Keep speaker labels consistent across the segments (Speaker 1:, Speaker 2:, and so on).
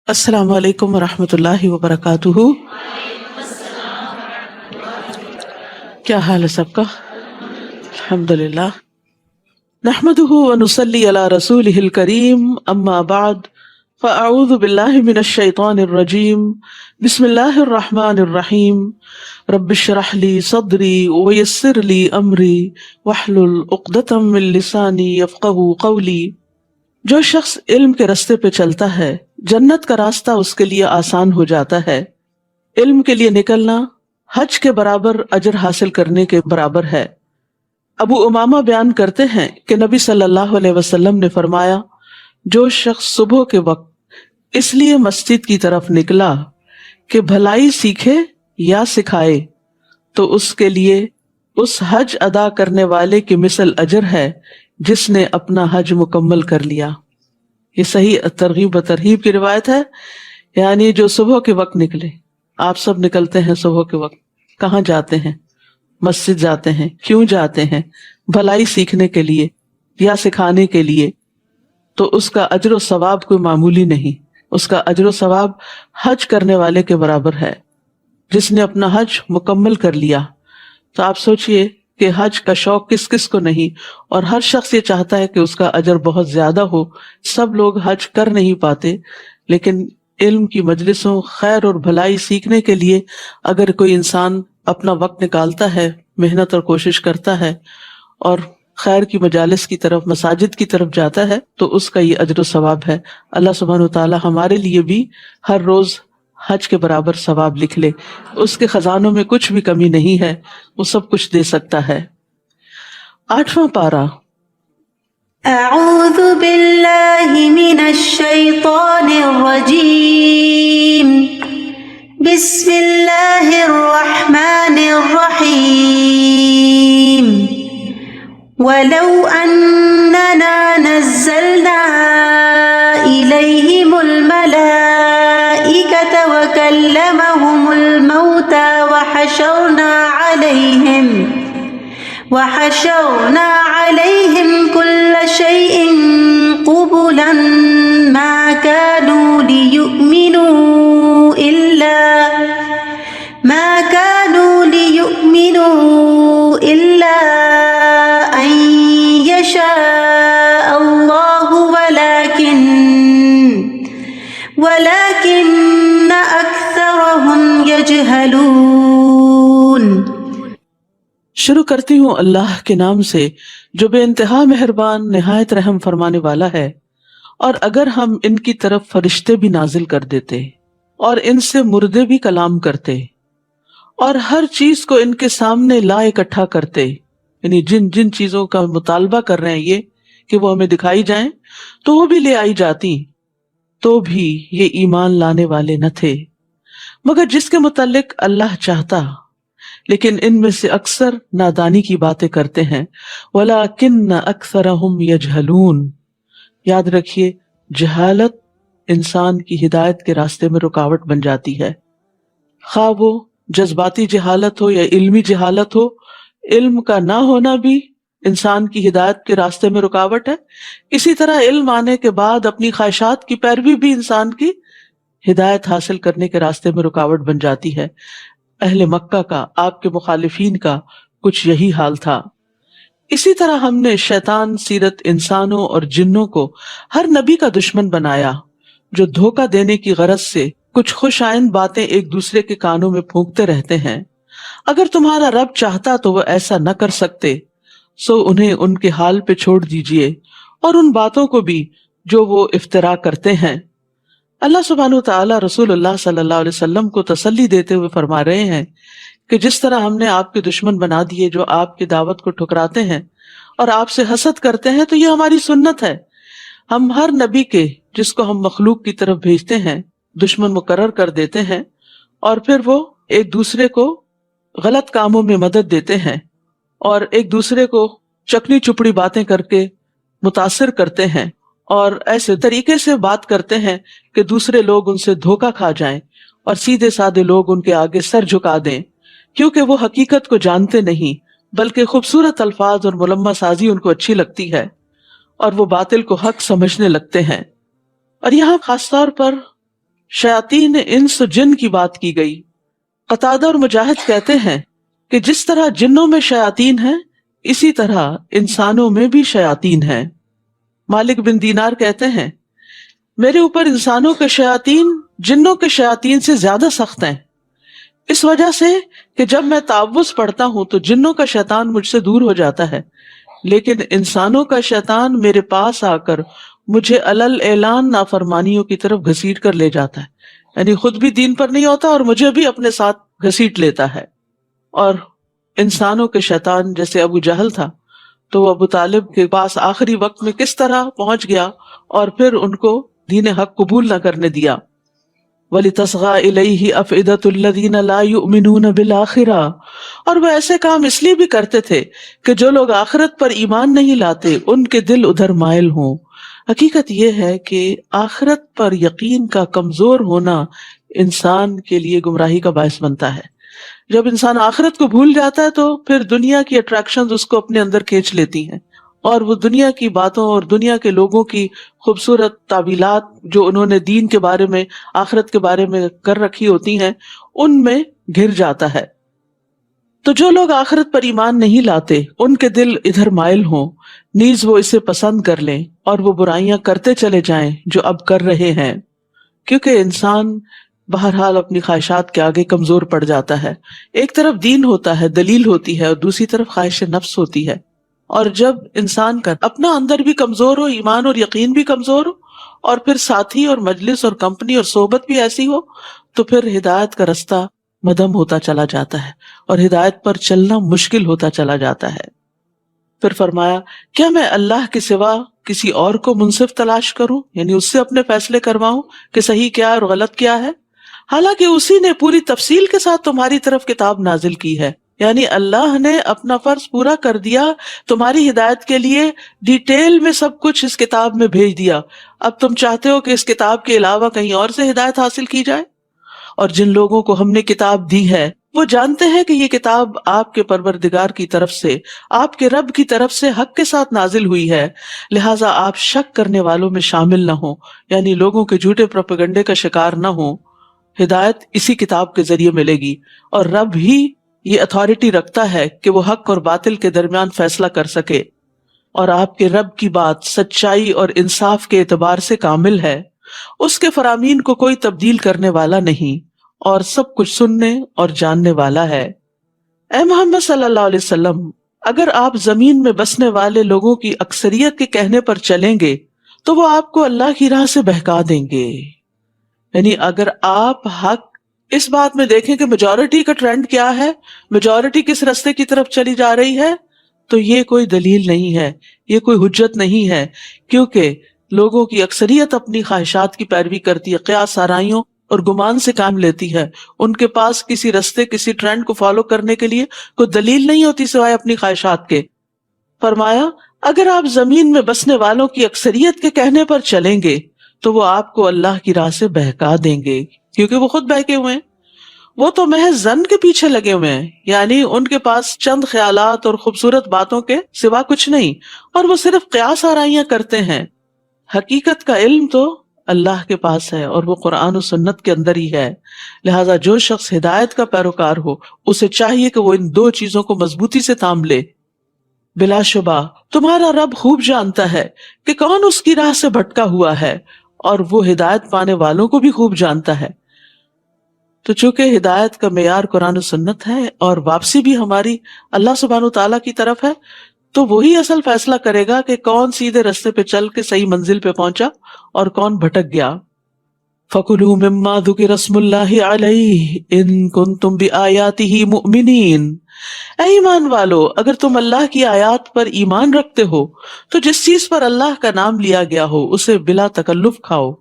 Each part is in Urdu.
Speaker 1: السلام علیکم ورحمۃ اللہ وبرکاتہ۔ کیا حال ہے سب کا؟ الحمدللہ، نحمده ونصلی علی رسولہ الکریم، اما بعد فاعوذ باللہ من الشیطان الرجیم، بسم اللہ الرحمن الرحیم، رب اشرح لی صدری ویسر لی امری واحلل عقدۃ من لسانی یفقہوا قولی۔ جو شخص علم کے راستے پہ چلتا ہے جنت کا راستہ اس کے لیے آسان ہو جاتا ہے۔ علم کے لیے نکلنا حج کے برابر اجر حاصل کرنے کے برابر ہے۔ ابو امامہ بیان کرتے ہیں کہ نبی صلی اللہ علیہ وسلم نے فرمایا، جو شخص صبح کے وقت اس لیے مسجد کی طرف نکلا کہ بھلائی سیکھے یا سکھائے تو اس کے لیے اس حج ادا کرنے والے کی مثل اجر ہے جس نے اپنا حج مکمل کر لیا۔ یہ صحیح ترغیب و ترہیب کی روایت ہے، یعنی جو صبح کے وقت نکلے۔ آپ سب نکلتے ہیں صبح کے وقت، کہاں جاتے ہیں؟ مسجد جاتے ہیں۔ کیوں جاتے ہیں؟ بھلائی سیکھنے کے لیے یا سکھانے کے لیے۔ تو اس کا اجر و ثواب کوئی معمولی نہیں، اس کا اجر و ثواب حج کرنے والے کے برابر ہے جس نے اپنا حج مکمل کر لیا۔ تو آپ سوچئے کہ حج کا شوق کس کس کو نہیں، اور ہر شخص یہ چاہتا ہے کہ اس کا اجر بہت زیادہ ہو۔ سب لوگ حج کر نہیں پاتے، لیکن علم کی مجلسوں، خیر اور بھلائی سیکھنے کے لیے اگر کوئی انسان اپنا وقت نکالتا ہے، محنت اور کوشش کرتا ہے اور خیر کی مجالس کی طرف، مساجد کی طرف جاتا ہے تو اس کا یہ اجر و ثواب ہے۔ اللہ سبحانہ وتعالی ہمارے لیے بھی ہر روز حج کے برابر ثواب لکھ لے۔ اس کے خزانوں میں کچھ بھی کمی نہیں ہے، وہ سب کچھ دے سکتا ہے۔ 8واں پارہ۔
Speaker 2: اعوذ باللہ من الشیطان الرجیم، بسم اللہ الرحمن الرحیم۔ وَلَوْ أَنَّنَا نَزَّلْنَا إِلَيْهِمُ الْمَلَائِكَةَ وَكَلَّمَهُمُ الْمَوْتَى وَحَشَرْنَا عَلَيْهِمْ كُلَّ شَيْءٍ قُبُلًا مَا كَانُوا لِيُؤْمِنُوا إِلَّا أَن يَشَاءَ اللَّهُ وَلَكِنَّ أَكْثَرَهُمْ يَجْهَلُونَ۔
Speaker 1: شروع کرتی ہوں اللہ کے نام سے جو بے انتہا مہربان، نہایت رحم فرمانے والا ہے۔ اور اگر ہم ان کی طرف فرشتے بھی نازل کر دیتے اور ان سے مردے بھی کلام کرتے اور ہر چیز کو ان کے سامنے لا اکٹھا کرتے، یعنی جن جن چیزوں کا مطالبہ کر رہے ہیں یہ کہ وہ ہمیں دکھائی جائیں تو وہ بھی لے آئی جاتی، تو بھی یہ ایمان لانے والے نہ تھے مگر جس کے متعلق اللہ چاہتا، لیکن ان میں سے اکثر نادانی کی باتیں کرتے ہیں۔ وَلَكِنَّ أَكْثَرَهُمْ يَجْهَلُونَ۔ یاد رکھیے، جہالت انسان کی ہدایت کے راستے میں رکاوٹ بن جاتی ہے، خواہ وہ جذباتی جہالت ہو یا علمی جہالت ہو۔ علم کا نہ ہونا بھی انسان کی ہدایت کے راستے میں رکاوٹ ہے، اسی طرح علم آنے کے بعد اپنی خواہشات کی پیروی بھی انسان کی ہدایت حاصل کرنے کے راستے میں رکاوٹ بن جاتی ہے۔ اہل مکہ کا، آپ کے مخالفین کا کچھ یہی حال تھا۔ اسی طرح ہم نے شیطان سیرت انسانوں اور جنوں کو ہر نبی کا دشمن بنایا جو دھوکہ دینے کی غرض سے کچھ خوش آئند باتیں ایک دوسرے کے کانوں میں پھونکتے رہتے ہیں۔ اگر تمہارا رب چاہتا تو وہ ایسا نہ کر سکتے، سو انہیں ان کے حال پہ چھوڑ دیجئے اور ان باتوں کو بھی جو وہ افترا کرتے ہیں۔ اللہ سبحانہ وتعالی رسول اللہ صلی اللہ علیہ وسلم کو تسلی دیتے ہوئے فرما رہے ہیں کہ جس طرح ہم نے آپ کے دشمن بنا دیے جو آپ کی دعوت کو ٹھکراتے ہیں اور آپ سے حسد کرتے ہیں، تو یہ ہماری سنت ہے۔ ہم ہر نبی کے جس کو ہم مخلوق کی طرف بھیجتے ہیں دشمن مقرر کر دیتے ہیں، اور پھر وہ ایک دوسرے کو غلط کاموں میں مدد دیتے ہیں اور ایک دوسرے کو چکنی چپڑی باتیں کر کے متاثر کرتے ہیں اور ایسے طریقے سے بات کرتے ہیں کہ دوسرے لوگ ان سے دھوکہ کھا جائیں اور سیدھے سادے لوگ ان کے آگے سر جھکا دیں، کیونکہ وہ حقیقت کو جانتے نہیں بلکہ خوبصورت الفاظ اور ملمہ سازی ان کو اچھی لگتی ہے اور وہ باطل کو حق سمجھنے لگتے ہیں۔ اور یہاں خاص طور پر شیاطین انس و جن کی بات کی گئی۔ قتادہ اور مجاہد کہتے ہیں کہ جس طرح جنوں میں شیاطین ہیں اسی طرح انسانوں میں بھی شیاطین ہیں۔ مالک بن دینار کہتے ہیں میرے اوپر انسانوں کے شیاطین جنوں کے شیاطین سے زیادہ سخت ہیں، اس وجہ سے کہ جب میں تعوذ پڑھتا ہوں تو جنوں کا شیطان مجھ سے دور ہو جاتا ہے، لیکن انسانوں کا شیطان میرے پاس آ کر مجھے علل اعلان نافرمانیوں کی طرف گھسیٹ کر لے جاتا ہے، یعنی خود بھی دین پر نہیں ہوتا اور مجھے بھی اپنے ساتھ گھسیٹ لیتا ہے۔ اور انسانوں کے شیطان جیسے ابو جہل تھا تو وہ ابو طالب کے پاس آخری وقت میں کس طرح پہنچ گیا اور پھر ان کو دین حق قبول نہ کرنے دیا۔ وَلِتَصْغَى إِلَيْهِ أَفْئِدَةُ الَّذِينَ لَا يُؤْمِنُونَ بِالْآخِرَةِ، اور وہ ایسے کام اس لیے بھی کرتے تھے کہ جو لوگ آخرت پر ایمان نہیں لاتے ان کے دل ادھر مائل ہوں۔ حقیقت یہ ہے کہ آخرت پر یقین کا کمزور ہونا انسان کے لیے گمراہی کا باعث بنتا ہے۔ جب انسان آخرت کو بھول جاتا ہے تو پھر دنیا کی اٹریکشنز اس کو اپنے اندر کھینچ لیتی ہیں، اور وہ دنیا کی باتوں اور دنیا کے لوگوں کی خوبصورت تعبیلات جو انہوں نے دین کے بارے میں آخرت کے بارے میں کر رکھی ہوتی ہیں ان میں گھر جاتا ہے۔ تو جو لوگ آخرت پر ایمان نہیں لاتے ان کے دل ادھر مائل ہوں، نیز وہ اسے پسند کر لیں اور وہ برائیاں کرتے چلے جائیں جو اب کر رہے ہیں، کیونکہ انسان بہرحال اپنی خواہشات کے آگے کمزور پڑ جاتا ہے۔ ایک طرف دین ہوتا ہے، دلیل ہوتی ہے، اور دوسری طرف خواہش نفس ہوتی ہے، اور جب انسان کا اپنا اندر بھی کمزور ہو، ایمان اور یقین بھی کمزور ہو، اور پھر ساتھی اور مجلس اور کمپنی اور صحبت بھی ایسی ہو، تو پھر ہدایت کا رستہ مدھم ہوتا چلا جاتا ہے اور ہدایت پر چلنا مشکل ہوتا چلا جاتا ہے۔ پھر فرمایا کیا میں اللہ کے سوا کسی اور کو منصف تلاش کروں، یعنی اس سے اپنے فیصلے کرواؤں کہ صحیح کیا ہے اور غلط کیا ہے، حالانکہ اسی نے پوری تفصیل کے ساتھ تمہاری طرف کتاب نازل کی ہے۔ یعنی اللہ نے اپنا فرض پورا کر دیا، تمہاری ہدایت کے لیے ڈیٹیل میں سب کچھ اس کتاب میں بھیج دیا۔ اب تم چاہتے ہو کہ اس کتاب کے علاوہ کہیں اور سے ہدایت حاصل کی جائے؟ اور جن لوگوں کو ہم نے کتاب دی ہے وہ جانتے ہیں کہ یہ کتاب آپ کے پروردگار کی طرف سے، آپ کے رب کی طرف سے حق کے ساتھ نازل ہوئی ہے، لہٰذا آپ شک کرنے والوں میں شامل نہ ہوں، یعنی لوگوں کے جھوٹے پروپیگنڈے کا شکار نہ ہوں۔ ہدایت اسی کتاب کے ذریعے ملے گی، اور رب ہی یہ اتھارٹی رکھتا ہے کہ وہ حق اور باطل کے درمیان فیصلہ کر سکے، اور آپ کے رب کی بات سچائی اور انصاف کے اعتبار سے کامل ہے، اس کے فرامین کو کوئی تبدیل کرنے والا نہیں، اور سب کچھ سننے اور جاننے والا ہے۔ اے محمد صلی اللہ علیہ وسلم، اگر آپ زمین میں بسنے والے لوگوں کی اکثریت کے کہنے پر چلیں گے تو وہ آپ کو اللہ کی راہ سے بہکا دیں گے۔ یعنی اگر آپ حق اس بات میں دیکھیں کہ میجورٹی کا ٹرینڈ کیا ہے، میجورٹی کس رستے کی طرف چلی جا رہی ہے، تو یہ کوئی دلیل نہیں ہے، یہ کوئی حجت نہیں ہے، کیونکہ لوگوں کی اکثریت اپنی خواہشات کی پیروی کرتی ہے، قیاس آرائیوں اور گمان سے کام لیتی ہے، ان کے پاس کسی رستے کسی ٹرینڈ کو فالو کرنے کے لیے کوئی دلیل نہیں ہوتی سوائے اپنی خواہشات کے۔ فرمایا اگر آپ زمین میں بسنے والوں کی اکثریت کے کہنے پر چلیں گے تو وہ آپ کو اللہ کی راہ سے بہکا دیں گے، کیونکہ وہ خود بہکے ہوئے ہیں، وہ تو محض ظن کے پیچھے لگے ہوئے ہیں، یعنی ان کے پاس چند خیالات اور خوبصورت باتوں کے سوا کچھ نہیں، اور وہ صرف قیاس آرائیاں کرتے ہیں۔ حقیقت کا علم تو اللہ کے پاس ہے اور وہ قرآن و سنت کے اندر ہی ہے، لہٰذا جو شخص ہدایت کا پیروکار ہو اسے چاہیے کہ وہ ان دو چیزوں کو مضبوطی سے تھام لے۔ بلا شبہ تمہارا رب خوب جانتا ہے کہ کون اس کی راہ سے بھٹکا ہوا ہے، اور وہ ہدایت پانے والوں کو بھی خوب جانتا ہے۔ تو چونکہ ہدایت کا معیار قرآن و سنت ہے اور واپسی بھی ہماری اللہ سبحانہ تعالیٰ کی طرف ہے، تو وہی اصل فیصلہ کرے گا کہ کون سیدھے رستے پہ چل کے صحیح منزل پہ پہنچا اور کون بھٹک گیا۔ فَكُلُوا مِمَّا ذُكِرَ اسْمُ اللَّهِ عَلَيْهِ إِن كُنتُمْ بِآيَاتِهِ مُؤْمِنِينَ۔ اے ایمان والو، اگر تم اللہ کی آیات پر ایمان رکھتے ہو تو جس چیز پر اللہ کا نام لیا گیا ہو اسے بلا تکلف کھاؤ۔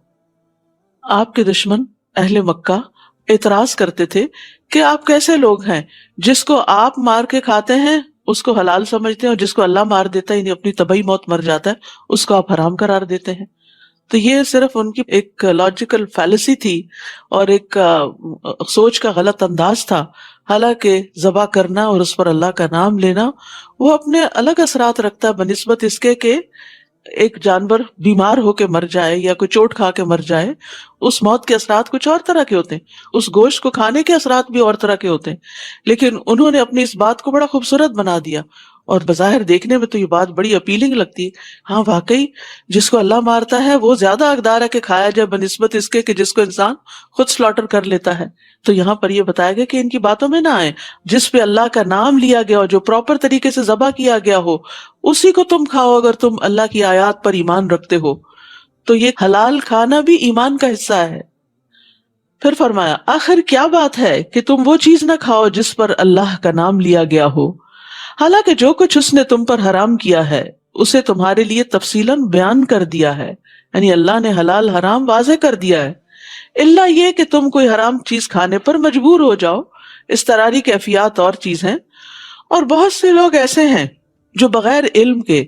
Speaker 1: آپ کے دشمن اہل مکہ اعتراض کرتے تھے کہ آپ کیسے لوگ ہیں، جس کو آپ مار کے کھاتے ہیں اس کو حلال سمجھتے ہیں، اور جس کو اللہ مار دیتا ہے یعنی اپنی طبعی موت مر جاتا ہے اس کو آپ حرام قرار دیتے ہیں۔ تو یہ صرف ان کی ایک لاجیکل فیلسی تھی اور ایک سوچ کا غلط انداز تھا، حالانکہ ذبح کرنا اور اس پر اللہ کا نام لینا وہ اپنے الگ اثرات رکھتا ہے بنسبت اس کے کہ ایک جانور بیمار ہو کے مر جائے یا کوئی چوٹ کھا کے مر جائے، اس موت کے اثرات کچھ اور طرح کے ہوتے ہیں، اس گوشت کو کھانے کے اثرات بھی اور طرح کے ہوتے ہیں، لیکن انہوں نے اپنی اس بات کو بڑا خوبصورت بنا دیا، اور بظاہر دیکھنے میں تو یہ بات بڑی اپیلنگ لگتی ہے. ہاں واقعی جس کو اللہ مارتا ہے وہ زیادہ حقدار ہے کہ کھایا جائے بنسبت اس کے کہ جس کو انسان خود سلاٹر کر لیتا ہے. تو یہاں پر یہ بتایا گیا کہ ان کی باتوں میں نہ آئے. جس پہ اللہ کا نام لیا گیا ہو، جو پراپر طریقے سے ذبح کیا گیا ہو، اسی کو تم کھاؤ اگر تم اللہ کی آیات پر ایمان رکھتے ہو. تو یہ حلال کھانا بھی ایمان کا حصہ ہے. پھر فرمایا آخر کیا بات ہے کہ تم وہ چیز نہ کھاؤ جس پر اللہ کا نام لیا گیا ہو، حالانکہ جو کچھ اس نے تم پر حرام کیا ہے اسے تمہارے لیے تفصیلاً بیان کر دیا ہے. یعنی اللہ نے حلال حرام واضح کر دیا ہے، الا یہ کہ تم کوئی حرام چیز کھانے پر مجبور ہو جاؤ. اضطراری کیفیات اور چیز ہیں، اور بہت سے لوگ ایسے ہیں جو بغیر علم کے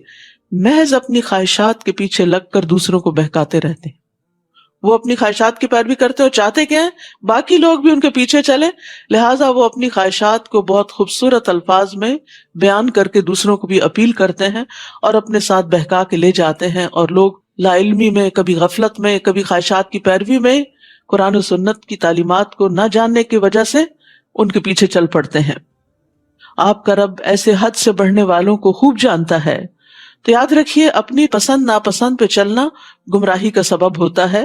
Speaker 1: محض اپنی خواہشات کے پیچھے لگ کر دوسروں کو بہکاتے رہتے ہیں. وہ اپنی خواہشات کی پیروی کرتے اور چاہتے کیا ہیں، باقی لوگ بھی ان کے پیچھے چلے، لہٰذا وہ اپنی خواہشات کو بہت خوبصورت الفاظ میں بیان کر کے دوسروں کو بھی اپیل کرتے ہیں اور اپنے ساتھ بہکا کے لے جاتے ہیں. اور لوگ لا علمی میں، کبھی غفلت میں، کبھی خواہشات کی پیروی میں قرآن و سنت کی تعلیمات کو نہ جاننے کی وجہ سے ان کے پیچھے چل پڑتے ہیں. آپ کا رب ایسے حد سے بڑھنے والوں کو خوب جانتا ہے. تو یاد رکھیے اپنی پسند ناپسند پہ چلنا گمراہی کا سبب ہوتا ہے.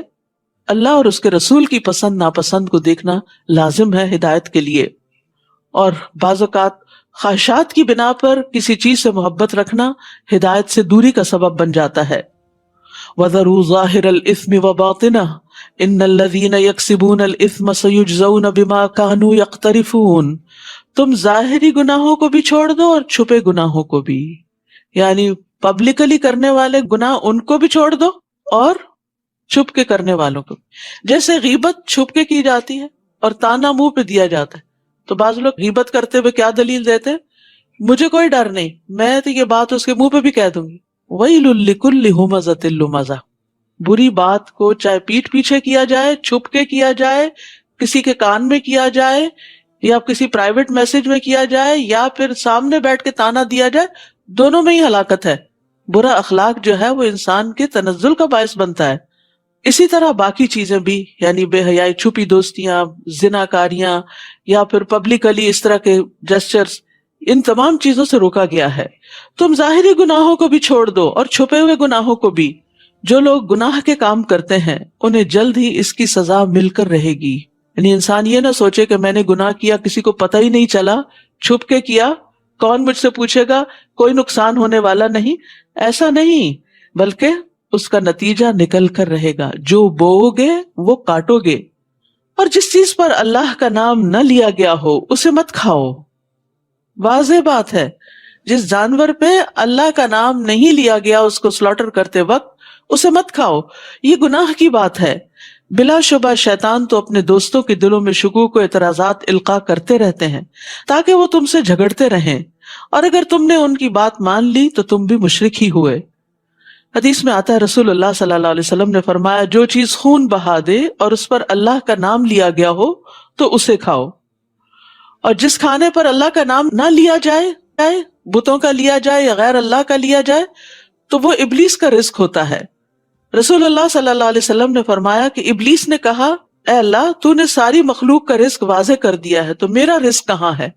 Speaker 1: اللہ اور اس کے رسول کی پسند ناپسند کو دیکھنا لازم ہے ہدایت کے لیے. اور بعض اوقات خواہشات کی بنا پر کسی چیز سے محبت رکھنا ہدایت سے دوری کا سبب بن جاتا ہے. وَذَرُوا ظَاهِرَ الْإِثْمِ وَبَاطِنَهُ إِنَّ الَّذِينَ يَكْسِبُونَ الْإِثْمَ سَيُجْزَوْنَ بِمَا كَانُوا يَقْتَرِفُونَ. تم ظاہری گناہوں کو بھی چھوڑ دو اور چھپے گناہوں کو بھی، یعنی پبلکلی کرنے والے گناہ ان کو بھی چھوڑ دو اور چھپ کے کرنے والوں کو. جیسے غیبت چھپ کے کی جاتی ہے اور تانا منہ پہ دیا جاتا ہے، تو بعض لوگ غیبت کرتے ہوئے کیا دلیل دیتے ہیں، مجھے کوئی ڈر نہیں، میں تو یہ بات اس کے منہ پہ بھی کہہ دوں گی. وَيْلٌ لِكُلِّ هُمَزَةٍ لُمَزَةٍ. بری بات کو چاہے پیٹھ پیچھے کیا جائے، چھپ کے کیا جائے، کسی کے کان میں کیا جائے، یا کسی پرائیویٹ میسج میں کیا جائے، یا پھر سامنے بیٹھ کے تانا دیا جائے، دونوں میں ہی ہلاکت ہے. برا اخلاق جو ہے وہ انسان کے تنزل کا باعث بنتا ہے. اسی طرح باقی چیزیں بھی، یعنی بے حیائی، چھپی دوستیاں، زناکاریاں، یا پھر پبلکلی اس طرح کے جسچرز، ان تمام چیزوں سے روکا گیا ہے. تم ظاہری گناہوں کو بھی چھوڑ دو اور چھپے ہوئے گناہوں کو بھی. جو لوگ گناہ کے کام کرتے ہیں انہیں جلد ہی اس کی سزا مل کر رہے گی. یعنی انسان یہ نہ سوچے کہ میں نے گناہ کیا، کسی کو پتہ ہی نہیں چلا، چھپ کے کیا، کون مجھ سے پوچھے گا، کوئی نقصان ہونے والا نہیں. ایسا نہیں، بلکہ اس کا نتیجہ نکل کر رہے گا. جو بوؤ گے وہ کاٹو گے. اور جس چیز پر اللہ کا نام نہ لیا گیا ہو اسے مت کھاؤ. واضح بات ہے، جس جانور پہ اللہ کا نام نہیں لیا گیا اس کو سلاٹر کرتے وقت اسے مت کھاؤ. یہ گناہ کی بات ہے. بلا شبہ شیطان تو اپنے دوستوں کے دلوں میں شکوک و اعتراضات القاء کرتے رہتے ہیں تاکہ وہ تم سے جھگڑتے رہیں، اور اگر تم نے ان کی بات مان لی تو تم بھی مشرک ہی ہوئے. حدیث میں آتا ہے رسول اللہ صلی اللہ علیہ وسلم نے فرمایا جو چیز خون بہا دے اور اس پر اللہ کا نام لیا گیا ہو تو اسے کھاؤ، اور جس کھانے پر اللہ کا نام نہ لیا جائے، بتوں کا لیا جائے یا غیر اللہ کا لیا جائے، تو وہ ابلیس کا رزق ہوتا ہے. رسول اللہ صلی اللہ علیہ وسلم نے فرمایا کہ ابلیس نے کہا اے اللہ تو نے ساری مخلوق کا رزق واضح کر دیا ہے تو میرا رزق کہاں ہے؟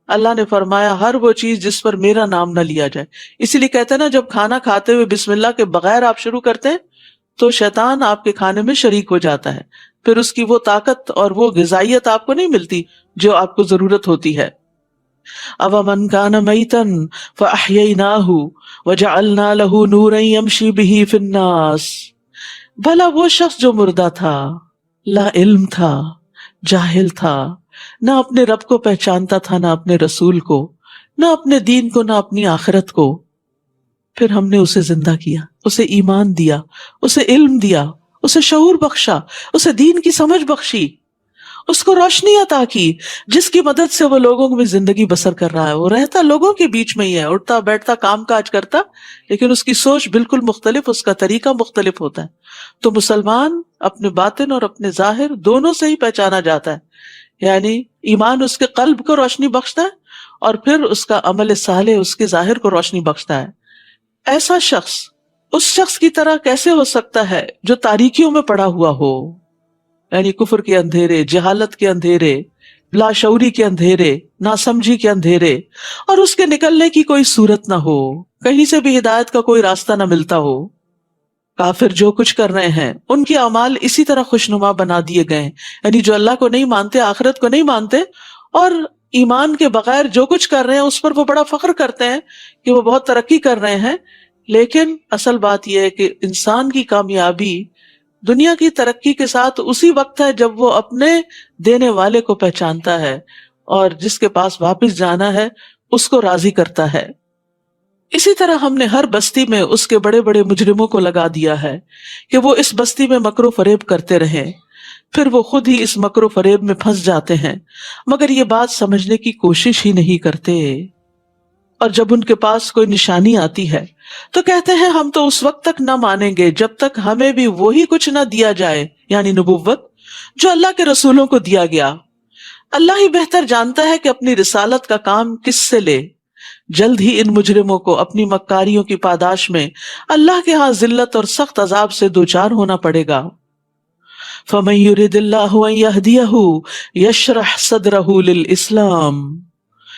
Speaker 1: اللہ نے فرمایا ہر وہ چیز جس پر میرا نام نہ لیا جائے. اسی لیے کہتے ہیں نا جب کھانا کھاتے ہوئے بسم اللہ کے بغیر آپ شروع کرتے ہیں تو شیطان آپ کے کھانے میں شریک ہو جاتا ہے، پھر اس کی وہ طاقت اور وہ غذائیت آپ کو نہیں ملتی جو آپ کو ضرورت ہوتی ہے. أَوَمَنْ كَانَ مَيْتًا فَأَحْيَيْنَاهُ وَجَعَلْنَا لَهُ نُورًا يَمْشِي بِهِ فِي النَّاسِ. بھلا وہ شخص جو مردہ تھا، لا علم تھا، جاہل تھا، نہ اپنے رب کو پہچانتا تھا، نہ اپنے رسول کو، نہ اپنے دین کو، نہ اپنی آخرت کو، پھر ہم نے اسے زندہ کیا، اسے ایمان دیا، اسے علم دیا، اسے شعور بخشا، اسے دین کی سمجھ بخشی، اس کو روشنی عطا کی جس کی مدد سے وہ لوگوں میں زندگی بسر کر رہا ہے. وہ رہتا لوگوں کے بیچ میں ہی ہے، اٹھتا بیٹھتا کام کاج کرتا، لیکن اس کی سوچ بالکل مختلف، اس کا طریقہ مختلف ہوتا ہے. تو مسلمان اپنے باطن اور اپنے ظاہر دونوں سے ہی پہچانا جاتا ہے. یعنی ایمان اس کے قلب کو روشنی بخشتا ہے اور پھر اس کا عمل صالح اس کے ظاہر کو روشنی بخشتا ہے. ایسا شخص اس شخص کی طرح کیسے ہو سکتا ہے جو تاریکیوں میں پڑا ہوا ہو، یعنی کفر کے اندھیرے، جہالت کے اندھیرے، لاشعوری کے اندھیرے، ناسمجھی کے اندھیرے، اور اس کے نکلنے کی کوئی صورت نہ ہو، کہیں سے بھی ہدایت کا کوئی راستہ نہ ملتا ہو۔ کافر جو کچھ کر رہے ہیں ان کے اعمال اسی طرح خوشنما بنا دیے گئے ہیں، یعنی جو اللہ کو نہیں مانتے، آخرت کو نہیں مانتے، اور ایمان کے بغیر جو کچھ کر رہے ہیں اس پر وہ بڑا فخر کرتے ہیں کہ وہ بہت ترقی کر رہے ہیں، لیکن اصل بات یہ ہے کہ انسان کی کامیابی دنیا کی ترقی کے ساتھ اسی وقت ہے جب وہ اپنے دینے والے کو پہچانتا ہے اور جس کے پاس واپس جانا ہے اس کو راضی کرتا ہے۔ اسی طرح ہم نے ہر بستی میں اس کے بڑے بڑے مجرموں کو لگا دیا ہے کہ وہ اس بستی میں مکر و فریب کرتے رہیں، پھر وہ خود ہی اس مکر و فریب میں پھنس جاتے ہیں مگر یہ بات سمجھنے کی کوشش ہی نہیں کرتے، اور جب ان کے پاس کوئی نشانی آتی ہے تو کہتے ہیں ہم تو اس وقت تک نہ مانیں گے جب تک ہمیں بھی وہی کچھ نہ دیا جائے، یعنی نبوت، جو اللہ کے رسولوں کو دیا گیا۔ اللہ ہی بہتر جانتا ہے کہ اپنی رسالت کا کام کس سے لے۔ جلد ہی ان مجرموں کو اپنی مکاریوں کی پاداش میں اللہ کے ہاں ذلت اور سخت عذاب سے دوچار ہونا پڑے گا۔ فَمَن يُرِدِ اللَّهُ أَن يَهْدِيَهُ يَشْرَحْ صَدْرَهُ لِلْإِسْلَامِ،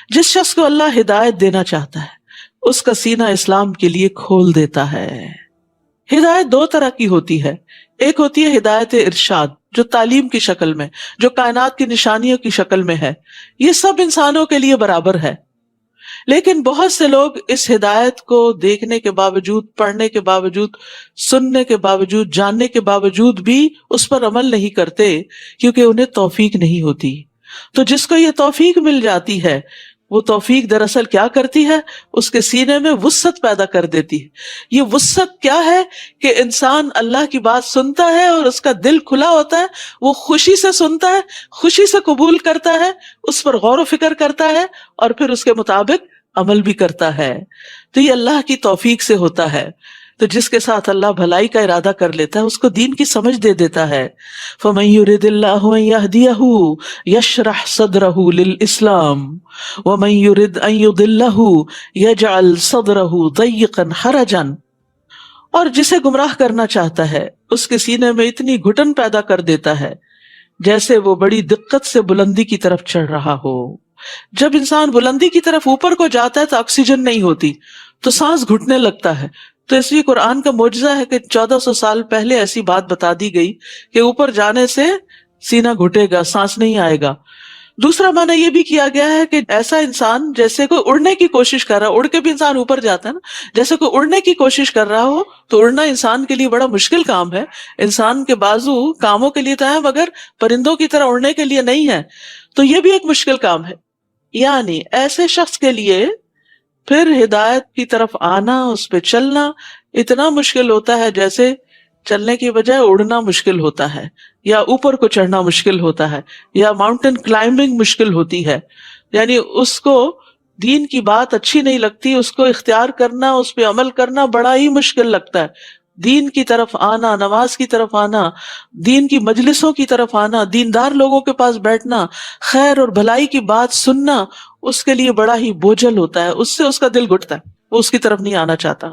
Speaker 1: جس شخص کو اللہ ہدایت دینا چاہتا ہے اس کا سینہ اسلام کے لیے کھول دیتا ہے۔ ہدایت دو طرح کی ہوتی ہے، ایک ہوتی ہے ہدایت ارشاد جو تعلیم کی شکل میں، جو کائنات کی نشانیوں کی شکل میں ہے، یہ سب انسانوں کے لیے برابر ہے، لیکن بہت سے لوگ اس ہدایت کو دیکھنے کے باوجود، پڑھنے کے باوجود، سننے کے باوجود، جاننے کے باوجود بھی اس پر عمل نہیں کرتے کیونکہ انہیں توفیق نہیں ہوتی۔ تو جس کو یہ توفیق مل جاتی ہے وہ توفیق دراصل کیا کرتی ہے، اس کے سینے میں وسعت پیدا کر دیتی ہے۔ یہ وسعت کیا ہے کہ انسان اللہ کی بات سنتا ہے اور اس کا دل کھلا ہوتا ہے، وہ خوشی سے سنتا ہے، خوشی سے قبول کرتا ہے، اس پر غور و فکر کرتا ہے اور پھر اس کے مطابق عمل بھی کرتا ہے۔ تو یہ اللہ کی توفیق سے ہوتا ہے۔ تو جس کے ساتھ اللہ بھلائی کا ارادہ کر لیتا ہے اس کو دین کی سمجھ دے دیتا ہے۔ فَمَن يُرِدِ اللَّهُ أَن يَهْدِيَهُ يَشْرَحْ صَدْرَهُ لِلْإِسْلَامِ وَمَن يُرِدْ أَن يُضِلَّهُ يَجْعَلْ صَدْرَهُ ضَيِّقًا حَرَجًا، اور جسے گمراہ کرنا چاہتا ہے اس کے سینے میں اتنی گھٹن پیدا کر دیتا ہے جیسے وہ بڑی دقت سے بلندی کی طرف چڑھ رہا ہو۔ جب انسان بلندی کی طرف اوپر کو جاتا ہے تو آکسیجن نہیں ہوتی تو سانس گھٹنے لگتا ہے، تو اس لیے قرآن کا معجزہ ہے کہ 1400 سال پہلے ایسی بات بتا دی گئی کہ اوپر جانے سے سینہ گھٹے گا، سانس نہیں آئے گا۔ دوسرا معنی یہ بھی کیا گیا ہے کہ ایسا انسان جیسے کوئی اڑنے کی کوشش کر رہا، اڑ کے بھی انسان اوپر جاتا ہے نا، جیسے کوئی اڑنے کی کوشش کر رہا ہو تو اڑنا انسان کے لیے بڑا مشکل کام ہے۔ انسان کے بازو کاموں کے لیے تو ہیں مگر پرندوں کی طرح اڑنے کے لیے نہیں ہے، تو یہ بھی ایک مشکل کام ہے۔ یعنی ایسے شخص کے لیے پھر ہدایت کی طرف آنا، اس پہ چلنا اتنا مشکل ہوتا ہے جیسے چلنے کی بجائے اڑنا مشکل ہوتا ہے، یا اوپر کو چڑھنا مشکل ہوتا ہے، یا ماؤنٹین کلائمبنگ مشکل ہوتی ہے۔ یعنی اس کو دین کی بات اچھی نہیں لگتی، اس کو اختیار کرنا، اس پہ عمل کرنا بڑا ہی مشکل لگتا ہے۔ دین کی طرف آنا، نماز کی طرف آنا، دین کی مجلسوں کی طرف آنا، دیندار لوگوں کے پاس بیٹھنا، خیر اور بھلائی کی بات سننا اس کے لیے بڑا ہی بوجھل ہوتا ہے، اس سے اس کا دل گھٹتا ہے، وہ اس کی طرف نہیں آنا چاہتا۔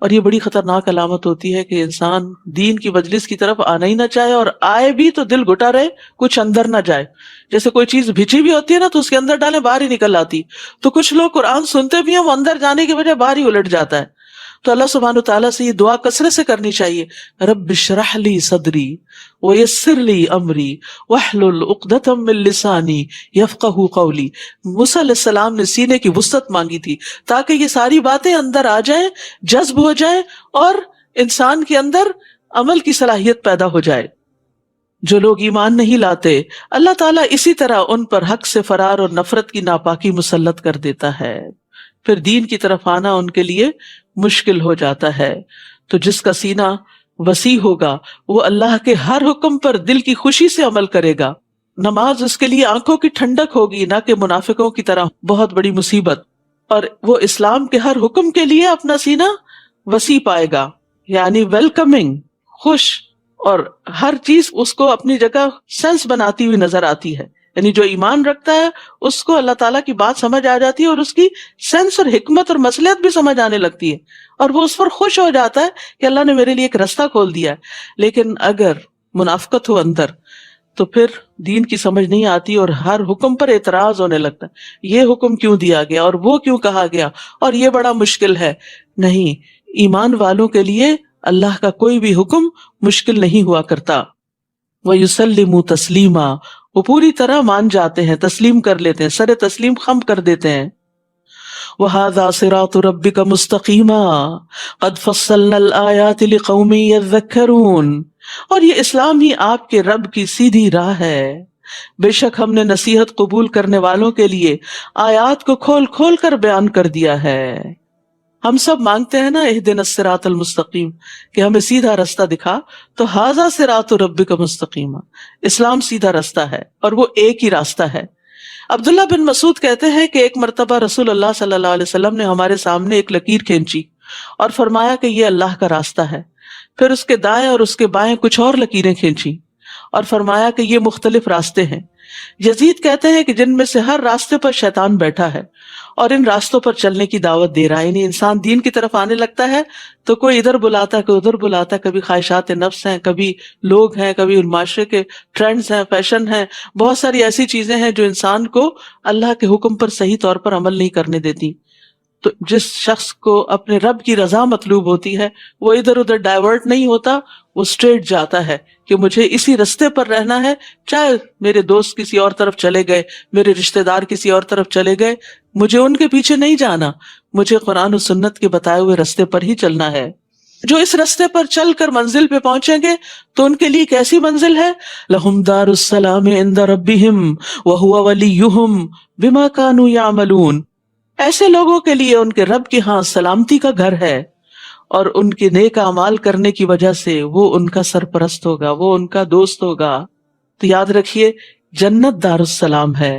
Speaker 1: اور یہ بڑی خطرناک علامت ہوتی ہے کہ انسان دین کی مجلس کی طرف آنا ہی نہ چاہے، اور آئے بھی تو دل گھٹا رہے، کچھ اندر نہ جائے۔ جیسے کوئی چیز بھیجی بھی ہوتی ہے نا تو اس کے اندر ڈالیں باہر ہی نکل آتی، تو کچھ لوگ قرآن سنتے بھی ہیں وہ اندر جانے کی بجائے باہر ہی الٹ جاتا ہے۔ تو اللہ سبحانہ وتعالیٰ سے یہ دعا کثرت سے کرنی چاہیے، رب اشرح لی صدری ویسر لی امری واحلل عقدۃ من لسانی یفقہوا قولی۔ موسیٰ علیہ السلام نے سینے کی وسعت مانگی تھی تاکہ یہ ساری باتیں اندر آ جائیں، جذب ہو جائیں اور انسان کے اندر عمل کی صلاحیت پیدا ہو جائے۔ جو لوگ ایمان نہیں لاتے اللہ تعالیٰ اسی طرح ان پر حق سے فرار اور نفرت کی ناپاکی مسلط کر دیتا ہے، پھر دین کی طرف آنا ان کے لیے مشکل ہو جاتا ہے۔ تو جس کا سینہ وسیع ہوگا وہ اللہ کے ہر حکم پر دل کی خوشی سے عمل کرے گا۔ نماز اس کے لیے آنکھوں کی ٹھنڈک ہوگی، نہ کہ منافقوں کی طرح بہت بڑی مصیبت، اور وہ اسلام کے ہر حکم کے لیے اپنا سینہ وسیع پائے گا، یعنی ویلکمنگ، خوش، اور ہر چیز اس کو اپنی جگہ سینس بناتی ہوئی نظر آتی ہے، یعنی جو ایمان رکھتا ہے اس کو اللہ تعالیٰ کی بات سمجھ آ جاتی ہے اور اس کی سینس اور حکمت اور مصلحت بھی سمجھ آنے لگتی ہے، اور وہ اس پر خوش ہو جاتا ہے کہ اللہ نے میرے لیے ایک رستہ کھول دیا ہے۔ لیکن اگر منافقت ہو اندر تو پھر دین کی سمجھ نہیں آتی اور ہر حکم پر اعتراض ہونے لگتا ہے، یہ حکم کیوں دیا گیا اور وہ کیوں کہا گیا اور یہ بڑا مشکل ہے۔ نہیں، ایمان والوں کے لیے اللہ کا کوئی بھی حکم مشکل نہیں ہوا کرتا۔ وَيُسَلِّمُ تَسْلِيمًا، وہ پوری طرح مان جاتے ہیں، تسلیم کر لیتے ہیں، سر تسلیم خم کر دیتے ہیں۔ وَهَذَا صِرَاطُ رَبِّكَ مُسْتَقِيمًا قَدْ فَصَّلْنَا الْآيَاتِ لِقَوْمٍ يَذَّكَّرُونَ، اور یہ اسلام ہی آپ کے رب کی سیدھی راہ ہے، بے شک ہم نے نصیحت قبول کرنے والوں کے لیے آیات کو کھول کھول کر بیان کر دیا ہے۔ ہم سب مانگتے ہیں نا اہدنا الصراط المستقیم، کہ ہمیں سیدھا رستہ دکھا، تو ھذا صراط ربک مستقیما، اسلام سیدھا رستہ ہے اور وہ ایک ہی راستہ ہے۔ عبداللہ بن مسعود کہتے ہیں کہ ایک مرتبہ رسول اللہ صلی اللہ علیہ وسلم نے ہمارے سامنے ایک لکیر کھینچی اور فرمایا کہ یہ اللہ کا راستہ ہے، پھر اس کے دائیں اور اس کے بائیں کچھ اور لکیریں کھینچی اور فرمایا کہ یہ مختلف راستے ہیں۔ یزید کہتے ہیں کہ جن میں سے ہر راستے پر شیطان بیٹھا ہے اور ان راستوں پر چلنے کی دعوت دے رہا ہے، یعنی انسان دین کی طرف آنے لگتا ہے تو کوئی ادھر بلاتا ہے، کوئی ادھر بلاتا ہے، کبھی خواہشات نفس ہیں، کبھی لوگ ہیں، کبھی معاشرے کے ٹرینڈز ہیں، فیشن ہیں، بہت ساری ایسی چیزیں ہیں جو انسان کو اللہ کے حکم پر صحیح طور پر عمل نہیں کرنے دیتی۔ تو جس شخص کو اپنے رب کی رضا مطلوب ہوتی ہے وہ ادھر ادھر ڈائیورٹ نہیں ہوتا، وہ اسٹریٹ جاتا ہے کہ مجھے اسی رستے پر رہنا ہے، چاہے میرے دوست کسی اور طرف چلے گئے، میرے رشتہ دار کسی اور طرف چلے گئے، مجھے ان کے پیچھے نہیں جانا، مجھے قرآن و سنت کے بتائے ہوئے رستے پر ہی چلنا ہے۔ جو اس رستے پر چل کر منزل پہ پہنچیں گے تو ان کے لیے کیسی منزل ہے؟ لَهُمْ دَارُ السَّلَامِ عِنْدَ رَبِّهِمْ وَهُوَ وَلِيُّهُمْ بِمَا كَانُوا يَعْمَلُونَ، ایسے لوگوں کے لیے ان کے رب کے ہاں سلامتی کا گھر ہے، اور ان کے نیک اعمال کرنے کی وجہ سے وہ ان کا سرپرست ہوگا، وہ ان کا دوست ہوگا۔ تو یاد رکھیے جنت دار السلام ہے،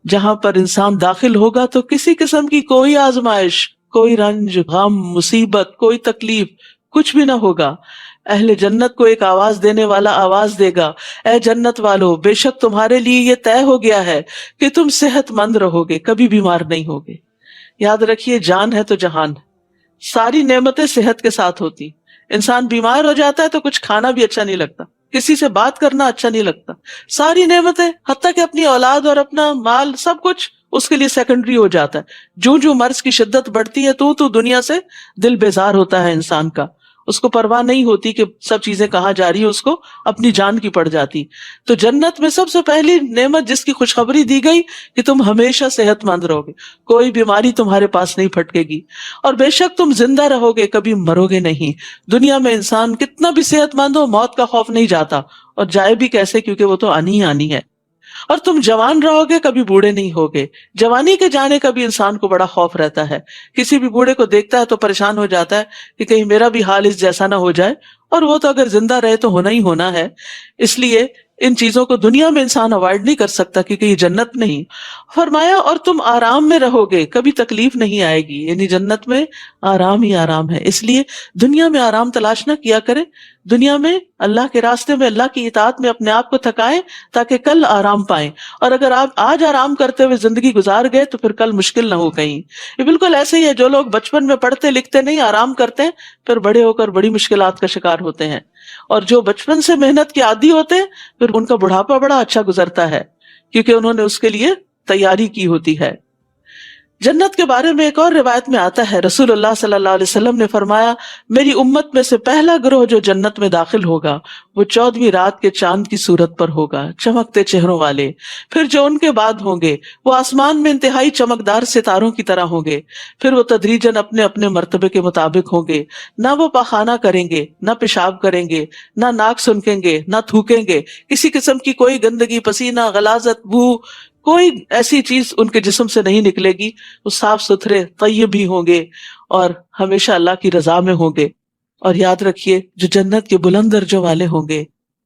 Speaker 1: جہاں پر انسان داخل ہوگا تو کسی قسم کی کوئی آزمائش، کوئی رنج، غم، مصیبت، کوئی تکلیف کچھ بھی نہ ہوگا۔ اہل جنت کو ایک آواز دینے والا آواز دے گا، اے جنت والو، بے شک تمہارے لیے یہ طے ہو گیا ہے کہ تم صحت مند رہو گے، کبھی بیمار نہیں ہوگے۔ یاد رکھیے جان ہے تو جہان ہے، ساری نعمتیں صحت کے ساتھ ہوتی، انسان بیمار ہو جاتا ہے تو کچھ کھانا بھی اچھا نہیں لگتا، کسی سے بات کرنا اچھا نہیں لگتا، ساری نعمتیں حتیٰ کہ اپنی اولاد اور اپنا مال سب کچھ اس کے لیے سیکنڈری ہو جاتا ہے۔ جو جو مرض کی شدت بڑھتی ہے تو دنیا سے دل بیزار ہوتا ہے انسان کا، اس کو پرواہ نہیں ہوتی کہ سب چیزیں کہاں جا رہی ہیں، اس کو اپنی جان کی پڑ جاتی۔ تو جنت میں سب سے پہلی نعمت جس کی خوشخبری دی گئی کہ تم ہمیشہ صحت مند رہو گے، کوئی بیماری تمہارے پاس نہیں پھٹکے گی، اور بے شک تم زندہ رہو گے، کبھی مرو گے نہیں۔ دنیا میں انسان کتنا بھی صحت مند ہو، موت کا خوف نہیں جاتا، اور جائے بھی کیسے، کیونکہ وہ تو آنی ہی آنی ہے۔ اور تم جوان رہو گے، کبھی بوڑھے نہیں ہوگے۔ جوانی کے جانے کا بھی انسان کو بڑا خوف رہتا ہے، کسی بھی بوڑھے کو دیکھتا ہے تو پریشان ہو جاتا ہے کہ کہیں میرا بھی حال اس جیسا نہ ہو جائے، اور وہ تو اگر زندہ رہے تو ہونا ہی ہونا ہے۔ اس لیے ان چیزوں کو دنیا میں انسان اوائڈ نہیں کر سکتا، کیونکہ یہ جنت نہیں۔ فرمایا اور تم آرام میں رہو گے، کبھی تکلیف نہیں آئے گی، یعنی جنت میں آرام ہی آرام ہے۔ اس لیے دنیا میں آرام تلاش نہ کیا کرے، دنیا میں اللہ کے راستے میں، اللہ کی اطاعت میں اپنے آپ کو تھکائیں تاکہ کل آرام پائیں، اور اگر آپ آج آرام کرتے ہوئے زندگی گزار گئے تو پھر کل مشکل نہ ہو کہیں۔ یہ بالکل ایسے ہی ہے، جو لوگ بچپن میں پڑھتے لکھتے نہیں، آرام کرتے ہیں، پھر بڑے ہو کر بڑی مشکلات کا شکار ہوتے ہیں، اور جو بچپن سے محنت کے عادی ہوتے ہیں پھر ان کا بڑھاپا بڑا اچھا گزرتا ہے، کیونکہ انہوں نے اس کے لیے تیاری کی ہوتی ہے۔ جنت کے بارے میں ایک اور روایت میں آتا ہے، رسول اللہ صلی اللہ علیہ وسلم نے فرمایا، میری امت میں سے پہلا گروہ جو جنت میں داخل ہوگا وہ 14ویں رات کے چاند کی صورت پر ہوگا، چمکتے چہروں والے۔ پھر جو ان کے بعد ہوں گے وہ آسمان میں انتہائی چمکدار ستاروں کی طرح ہوں گے، پھر وہ تدریجاً اپنے اپنے مرتبے کے مطابق ہوں گے، نہ وہ پاخانہ کریں گے، نہ پیشاب کریں گے، نہ ناک سنکیں گے، نہ تھوکیں گے، کسی قسم کی کوئی گندگی، پسینہ، غلاظت، بو، کوئی ایسی چیز ان کے جسم سے نہیں نکلے گی۔ وہ صاف ستھرے طیب ہی ہوں گے اور ہمیشہ اللہ کی رضا میں ہوں گے۔ اور یاد رکھیے جو جنت کے بلند درجوں والے ہوں گے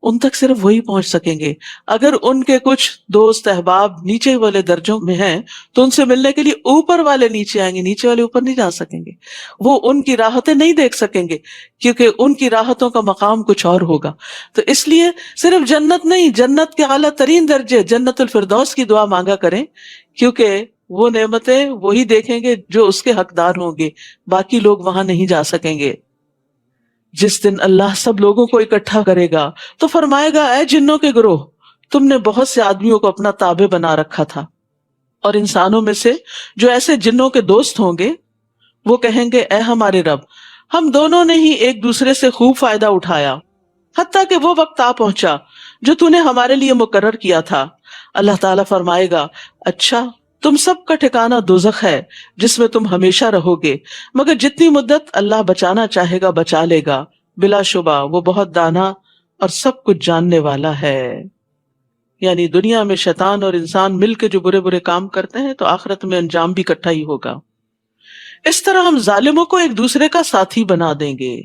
Speaker 1: ان تک صرف وہی پہنچ سکیں گے. اگر ان کے کچھ دوست احباب نیچے والے درجوں میں ہیں تو ان سے ملنے کے لیے اوپر والے نیچے آئیں گے, نیچے والے اوپر نہیں جا سکیں گے. وہ ان کی راحتیں نہیں دیکھ سکیں گے کیونکہ ان کی راحتوں کا مقام کچھ اور ہوگا. تو اس لیے صرف جنت نہیں, جنت کے اعلیٰ ترین درجے جنت الفردوس کی دعا مانگا کریں, کیونکہ وہ نعمتیں وہی دیکھیں گے جو اس کے حقدار ہوں گے, باقی لوگ وہاں نہیں جا سکیں گے. جس دن اللہ سب لوگوں کو اکٹھا کرے گا تو فرمائے گا, اے جنوں کے گروہ, تم نے بہت سے آدمیوں کو اپنا تابع بنا رکھا تھا, اور انسانوں میں سے جو ایسے جنوں کے دوست ہوں گے وہ کہیں گے, اے ہمارے رب, ہم دونوں نے ہی ایک دوسرے سے خوب فائدہ اٹھایا حتیٰ کہ وہ وقت آ پہنچا جو تو نے ہمارے لیے مقرر کیا تھا. اللہ تعالیٰ فرمائے گا, اچھا, تم سب کا ٹھکانہ دوزخ ہے جس میں تم ہمیشہ رہو گے, مگر جتنی مدت اللہ بچانا چاہے گا بچا لے گا, بلا شبہ وہ بہت دانا اور سب کچھ جاننے والا ہے. یعنی دنیا میں شیطان اور انسان مل کے جو برے برے کام کرتے ہیں تو آخرت میں انجام بھی اکٹھا ہی ہوگا. اس طرح ہم ظالموں کو ایک دوسرے کا ساتھی بنا دیں گے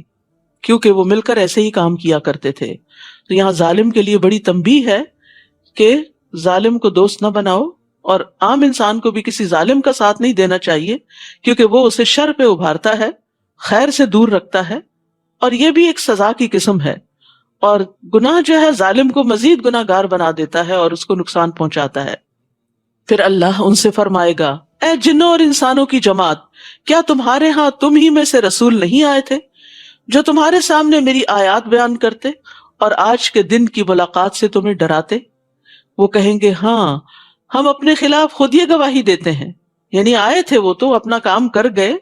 Speaker 1: کیونکہ وہ مل کر ایسے ہی کام کیا کرتے تھے. تو یہاں ظالم کے لیے بڑی تنبیہ ہے کہ ظالم کو دوست نہ بناؤ, اور عام انسان کو بھی کسی ظالم کا ساتھ نہیں دینا چاہیے کیونکہ وہ اسے شر پہ ابھارتا ہے, خیر سے دور رکھتا ہے, اور یہ بھی ایک سزا کی قسم ہے. اور گناہ جو ہے ظالم کو مزید گناہ گار بنا دیتا ہے اور اس کو نقصان پہنچاتا ہے. پھر اللہ ان سے فرمائے گا, اے جنوں اور انسانوں کی جماعت, کیا تمہارے ہاں تم ہی میں سے رسول نہیں آئے تھے جو تمہارے سامنے میری آیات بیان کرتے اور آج کے دن کی ملاقات سے تمہیں ڈراتے؟ وہ کہیں گے, ہاں, ہم اپنے خلاف خود یہ گواہی دیتے ہیں. یعنی آئے تھے وہ تو اپنا کام کر گئے,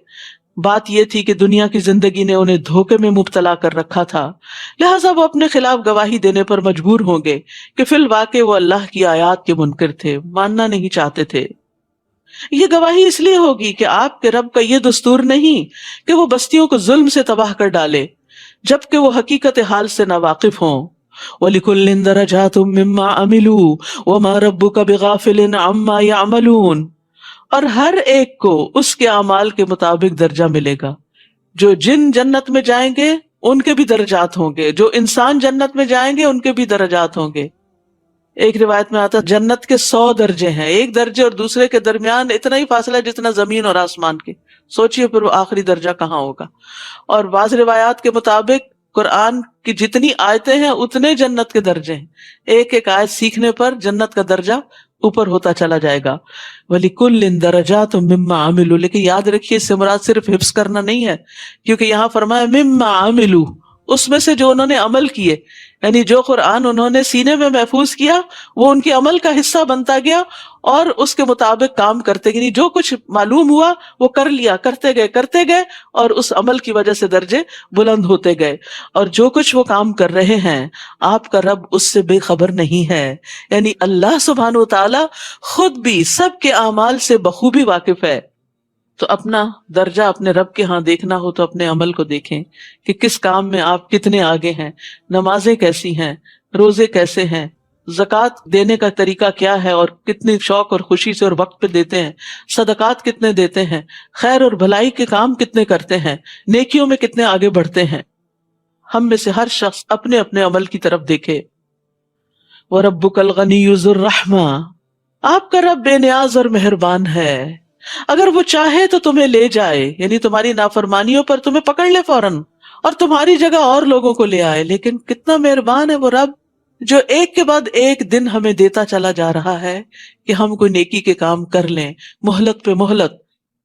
Speaker 1: بات یہ تھی کہ دنیا کی زندگی نے انہیں دھوکے میں مبتلا کر رکھا تھا, لہٰذا وہ اپنے خلاف گواہی دینے پر مجبور ہوں گے کہ فی الواقع وہ اللہ کی آیات کے منکر تھے, ماننا نہیں چاہتے تھے. یہ گواہی اس لیے ہوگی کہ آپ کے رب کا یہ دستور نہیں کہ وہ بستیوں کو ظلم سے تباہ کر ڈالے جبکہ وہ حقیقت حال سے ناواقف ہوں. وَلِكُلٍّ دَرَجَاتٌ مِّمَّا عَمِلُوا وَمَا رَبُّكَ بِغَافِلٍ عَمَّا يَعْمَلُونَ, اور ہر ایک کو اس کے اعمال کے مطابق درجہ ملے گا. جو جن جنت میں جائیں گے ان کے بھی درجات ہوں گے, جو انسان جنت میں جائیں گے ان کے بھی درجات ہوں گے. ایک روایت میں آتا جنت کے 100 درجے ہیں, ایک درجے اور دوسرے کے درمیان اتنا ہی فاصلہ ہے جتنا زمین اور آسمان کے. سوچئے پھر وہ آخری درجہ کہاں ہوگا. اور بعض روایات کے مطابق قرآن کی جتنی آیتیں ہیں اتنے جنت کے درجے ہیں, ایک ایک آیت سیکھنے پر جنت کا درجہ اوپر ہوتا چلا جائے گا. وَلِكُلٍّ دَرَجَاتٌ مِّمَّا عَمِلُوا, لیکن یاد رکھیے اس سے مراد صرف حفظ کرنا نہیں ہے, کیونکہ یہاں فرمایا مِّمَّا عَمِلُوا, اس میں سے جو انہوں نے عمل کیے, یعنی جو قرآن انہوں نے سینے میں محفوظ کیا وہ ان کے عمل کا حصہ بنتا گیا اور اس کے مطابق کام کرتے گئے, یعنی جو کچھ معلوم ہوا وہ کر لیا, کرتے گئے اور اس عمل کی وجہ سے درجے بلند ہوتے گئے. اور جو کچھ وہ کام کر رہے ہیں آپ کا رب اس سے بے خبر نہیں ہے, یعنی اللہ سبحانہ و تعالی خود بھی سب کے اعمال سے بخوبی واقف ہے. تو اپنا درجہ اپنے رب کے ہاں دیکھنا ہو تو اپنے عمل کو دیکھیں کہ کس کام میں آپ کتنے آگے ہیں, نمازیں کیسی ہیں, روزے کیسے ہیں, زکوٰۃ دینے کا طریقہ کیا ہے اور کتنی شوق اور خوشی سے اور وقت پہ دیتے ہیں, صدقات کتنے دیتے ہیں, خیر اور بھلائی کے کام کتنے کرتے ہیں, نیکیوں میں کتنے آگے بڑھتے ہیں. ہم میں سے ہر شخص اپنے اپنے عمل کی طرف دیکھے. وَرَبُّكَ الْغَنِيُّ ذُو الرَّحْمَةِ, آپ کا رب بے نیاز اور مہربان ہے, اگر وہ چاہے تو تمہیں لے جائے, یعنی تمہاری نافرمانیوں پر تمہیں پکڑ لے فوراً اور تمہاری جگہ اور لوگوں کو لے آئے. لیکن کتنا مہربان ہے وہ رب جو ایک کے بعد ایک دن ہمیں دیتا چلا جا رہا ہے کہ ہم کوئی نیکی کے کام کر لیں, مہلت پہ مہلت.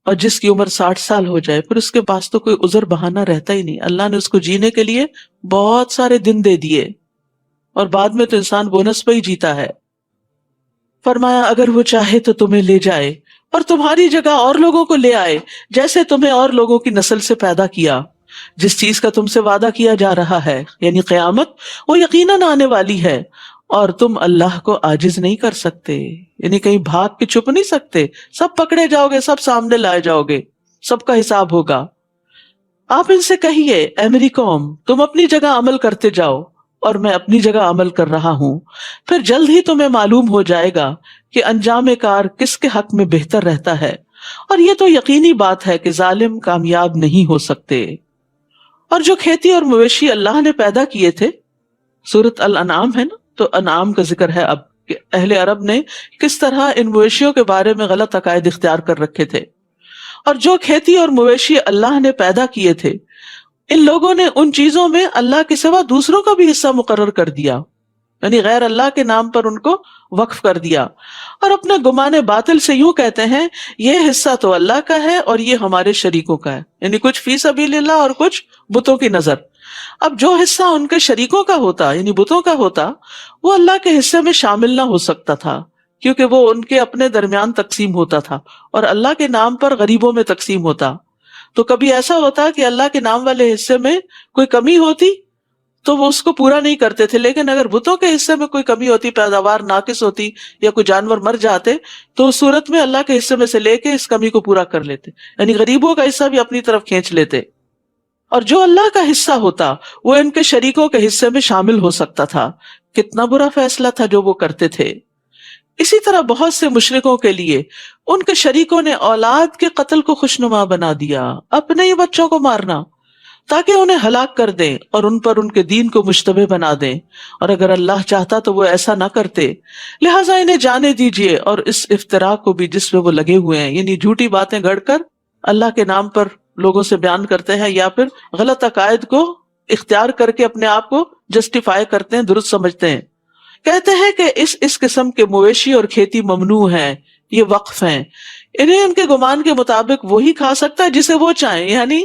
Speaker 1: اور جس کی عمر 60 سال ہو جائے پھر اس کے پاس تو کوئی عذر بہانہ رہتا ہی نہیں, اللہ نے اس کو جینے کے لیے بہت سارے دن دے دیے اور بعد میں تو انسان بونس پہ ہی جیتا ہے. فرمایا اگر وہ چاہے تو تمہیں لے جائے اور تمہاری جگہ اور لوگوں کو لے آئے جیسے تمہیں اور لوگوں کی نسل سے پیدا کیا. جس چیز کا تم سے وعدہ کیا جا رہا ہے یعنی قیامت, وہ یقیناً آنے والی ہے اور تم اللہ کو عاجز نہیں کر سکتے, یعنی کہیں بھاگ کے چھپ نہیں سکتے, سب پکڑے جاؤ گے, سب سامنے لائے جاؤ گے, سب کا حساب ہوگا. آپ ان سے کہیے اے میری قوم تم اپنی جگہ عمل کرتے جاؤ اور میں اپنی جگہ عمل کر رہا ہوں, پھر جلد ہی تمہیں معلوم ہو جائے گا کہ انجام کار کس کے حق میں بہتر رہتا ہے. اور یہ تو یقینی بات ہے کہ ظالم کامیاب نہیں ہو سکتے. اور جو کھیتی اور مویشی اللہ نے پیدا کیے تھے سورۃ الانعام ہے نا، تو انعام کا ذکر ہے اب کہ اہل عرب نے کس طرح ان مویشیوں کے بارے میں غلط عقائد اختیار کر رکھے تھے، اور جو کھیتی اور مویشی اللہ نے پیدا کیے تھے، ان لوگوں نے ان چیزوں میں اللہ کے سوا دوسروں کا بھی حصہ مقرر کر دیا، یعنی غیر اللہ کے نام پر ان کو وقف کر دیا، اور اپنے گمان باطل سے یوں کہتے ہیں یہ حصہ تو اللہ کا ہے اور یہ ہمارے شریکوں کا ہے، یعنی کچھ فی سبیل اللہ اور کچھ بتوں کی نظر۔ اب جو حصہ ان کے شریکوں کا ہوتا یعنی بتوں کا ہوتا، وہ اللہ کے حصے میں شامل نہ ہو سکتا تھا، کیونکہ وہ ان کے اپنے درمیان تقسیم ہوتا تھا اور اللہ کے نام پر غریبوں میں تقسیم ہوتا۔ تو کبھی ایسا ہوتا کہ اللہ کے نام والے حصے میں کوئی کمی ہوتی تو وہ اس کو پورا نہیں کرتے تھے، لیکن اگر بتوں کے حصے میں کوئی کمی ہوتی، پیداوار ناقص ہوتی یا کوئی جانور مر جاتے، تو اس صورت میں اللہ کے حصے میں سے لے کے اس کمی کو پورا کر لیتے، یعنی غریبوں کا حصہ بھی اپنی طرف کھینچ لیتے، اور جو اللہ کا حصہ ہوتا وہ ان کے شریکوں کے حصے میں شامل ہو سکتا تھا۔ کتنا برا فیصلہ تھا جو وہ کرتے تھے۔ اسی طرح بہت سے مشرکوں کے لیے ان کے شریکوں نے اولاد کے قتل کو خوشنما بنا دیا، اپنے ہی بچوں کو مارنا، تاکہ انہیں ہلاک کر دیں اور ان پر ان کے دین کو مشتبہ بنا دیں، اور اگر اللہ چاہتا تو وہ ایسا نہ کرتے۔ لہٰذا انہیں جانے دیجیے اور اس افتراء کو بھی جس میں وہ لگے ہوئے ہیں، یعنی جھوٹی باتیں گھڑ کر اللہ کے نام پر لوگوں سے بیان کرتے ہیں، یا پھر غلط عقائد کو اختیار کر کے اپنے آپ کو جسٹیفائی کرتے ہیں، درست سمجھتے ہیں۔ کہتے ہیں کہ اس قسم کے مویشی اور کھیتی ممنوع ہیں، یہ وقف ہیں، انہیں ان کے گمان کے مطابق وہی کھا سکتا ہے جسے وہ چاہیں، یعنی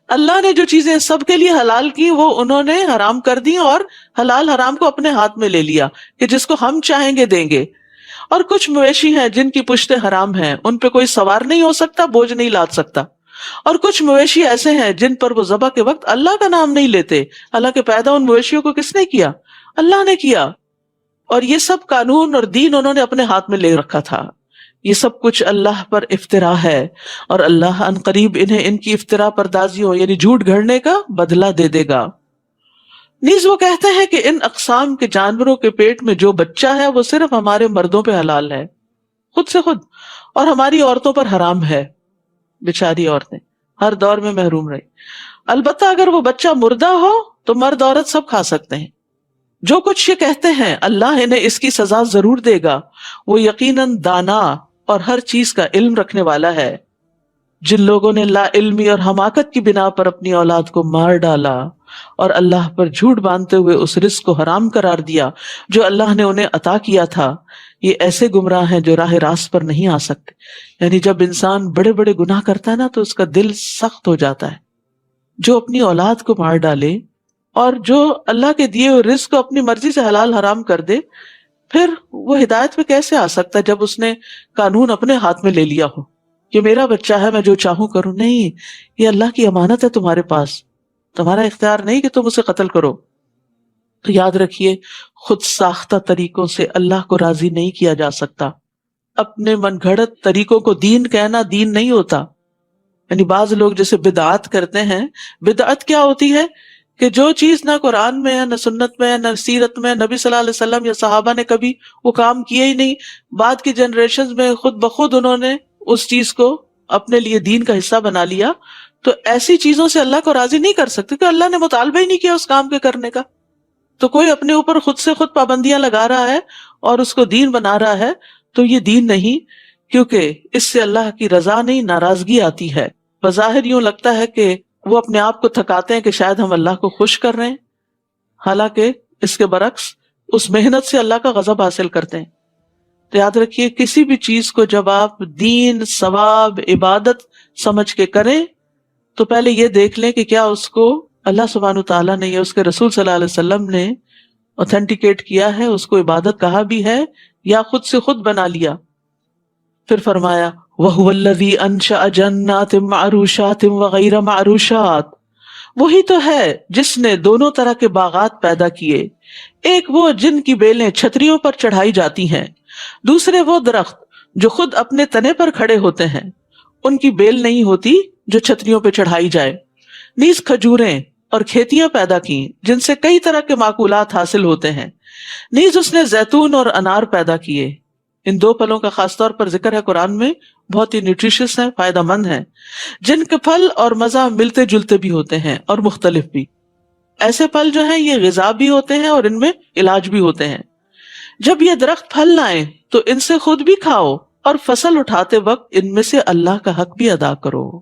Speaker 1: اللہ نے جو چیزیں سب کے لیے حلال کی وہ انہوں نے حرام کر دی، اور حلال حرام کو اپنے ہاتھ میں لے لیا کہ جس کو ہم چاہیں گے دیں گے۔ اور کچھ مویشی ہیں جن کی پشتیں حرام ہیں، ان پہ کوئی سوار نہیں ہو سکتا، بوجھ نہیں لاد سکتا، اور کچھ مویشی ایسے ہیں جن پر وہ ذبح کے وقت اللہ کا نام نہیں لیتے، حالانکہ پیدا ان مویشیوں کو کس نے کیا؟ اللہ نے کیا، اور یہ سب قانون اور دین انہوں نے اپنے ہاتھ میں لے رکھا تھا۔ یہ سب کچھ اللہ پر افتراء ہے، اور اللہ ان قریب انہیں ان کی افتراء پردازیوں یعنی جھوٹ گھڑنے کا بدلہ دے دے گا۔ نیز وہ کہتے ہیں کہ ان اقسام کے جانوروں کے پیٹ میں جو بچہ ہے وہ صرف ہمارے مردوں پہ حلال ہے، خود سے خود، اور ہماری عورتوں پر حرام ہے۔ بیچاری عورتیں ہر دور میں محروم رہی، البتہ اگر وہ بچہ مردہ ہو تو مرد عورت سب کھا سکتے ہیں۔ جو کچھ یہ کہتے ہیں اللہ انہیں اس کی سزا ضرور دے گا، وہ یقیناً دانا اور ہر چیز کا علم رکھنے والا ہے۔ جن لوگوں نے لا علمی اور حماقت کی بنا پر اپنی اولاد کو مار ڈالا اور اللہ پر جھوٹ باندھتے ہوئے اس رزق کو حرام قرار دیا جو اللہ نے انہیں عطا کیا تھا، یہ ایسے گمراہ ہیں جو راہ راست پر نہیں آ سکتے۔ یعنی جب انسان بڑے بڑے گناہ کرتا ہے نا تو اس کا دل سخت ہو جاتا ہے۔ جو اپنی اولاد کو مار ڈالے اور جو اللہ کے دیے ہوئے رزق کو اپنی مرضی سے حلال حرام کر دے، پھر وہ ہدایت پہ کیسے آ سکتا ہے جب اس نے قانون اپنے ہاتھ میں لے لیا ہو کہ میرا بچہ ہے، میں جو چاہوں کروں؟ نہیں، یہ اللہ کی امانت ہے تمہارے پاس، تمہارا اختیار نہیں کہ تم اسے قتل کرو۔ تو یاد رکھیے، خود ساختہ طریقوں سے اللہ کو راضی نہیں کیا جا سکتا۔ اپنے من گھڑت طریقوں کو دین کہنا دین نہیں ہوتا۔ یعنی بعض لوگ جیسے بدعات کرتے ہیں، بدعت کیا ہوتی ہے کہ جو چیز نہ قرآن میں ہے، نہ سنت میں ہے، نہ سیرت میں، نبی صلی اللہ علیہ وسلم یا صحابہ نے کبھی وہ کام کیے ہی نہیں، بعد کی جنریشنز میں خود بخود انہوں نے اس چیز کو اپنے لیے دین کا حصہ بنا لیا، تو ایسی چیزوں سے اللہ کو راضی نہیں کر سکتے کہ اللہ نے مطالبہ ہی نہیں کیا اس کام کے کرنے کا۔ تو کوئی اپنے اوپر خود سے خود پابندیاں لگا رہا ہے اور اس کو دین بنا رہا ہے، تو یہ دین نہیں، کیونکہ اس سے اللہ کی رضا نہیں، ناراضگی آتی ہے۔ بظاہر یوں لگتا ہے کہ وہ اپنے آپ کو تھکاتے ہیں کہ شاید ہم اللہ کو خوش کر رہے ہیں، حالانکہ اس کے برعکس اس محنت سے اللہ کا غضب حاصل کرتے ہیں۔ تو یاد رکھیے، کسی بھی چیز کو جب آپ دین، ثواب، عبادت سمجھ کے کریں تو پہلے یہ دیکھ لیں کہ کیا اس کو اللہ سبحانہ تعالیٰ نے یا اس کے رسول صلی اللہ علیہ وسلم نے اوتھینٹیکیٹ کیا ہے، اس کو عبادت کہا بھی ہے یا خود سے خود بنا لیا۔ پھر فرمایا وَهُوَ الَّذِي أَنشَأَ جَنَّاتٍ مَعْرُوشَاتٍ وَغَيْرَ مَعْرُوشَاتٍ، وہی تو ہے جس نے دونوں طرح کے باغات پیدا کیے، ایک وہ جن کی بیلیں چھتریوں پر چڑھائی جاتی ہیں، دوسرے وہ درخت جو خود اپنے تنے پر کھڑے ہوتے ہیں، ان کی بیل نہیں ہوتی جو چھتریوں پہ چڑھائی جائے۔ نیز کھجوریں اور کھیتیاں پیدا کی جن سے کئی طرح کے معقولات حاصل ہوتے ہیں۔ نیز اس نے زیتون اور انار پیدا کیے۔ ان دو پھلوں کا خاص طور پر ذکر ہے قرآن میں، بہت ہی نیوٹریشس ہیں، فائدہ مند ہیں، جن کے پھل اور مزہ ملتے جلتے بھی ہوتے ہیں اور مختلف بھی۔ ایسے پھل جو ہیں یہ غذا بھی ہوتے ہیں اور ان میں علاج بھی ہوتے ہیں. جب یہ درخت پھل لائیں تو ان سے خود بھی کھاؤ اور فصل اٹھاتے وقت ان میں سے اللہ کا حق بھی ادا کرو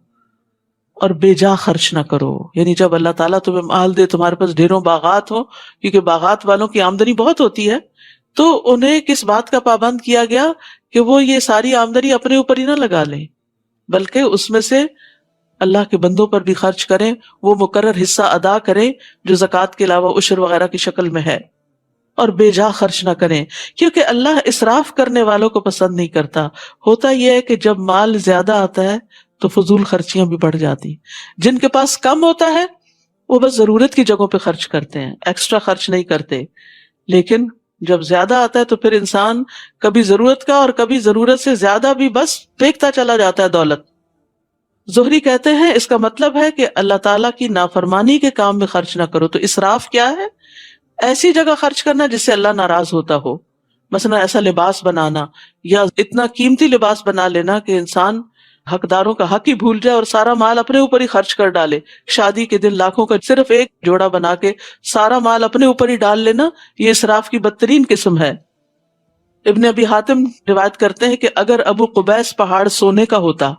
Speaker 1: اور بے جا خرچ نہ کرو. یعنی جب اللہ تعالیٰ تمہیں مال دے، تمہارے پاس ڈھیروں باغات ہو، کیونکہ باغات والوں کی آمدنی بہت ہوتی ہے، تو انہیں کس بات کا پابند کیا گیا کہ وہ یہ ساری آمدنی اپنے اوپر ہی نہ لگا لیں، بلکہ اس میں سے اللہ کے بندوں پر بھی خرچ کریں، وہ مقرر حصہ ادا کریں جو زکوٰۃ کے علاوہ عشر وغیرہ کی شکل میں ہے، اور بے جا خرچ نہ کریں، کیونکہ اللہ اسراف کرنے والوں کو پسند نہیں کرتا. ہوتا یہ ہے کہ جب مال زیادہ آتا ہے تو فضول خرچیاں بھی بڑھ جاتی. جن کے پاس کم ہوتا ہے وہ بس ضرورت کی جگہوں پہ خرچ کرتے ہیں، ایکسٹرا خرچ نہیں کرتے. لیکن جب زیادہ آتا ہے تو پھر انسان کبھی ضرورت کا اور کبھی ضرورت سے زیادہ بھی بس پھینکتا چلا جاتا ہے دولت. زہری کہتے ہیں اس کا مطلب ہے کہ اللہ تعالیٰ کی نافرمانی کے کام میں خرچ نہ کرو. تو اسراف کیا ہے؟ ایسی جگہ خرچ کرنا جس سے اللہ ناراض ہوتا ہو. مثلا ایسا لباس بنانا یا اتنا قیمتی لباس بنا لینا کہ انسان حقداروں کا حق ہی بھول جائے اور سارا مال اپنے اوپر ہی خرچ کر ڈالے. شادی کے دن لاکھوں کا صرف ایک جوڑا بنا کے سارا مال اپنے اوپر ہی ڈال لینا، یہ اسراف کی بدترین قسم ہے. ابن ابی حاتم روایت کرتے ہیں کہ اگر ابو قبیس پہاڑ سونے کا ہوتا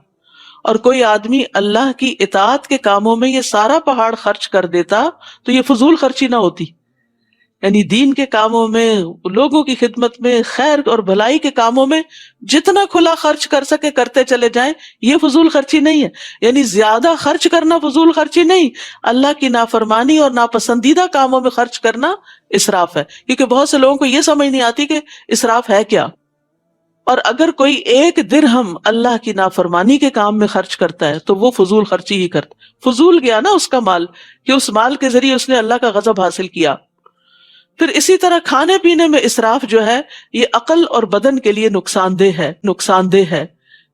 Speaker 1: اور کوئی آدمی اللہ کی اطاعت کے کاموں میں یہ سارا پہاڑ خرچ کر دیتا تو یہ فضول خرچی نہ ہوتی. یعنی دین کے کاموں میں، لوگوں کی خدمت میں، خیر اور بھلائی کے کاموں میں جتنا کھلا خرچ کر سکے کرتے چلے جائیں، یہ فضول خرچی نہیں ہے. یعنی زیادہ خرچ کرنا فضول خرچی نہیں، اللہ کی نافرمانی اور ناپسندیدہ کاموں میں خرچ کرنا اسراف ہے. کیونکہ بہت سے لوگوں کو یہ سمجھ نہیں آتی کہ اسراف ہے کیا. اور اگر کوئی ایک درہم اللہ کی نافرمانی کے کام میں خرچ کرتا ہے تو وہ فضول خرچی ہی کرتا. فضول گیا نا اس کا مال، کہ اس مال کے ذریعے اس نے اللہ کا غضب حاصل کیا. پھر اسی طرح کھانے پینے میں اسراف جو ہے یہ عقل اور بدن کے لیے نقصان دہ ہے.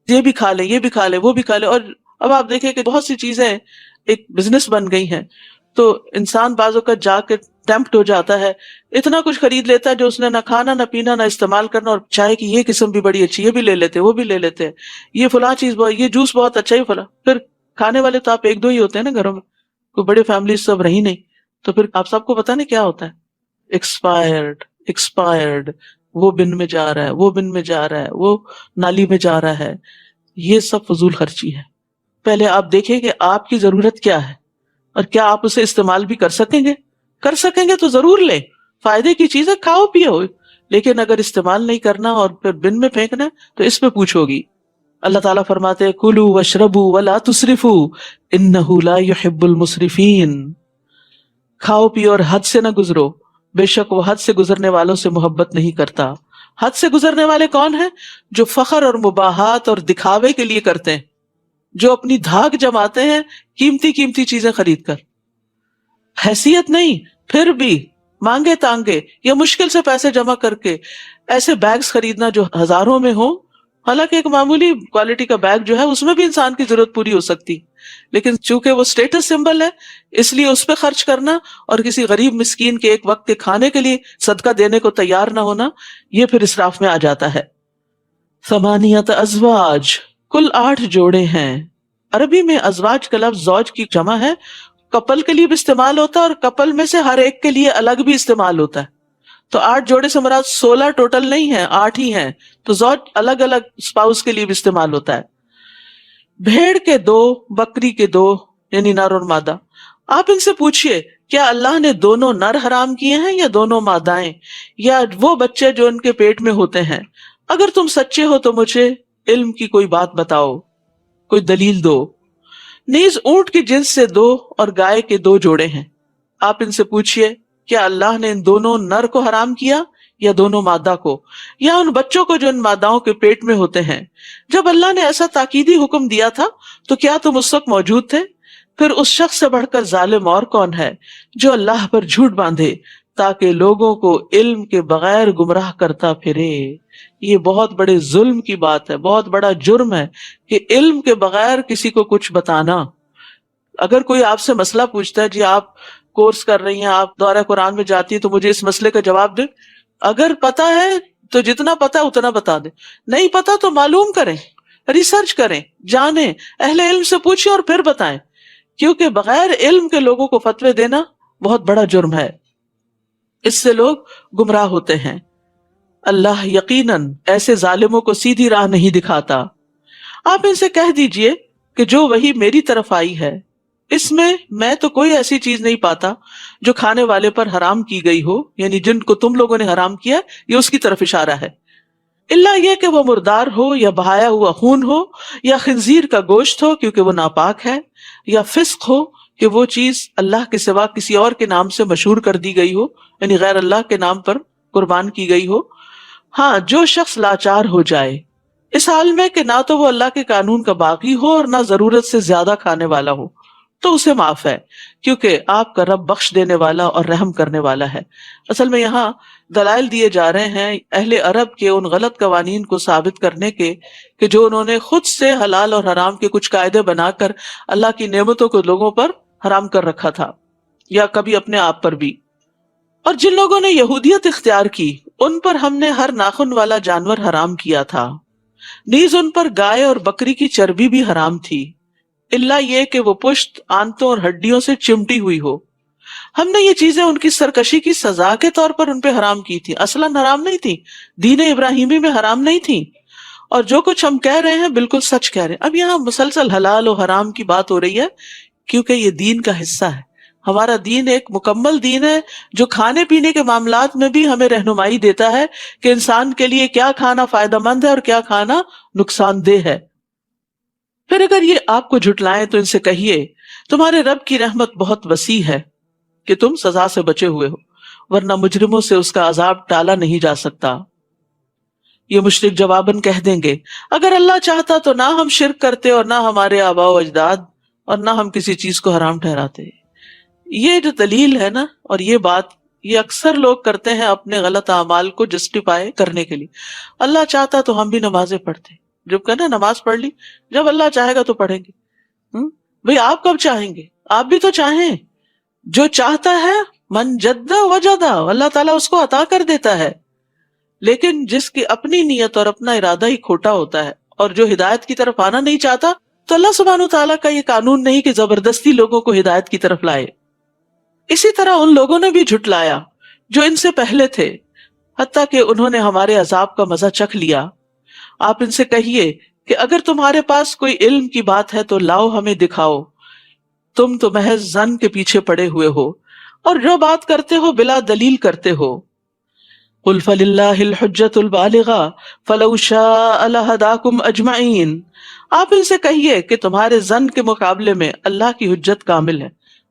Speaker 1: یہ بھی کھا لیں، یہ بھی کھا لیں، وہ بھی کھا لیں. اور اب آپ دیکھیں کہ بہت سی چیزیں ایک بزنس بن گئی ہیں، تو انسان بعض اوقات جا کے ٹیمپٹ ہو جاتا ہے، اتنا کچھ خرید لیتا ہے جو اس نے نہ کھانا نہ پینا نہ استعمال کرنا، اور چائے کی یہ قسم بھی بڑی اچھی، یہ بھی لے لیتے، وہ بھی لے لیتے، یہ فلاں چیز یہ جوس بہت اچھا ہی فلاں. پھر کھانے والے تو آپ ایک دو ہی ہوتے ہیں نا گھروں میں، کوئی بڑے فیملی سب رہی نہیں، تو پھر آپ سب کو پتا نہیں کیا ہوتا ہے، ایکسپائرڈ، وہ بن میں جا رہا ہے، وہ بن میں جا رہا ہے، وہ نالی میں جا رہا ہے. یہ سب فضول خرچی ہے. پہلے آپ دیکھیں کہ آپ کی ضرورت کیا ہے اور کیا آپ اسے استعمال بھی کر سکیں گے تو ضرور لیں. فائدے کی چیزیں کھاؤ پیو، لیکن اگر استعمال نہیں کرنا اور پھر بن میں پھینکنا تو اس پہ پوچھو گی. اللہ تعالیٰ فرماتے ہیں کلوا واشربوا ولا تسرفوا انہ لا يحب المسرفین. کھاؤ پیو اور حد سے نہ گزرو، بے شک وہ حد سے گزرنے والوں سے محبت نہیں کرتا. حد سے گزرنے والے کون ہیں؟ جو فخر اور مباحات اور دکھاوے کے لیے کرتے ہیں، جو اپنی دھاک جماتے ہیں قیمتی قیمتی چیزیں خرید کر. حیثیت نہیں، پھر بھی مانگے تانگے یا مشکل سے پیسے جمع کر کے ایسے بیگز خریدنا جو ہزاروں میں ہوں. حالانکہ ایک معمولی کوالٹی کا بیگ جو ہے اس میں بھی انسان کی ضرورت پوری ہو سکتی، لیکن چونکہ وہ اسٹیٹس سمبل ہے اس لیے اس پہ خرچ کرنا اور کسی غریب مسکین کے ایک وقت کے کھانے کے لیے صدقہ دینے کو تیار نہ ہونا، یہ پھر اسراف میں آ جاتا ہے. ثمانیت ازواج، کل 8 جوڑے ہیں. عربی میں ازواج کا لفظ زوج کی جمع ہے، کپل کے لیے بھی استعمال ہوتا ہے اور کپل میں سے ہر ایک کے لیے الگ بھی استعمال ہوتا ہے. تو 8 جوڑے سے مراد 16 ٹوٹل نہیں ہے، 8 ہی ہیں. تو زوج الگ الگ اسپاؤس کے لیے بھی استعمال ہوتا ہے. بھیڑ کے 2، بکری کے 2، یعنی نر اور مادہ. آپ ان سے پوچھئے کیا اللہ نے دونوں نر حرام کیے ہیں یا دونوں مادائیں یا وہ بچے جو ان کے پیٹ میں ہوتے ہیں؟ اگر تم سچے ہو تو مجھے علم کی کوئی بات بتاؤ، کوئی دلیل دو. نیز اونٹ کی جنس سے 2 اور گائے کے 2 جوڑے ہیں. آپ ان سے پوچھئے کیا اللہ نے ان دونوں نر کو حرام کیا یا دونوں مادہ کو، یا ان بچوں کو جو ان ماداؤں کے پیٹ میں ہوتے ہیں؟ جب اللہ نے ایسا تاکیدی حکم دیا تھا تو کیا تم اس وقت موجود تھے؟ پھر اس شخص سے بڑھ کر ظالم اور کون ہے جو اللہ پر جھوٹ باندھے تاکہ لوگوں کو علم کے بغیر گمراہ کرتا پھرے. یہ بہت بڑے ظلم کی بات ہے، بہت بڑا جرم ہے کہ علم کے بغیر کسی کو کچھ بتانا. اگر کوئی آپ سے مسئلہ پوچھتا ہے، جی آپ کورس کر رہی ہیں، آپ دورہ قرآن میں جاتی ہیں، تو مجھے اس مسئلے کا جواب دیں. اگر پتا ہے تو جتنا پتا ہے اتنا بتا دیں، نہیں پتا تو معلوم کریں، ریسرچ کریں، جانیں، اہل علم سے پوچھیں اور پھر بتائیں. کیونکہ بغیر علم کے لوگوں کو فتوے دینا بہت بڑا جرم ہے، اس سے لوگ گمراہ ہوتے ہیں۔ اللہ یقیناً ایسے ظالموں کو سیدھی راہ نہیں دکھاتا۔ آپ ان سے کہہ دیجئے کہ جو وحی میری طرف آئی ہے اس میں تو کوئی ایسی چیز نہیں پاتا جو کھانے والے پر حرام کی گئی ہو، یعنی جن کو تم لوگوں نے حرام کیا یہ اس کی طرف اشارہ ہے، الا یہ کہ وہ مردار ہو یا بہایا ہوا خون ہو یا خنزیر کا گوشت ہو کیونکہ وہ ناپاک ہے، یا فسق ہو کہ وہ چیز اللہ کے سوا کسی اور کے نام سے مشہور کر دی گئی ہو، یعنی غیر اللہ کے نام پر قربان کی گئی ہو۔ ہاں، جو شخص لاچار ہو جائے اس حال میں کہ نہ تو وہ اللہ کے قانون کا باغی ہو اور نہ ضرورت سے زیادہ کھانے والا ہو، تو اسے معاف ہے، کیونکہ آپ کا رب بخش دینے والا اور رحم کرنے والا ہے۔ اصل میں یہاں دلائل دیے جا رہے ہیں اہل عرب کے ان غلط قوانین کو ثابت کرنے کے کہ جو انہوں نے خود سے حلال اور حرام کے کچھ قاعدے بنا کر اللہ کی نعمتوں کو لوگوں پر حرام کر رکھا تھا، یا کبھی اپنے آپ پر بھی۔ اور جن لوگوں نے یہودیت اختیار کی ان پر ہم نے ہر ناخن والا جانور حرام کیا تھا، نیز ان پر گائے اور بکری کی چربی بھی حرام تھی، الا یہ کہ وہ پشت، آنتوں اور ہڈیوں سے چمٹی ہوئی ہو۔ ہم نے یہ چیزیں ان کی سرکشی کی سزا کے طور پر ان پہ حرام کی تھی، اصلاً حرام نہیں تھی، دین ابراہیمی میں حرام نہیں تھی، اور جو کچھ ہم کہہ رہے ہیں بالکل سچ کہہ رہے ہیں۔ اب یہاں مسلسل حلال و حرام کی بات ہو رہی ہے کیونکہ یہ دین کا حصہ ہے۔ ہمارا دین ایک مکمل دین ہے جو کھانے پینے کے معاملات میں بھی ہمیں رہنمائی دیتا ہے کہ انسان کے لیے کیا کھانا فائدہ مند ہے اور کیا کھانا نقصان دہ ہے۔ پھر اگر یہ آپ کو جھٹلائیں تو ان سے کہیے تمہارے رب کی رحمت بہت وسیع ہے کہ تم سزا سے بچے ہوئے ہو، ورنہ مجرموں سے اس کا عذاب ٹالا نہیں جا سکتا۔ یہ مشرک جواباً کہہ دیں گے اگر اللہ چاہتا تو نہ ہم شرک کرتے اور نہ ہمارے آباء و اجداد اور نہ ہم کسی چیز کو حرام ٹھہراتے۔ یہ جو دلیل ہے نا، اور یہ بات یہ اکثر لوگ کرتے ہیں اپنے غلط اعمال کو جسٹیفائی کرنے کے لیے۔ اللہ چاہتا تو ہم بھی نمازیں پڑھتے، جب کہنا نماز پڑھ لی، جب اللہ چاہے گا تو پڑھیں گے۔ بھئی آپ کب چاہیں گے؟ آپ بھی تو چاہیں۔ جو چاہتا ہے من جد وجد، اللہ تعالیٰ اس کو عطا کر دیتا ہے، لیکن جس کی اپنی نیت اور اپنا ارادہ ہی کھوٹا ہوتا ہے اور جو ہدایت کی طرف آنا نہیں چاہتا، تو اللہ سبحانہ وتعالیٰ کا یہ قانون نہیں کہ زبردستی لوگوں کو ہدایت کی طرف لائے۔ اسی طرح ان لوگوں نے بھی جھٹلایا جو ان سے پہلے تھے، حتیٰ کہ انہوں نے ہمارے عذاب کا مزہ چکھ لیا۔ آپ ان سے کہیے کہ اگر تمہارے پاس کوئی علم کی بات ہے تو لاؤ ہمیں دکھاؤ، تم تو محض ظن کے پیچھے پڑے ہوئے ہو اور جو بات کرتے ہو بلا دلیل کرتے ہو۔ قل فللہ الحجۃ البالغہ فلو شاء لہداکم اجمعین۔ آپ ان سے کہیے کہ تمہارے ظن کے مقابلے میں اللہ کی حجت کامل ہے،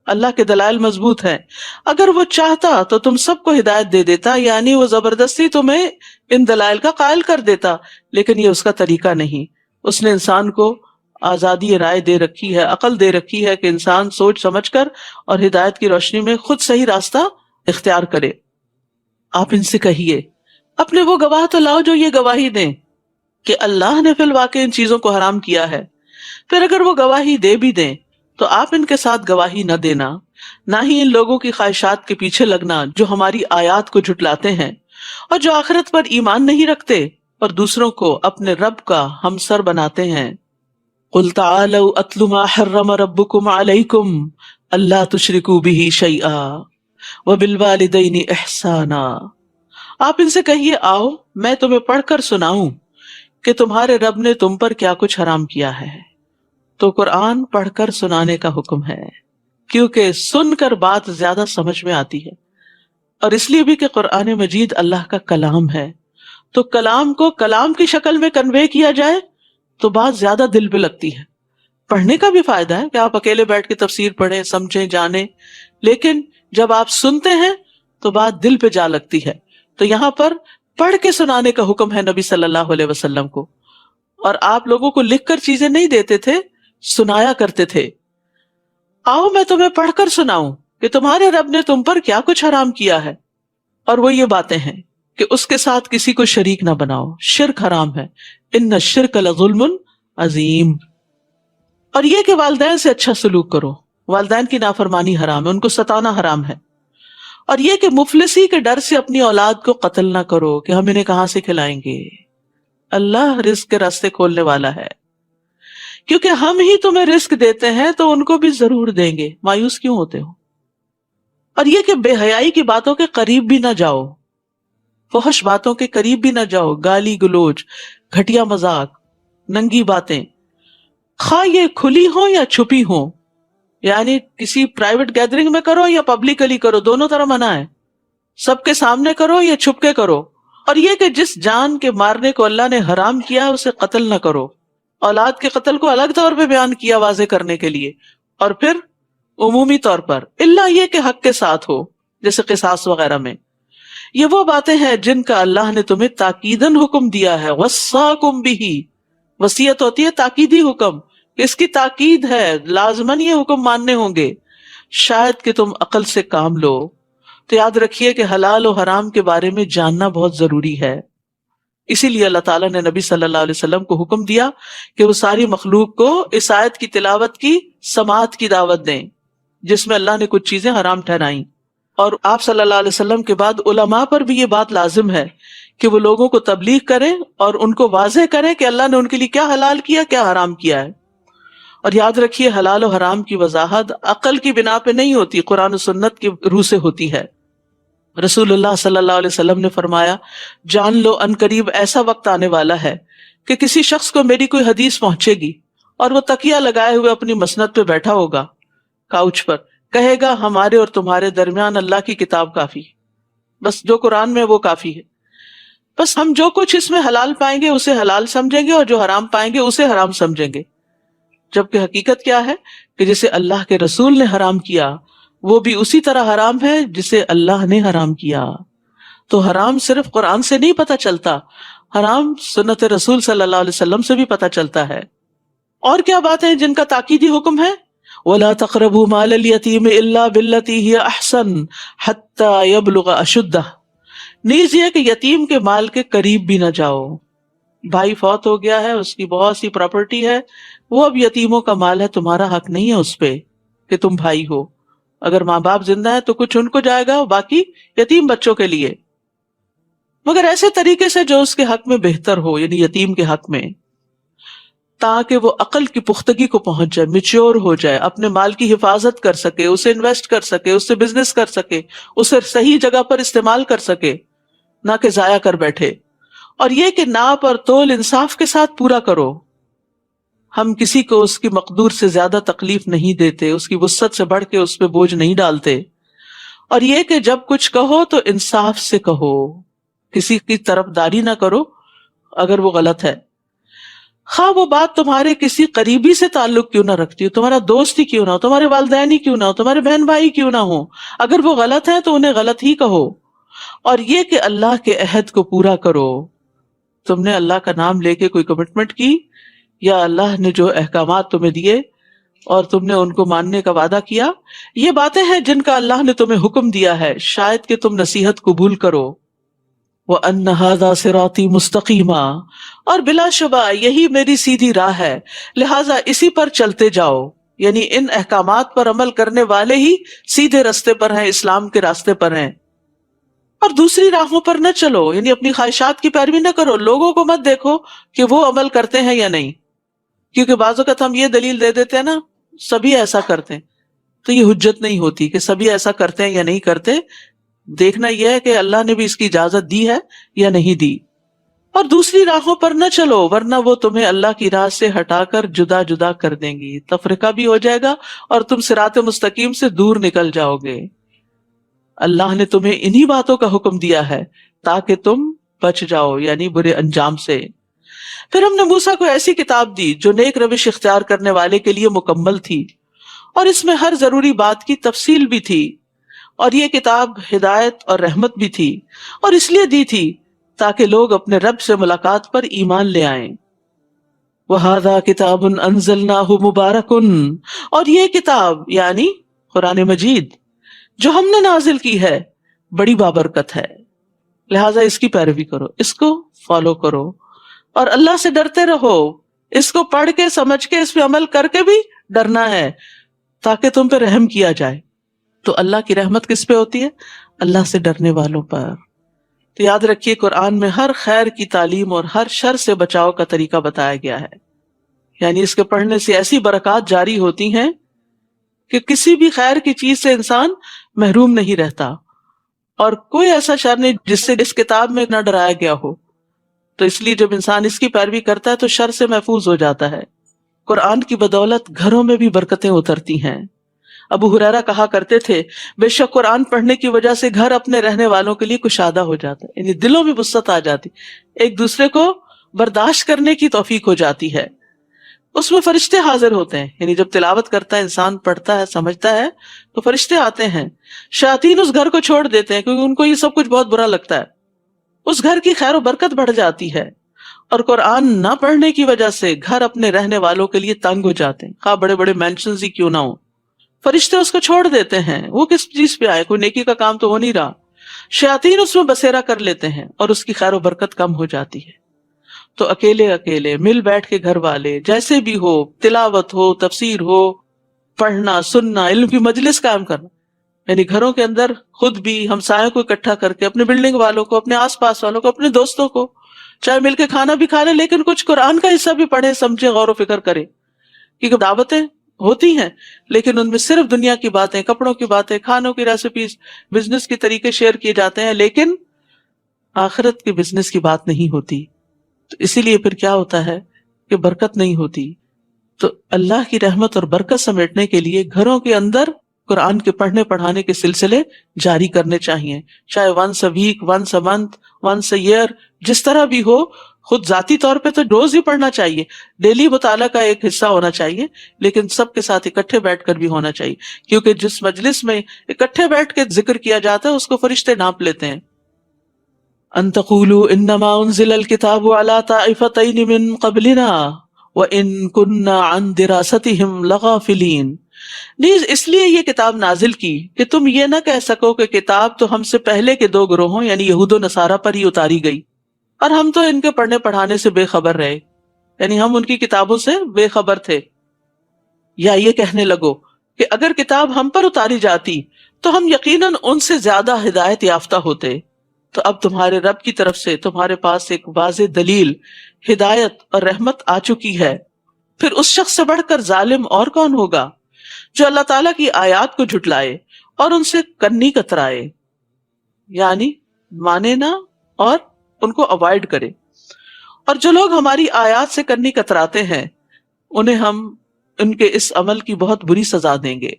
Speaker 1: اللہ کے دلائل مضبوط ہیں، اگر وہ چاہتا تو تم سب کو ہدایت دے دیتا، یعنی وہ زبردستی تمہیں ان دلائل کا قائل کر دیتا، لیکن یہ اس کا طریقہ نہیں۔ اس نے انسان کو آزادی رائے دے رکھی ہے، عقل دے رکھی ہے کہ انسان سوچ سمجھ کر اور ہدایت کی روشنی میں خود صحیح راستہ اختیار کرے۔ آپ ان سے کہیے اپنے وہ گواہ تو لاؤ جو یہ گواہی دیں کہ اللہ نے فی الواقع ان چیزوں کو حرام کیا ہے، پھر اگر وہ گواہی دے بھی دیں تو آپ ان کے ساتھ گواہی نہ دینا، نہ ہی ان لوگوں کی خواہشات کے پیچھے لگنا جو ہماری آیات کو جھٹلاتے ہیں اور جو آخرت پر ایمان نہیں رکھتے اور دوسروں کو اپنے رب کا ہمسر بناتے ہیں۔ قل تعالوا اتل ما حرم ربکم علیکم الا تشرکوا بہ شیئا وبالوالدین احسانا۔ آپ ان سے کہیے آؤ میں تمہیں پڑھ کر سناؤں کہ تمہارے رب نے تم پر کیا کچھ حرام کیا ہے۔ تو قرآن پڑھ کر سنانے کا حکم ہے، کیونکہ سن کر بات زیادہ سمجھ میں آتی ہے، اور اس لیے بھی کہ قرآن مجید اللہ کا کلام ہے، تو کلام کو کلام کی شکل میں کنوے کیا جائے تو بات زیادہ دل پہ لگتی ہے۔ پڑھنے کا بھی فائدہ ہے کہ آپ اکیلے بیٹھ کے تفسیر پڑھیں، سمجھیں، جانیں، لیکن جب آپ سنتے ہیں تو بات دل پہ جا لگتی ہے۔ تو یہاں پر پڑھ کے سنانے کا حکم ہے نبی صلی اللہ علیہ وسلم کو، اور آپ لوگوں کو لکھ کر چیزیں نہیں دیتے تھے، سنایا کرتے تھے۔ آؤ میں تمہیں پڑھ کر سناؤں کہ تمہارے رب نے تم پر کیا کچھ حرام کیا ہے، اور وہ یہ باتیں ہیں کہ اس کے ساتھ کسی کو شریک نہ بناؤ، شرک حرام ہے، ان الشرک لظلم عظیم، اور یہ کہ والدین سے اچھا سلوک کرو، والدین کی نافرمانی حرام ہے، ان کو ستانا حرام ہے، اور یہ کہ مفلسی کے ڈر سے اپنی اولاد کو قتل نہ کرو کہ ہم انہیں کہاں سے کھلائیں گے، اللہ رزق کے راستے کھولنے والا ہے، کیونکہ ہم ہی تمہیں رزق دیتے ہیں تو ان کو بھی ضرور دیں گے، مایوس کیوں ہوتے ہو؟ اور یہ کہ بے حیائی کی باتوں کے قریب بھی نہ جاؤ، فحش باتوں کے قریب بھی نہ جاؤ، گالی گلوچ، گھٹیا مذاق، ننگی باتیں، خواہ یہ کھلی ہوں یا چھپی ہوں، یعنی کسی پرائیویٹ گیدرنگ میں کرو یا پبلکلی کرو، دونوں طرح منع ہے، سب کے سامنے کرو یا چھپ کے کرو۔ اور یہ کہ جس جان کے مارنے کو اللہ نے حرام کیا ہے اسے قتل نہ کرو، اولاد کے قتل کو الگ طور پہ بیان کیا واضح کرنے کے لیے، اور پھر عمومی طور پر الا یہ کہ حق کے ساتھ ہو، جیسے قصاص وغیرہ میں۔ یہ وہ باتیں ہیں جن کا اللہ نے تمہیں تاکیداً حکم دیا ہے، وصاکم بہ، وصیت ہوتی ہے تاکیدی حکم، اس کی تاکید ہے، لازماً یہ حکم ماننے ہوں گے، شاید کہ تم عقل سے کام لو۔ تو یاد رکھیے کہ حلال و حرام کے بارے میں جاننا بہت ضروری ہے، اسی لیے اللہ تعالیٰ نے نبی صلی اللہ علیہ وسلم کو حکم دیا کہ وہ ساری مخلوق کو اس آیت کی تلاوت کی سماعت کی دعوت دیں جس میں اللہ نے کچھ چیزیں حرام ٹھہرائیں۔ اور آپ صلی اللہ علیہ وسلم کے بعد علماء پر بھی یہ بات لازم ہے کہ وہ لوگوں کو تبلیغ کریں اور ان کو واضح کریں کہ اللہ نے ان کے لیے کیا حلال کیا، کیا حرام کیا ہے۔ اور یاد رکھیے حلال و حرام کی وضاحت عقل کی بنا پہ نہیں ہوتی، قرآن و سنت کی روح سے ہوتی ہے۔ رسول اللہ صلی اللہ علیہ وسلم نے فرمایا، جان لو ان قریب ایسا وقت آنے والا ہے کہ کسی شخص کو میری کوئی حدیث پہنچے گی اور وہ تکیہ لگائے ہوئے اپنی مسند پہ بیٹھا ہوگا، کاؤچ پر، کہے گا ہمارے اور تمہارے درمیان اللہ کی کتاب کافی، بس جو قرآن میں وہ کافی ہے، بس ہم جو کچھ اس میں حلال پائیں گے اسے حلال سمجھیں گے اور جو حرام پائیں گے اسے حرام سمجھیں گے، جبکہ حقیقت کیا ہے کہ جسے اللہ کے رسول نے حرام کیا وہ بھی اسی طرح حرام ہے جسے اللہ نے حرام کیا۔ تو حرام صرف قرآن سے نہیں پتہ چلتا، حرام سنت رسول صلی اللہ علیہ وسلم سے بھی پتہ چلتا ہے۔ اور کیا باتیں ہیں جن کا تاکیدی حکم ہے؟ وَلَا تَقْرَبُوا مَالَ الْيَتِيمِ إِلَّا بِالَّتِي هِيَ أَحْسَنُ حَتَّى يَبْلُغَ أَشُدَّهُ، نیز یہ کہ یتیم کے مال کے قریب بھی نہ جاؤ۔ بھائی فوت ہو گیا ہے، اس کی بہت سی پراپرٹی ہے، وہ اب یتیموں کا مال ہے، تمہارا حق نہیں ہے اس پہ کہ تم بھائی ہو۔ اگر ماں باپ زندہ ہے تو کچھ ان کو جائے گا، باقی یتیم بچوں کے لیے، مگر ایسے طریقے سے جو اس کے حق میں بہتر ہو، یعنی یتیم کے حق میں، تاکہ وہ عقل کی پختگی کو پہنچ جائے، میچور ہو جائے، اپنے مال کی حفاظت کر سکے، اسے انویسٹ کر سکے، اس سے بزنس کر سکے، اسے صحیح جگہ پر استعمال کر سکے، نہ کہ ضائع کر بیٹھے۔ اور یہ کہ ناپ اور تول انصاف کے ساتھ پورا کرو، ہم کسی کو اس کی مقدور سے زیادہ تکلیف نہیں دیتے، اس کی وسعت سے بڑھ کے اس پہ بوجھ نہیں ڈالتے۔ اور یہ کہ جب کچھ کہو تو انصاف سے کہو، کسی کی طرفداری نہ کرو اگر وہ غلط ہے، خواہ وہ بات تمہارے کسی قریبی سے تعلق کیوں نہ رکھتی ہو، تمہارا دوست ہی کیوں نہ ہو، تمہارے والدین ہی کیوں نہ ہو، تمہارے بہن بھائی کیوں نہ ہو، اگر وہ غلط ہیں تو انہیں غلط ہی کہو۔ اور یہ کہ اللہ کے عہد کو پورا کرو، تم نے اللہ کا نام لے کے کوئی کمٹمنٹ کی یا اللہ نے جو احکامات تمہیں دیے اور تم نے ان کو ماننے کا وعدہ کیا، یہ باتیں ہیں جن کا اللہ نے تمہیں حکم دیا ہے، شاید کہ تم نصیحت قبول کرو۔ وَأَنَّ هَذَا صِرَاطِي مُسْتَقِيمًا، اور بلا شبہ یہی میری سیدھی راہ ہے، لہٰذا اسی پر چلتے جاؤ، یعنی ان احکامات پر عمل کرنے والے ہی سیدھے راستے پر ہیں، اسلام کے راستے پر ہیں۔ اور دوسری راہوں پر نہ چلو، یعنی اپنی خواہشات کی پیروی نہ کرو، لوگوں کو مت دیکھو کہ وہ عمل کرتے ہیں یا نہیں، کیونکہ بعض اوقات ہم یہ دلیل دے دیتے ہیں نا سبھی ایسا کرتے ہیں، تو یہ حجت نہیں ہوتی کہ سبھی ایسا کرتے ہیں یا نہیں کرتے، دیکھنا یہ ہے کہ اللہ نے بھی اس کی اجازت دی ہے یا نہیں دی۔ اور دوسری راہوں پر نہ چلو ورنہ وہ تمہیں اللہ کی راہ سے ہٹا کر جدا جدا کر دیں گی، تفرقہ بھی ہو جائے گا اور تم صراط مستقیم سے دور نکل جاؤ گے۔ اللہ نے تمہیں انہی باتوں کا حکم دیا ہے تاکہ تم بچ جاؤ، یعنی برے انجام سے۔ پھر ہم نے موسیٰ کو ایسی کتاب دی جو نیک روش اختیار کرنے والے کے لیے مکمل تھی، اور اس میں ہر ضروری بات کی تفصیل بھی تھی، اور یہ کتاب ہدایت اور رحمت بھی تھی، اور اس لیے دی تھی تاکہ لوگ اپنے رب سے ملاقات پر ایمان لے آئیں۔ وَهَذَا كِتَابٌ أَنزَلْنَاهُ مُبَارَكٌ، اور یہ کتاب یعنی قرآن مجید جو ہم نے نازل کی ہے بڑی بابرکت ہے، لہٰذا اس کی پیروی کرو، اس کو فالو کرو، اور اللہ سے ڈرتے رہو، اس کو پڑھ کے سمجھ کے اس پہ عمل کر کے بھی ڈرنا ہے تاکہ تم پہ رحم کیا جائے۔ تو اللہ کی رحمت کس پہ ہوتی ہے؟ اللہ سے ڈرنے والوں پر۔ تو یاد رکھیے قرآن میں ہر خیر کی تعلیم اور ہر شر سے بچاؤ کا طریقہ بتایا گیا ہے، یعنی اس کے پڑھنے سے ایسی برکات جاری ہوتی ہیں کہ کسی بھی خیر کی چیز سے انسان محروم نہیں رہتا، اور کوئی ایسا شر نہیں جس سے اس کتاب میں نہ ڈرایا گیا ہو. تو اس لیے جب انسان اس کی پیروی کرتا ہے تو شر سے محفوظ ہو جاتا ہے. قرآن کی بدولت گھروں میں بھی برکتیں اترتی ہیں. ابو ہریرہ کہا کرتے تھے بے شک قرآن پڑھنے کی وجہ سے گھر اپنے رہنے والوں کے لیے کشادہ ہو جاتا ہے، یعنی دلوں میں وسعت آ جاتی، ایک دوسرے کو برداشت کرنے کی توفیق ہو جاتی ہے. اس میں فرشتے حاضر ہوتے ہیں، یعنی جب تلاوت کرتا ہے انسان، پڑھتا ہے، سمجھتا ہے، تو فرشتے آتے ہیں. شیاطین اس گھر کو چھوڑ دیتے ہیں کیونکہ ان کو یہ سب کچھ بہت برا لگتا ہے. اس گھر کی خیر و برکت بڑھ جاتی ہے. اور قرآن نہ پڑھنے کی وجہ سے گھر اپنے رہنے والوں کے لیے تنگ ہو جاتے ہیں، خواہ بڑے بڑے مینشنز ہی کیوں نہ ہوں. فرشتے اس کو چھوڑ دیتے ہیں، وہ کس چیز پہ آئے، کوئی نیکی کا کام تو ہو نہیں رہا. شیاطین اس میں بسیرا کر لیتے ہیں اور اس کی خیر و برکت کم ہو جاتی ہے. تو اکیلے اکیلے مل بیٹھ کے گھر والے جیسے بھی ہو، تلاوت ہو، تفسیر ہو، پڑھنا، سننا، علم کی مجلس قائم کرنا، یعنی گھروں کے اندر خود بھی ہمسایوں کو اکٹھا کر کے، اپنے بلڈنگ والوں کو، اپنے آس پاس والوں کو، اپنے دوستوں کو، چاہے مل کے کھانا بھی کھا لیں لیکن کچھ قرآن کا حصہ بھی پڑھیں، سمجھیں، غور و فکر کریں. کیونکہ دعوتیں ہوتی ہیں لیکن ان میں صرف دنیا کی باتیں، کپڑوں کی باتیں، کھانوں کی ریسیپیز، بزنس کے طریقے شیئر کیے جاتے ہیں، لیکن آخرت کے بزنس کی بات نہیں ہوتی. تو اسی لیے پھر کیا ہوتا ہے کہ برکت نہیں ہوتی. تو اللہ کی رحمت اور برکت سمیٹنے کے لیے گھروں کے اندر قرآن کے پڑھنے پڑھانے کے سلسلے جاری کرنے چاہیے، چاہے once a week, once a month, once a year, جس طرح بھی ہو. خود ذاتی طور پہ تو روز ہی پڑھنا چاہیے، ڈیلی مطالعہ کا ایک حصہ ہونا چاہیے، لیکن سب کے ساتھ اکٹھے بیٹھ کر بھی ہونا چاہیے، کیونکہ جس مجلس میں اکٹھے بیٹھ کے ذکر کیا جاتا ہے اس کو فرشتے ناپ لیتے ہیں. ان تقولوا انما انزل الكتاب على طائفتين من قبلنا وان كنا عن دراستهم لغافلين. نیز اس لیے یہ کتاب نازل کی کہ تم یہ نہ کہہ سکو کہ کتاب تو ہم سے پہلے کے دو گروہوں یعنی یہود و نصارہ پر ہی اتاری گئی اور ہم تو ان کے پڑھنے پڑھانے سے بے خبر رہے، یعنی ہم ان کی کتابوں سے بے خبر تھے. یا یہ کہنے لگو کہ اگر کتاب ہم پر اتاری جاتی تو ہم یقیناً ان سے زیادہ ہدایت یافتہ ہوتے. تو اب تمہارے رب کی طرف سے تمہارے پاس ایک واضح دلیل، ہدایت اور رحمت آ چکی ہے. پھر اس شخص سے بڑھ کر ظالم اور کون ہوگا جو اللہ تعالیٰ کی آیات کو جھٹلائے اور ان سے کنی کترائے، یعنی مانے نہ اور ان کو اوائڈ کرے. اور جو لوگ ہماری آیات سے کنی کتراتے ہیں انہیں ہم ان کے اس عمل کی بہت بری سزا دیں گے.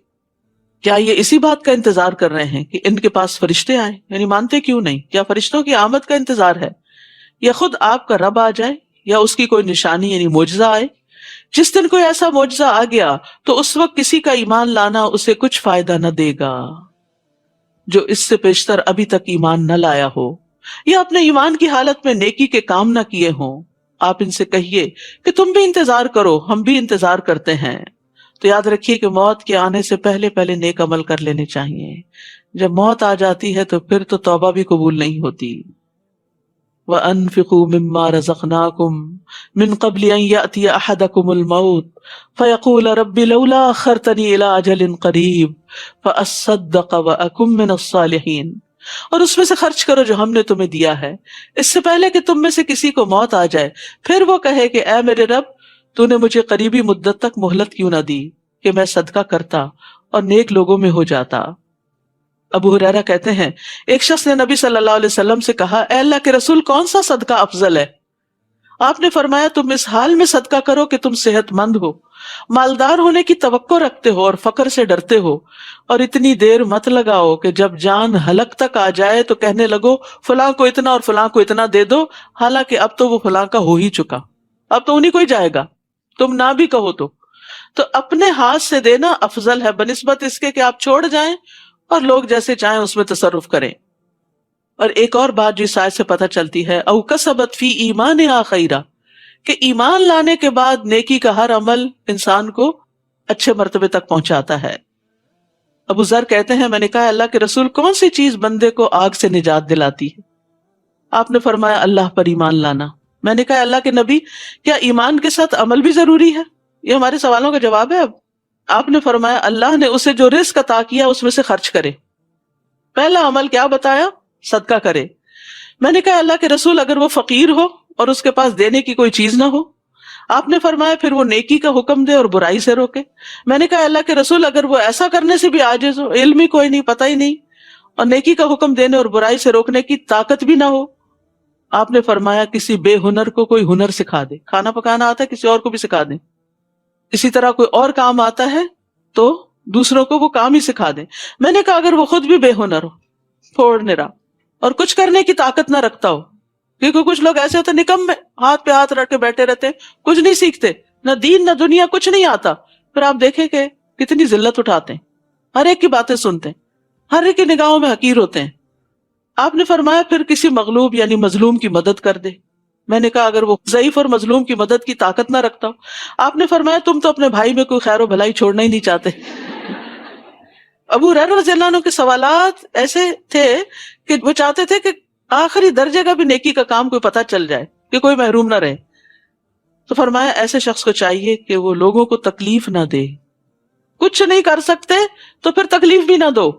Speaker 1: کیا یہ اسی بات کا انتظار کر رہے ہیں کہ ان کے پاس فرشتے آئیں، یعنی مانتے کیوں نہیں؟ کیا فرشتوں کی آمد کا انتظار ہے، یا خود آپ کا رب آ جائے، یا اس کی کوئی نشانی یعنی معجزہ آئے؟ جس دن کوئی ایسا معجزہ آ گیا تو اس وقت کسی کا ایمان لانا اسے کچھ فائدہ نہ دے گا جو اس سے پیشتر ابھی تک ایمان نہ لایا ہو یا اپنے ایمان کی حالت میں نیکی کے کام نہ کیے ہوں. آپ ان سے کہیے کہ تم بھی انتظار کرو، ہم بھی انتظار کرتے ہیں. تو یاد رکھیے کہ موت کے آنے سے پہلے پہلے نیک عمل کر لینے چاہیے. جب موت آ جاتی ہے تو پھر تو توبہ بھی قبول نہیں ہوتی. وَأَنفِقُوا مِمَّا رَزَقْنَاكُمْ مِنْ قَبْلِ أَنْ يَأْتِيَ أَحَدَكُمُ الْمَوْتُ فَيَقُولَ رَبِّ لَوْلَا أَخَّرْتَنِي إِلَىٰ أَجَلٍ قَرِيبٍ فَأَصَّدَّقَ وَأَكُن مِّنَ الصَّالِحِينَ. اور اس میں سے خرچ کرو جو ہم نے تمہیں دیا ہے، اس سے پہلے کہ تم میں سے کسی کو موت آ جائے، پھر وہ کہے کہ اے میرے رب، تو نے مجھے قریبی مدت تک مہلت کیوں نہ دی کہ میں صدقہ کرتا اور نیک لوگوں میں ہو جاتا. ابو ہریرہ کہتے ہیں ایک شخص نے نبی صلی اللہ علیہ وسلم سے کہا، اے اللہ کے رسول، کون سا صدقہ افضل ہے؟ آپ نے فرمایا، تم اس حال میں صدقہ کرو کہ تم صحت مند ہو، مالدار ہونے کی توقع رکھتے ہو اور فقر سے ڈرتے ہو، اور اتنی دیر مت لگاؤ کہ جب جان حلق تک آ جائے تو کہنے لگو فلاں کو اتنا اور فلاں کو اتنا دے دو، حالانکہ اب تو وہ فلاں کا ہو ہی چکا، اب تو انہی کو ہی جائے گا، تم نہ بھی کہو تو اپنے ہاتھ سے دینا افضل ہے بنسبت اس کے کہ آپ چھوڑ جائیں اور لوگ جیسے چاہیں اس میں تصرف کریں. اور ایک اور بات جو اس آیت سے پتہ چلتی ہے، او کسبت فی ایمانہا خیرا، کہ ایمان لانے کے بعد نیکی کا ہر عمل انسان کو اچھے مرتبے تک پہنچاتا ہے. ابو ذر کہتے ہیں میں نے کہا اللہ کے رسول، کون سی چیز بندے کو آگ سے نجات دلاتی ہے؟ آپ نے فرمایا اللہ پر ایمان لانا. میں نے کہا اللہ کے نبی، کیا ایمان کے ساتھ عمل بھی ضروری ہے؟ یہ ہمارے سوالوں کا جواب ہے. اب آپ نے فرمایا اللہ نے اسے جو رزق عطا کیا اس میں سے خرچ کرے. پہلا عمل کیا بتایا؟ صدقہ کرے. میں نے کہا اللہ کے رسول، اگر وہ فقیر ہو اور اس کے پاس دینے کی کوئی چیز نہ ہو، آپ نے فرمایا پھر وہ نیکی کا حکم دے اور برائی سے روکے. میں نے کہا اللہ کے رسول اگر وہ ایسا کرنے سے بھی عاجز ہو, علم ہی کوئی نہیں, پتہ ہی نہیں, اور نیکی کا حکم دینے اور برائی سے روکنے کی طاقت بھی نہ ہو, آپ نے فرمایا کسی بے ہنر کو کوئی ہنر سکھا دے. کھانا پکانا آتا ہے کسی اور کو بھی سکھا دیں. اسی طرح کوئی اور کام آتا ہے تو دوسروں کو وہ کام ہی سکھا دیں. میں نے کہا اگر وہ خود بھی بے ہنر ہو, پھوڑ نرا, اور کچھ کرنے کی طاقت نہ رکھتا ہو, کیونکہ کچھ لوگ ایسے ہوتے نکمے, ہاتھ پہ ہاتھ رکھ کے بیٹھے رہتے, کچھ نہیں سیکھتے, نہ دین نہ دنیا, کچھ نہیں آتا, پھر آپ دیکھیں کہ کتنی ذلت اٹھاتے ہیں, ہر ایک کی باتیں سنتے ہیں, ہر ایک کی نگاہوں میں حقیر ہوتے ہیں. آپ نے فرمایا پھر کسی مغلوب یعنی مظلوم کی مدد کر دے. میں نے کہا اگر وہ ضعیف اور مظلوم کی مدد کی طاقت نہ رکھتا ہو. آپ نے فرمایا تم تو اپنے بھائی میں کوئی خیر و بھلائی چھوڑنا ہی نہیں چاہتے. ابو ہریرہ رضی اللہ عنہ کے سوالات ایسے تھے کہ وہ چاہتے تھے کہ آخری درجے کا بھی نیکی کا کام کوئی پتہ چل جائے کہ کوئی محروم نہ رہے. تو فرمایا ایسے شخص کو چاہیے کہ وہ لوگوں کو تکلیف نہ دے, کچھ نہیں کر سکتے تو پھر تکلیف بھی نہ دو.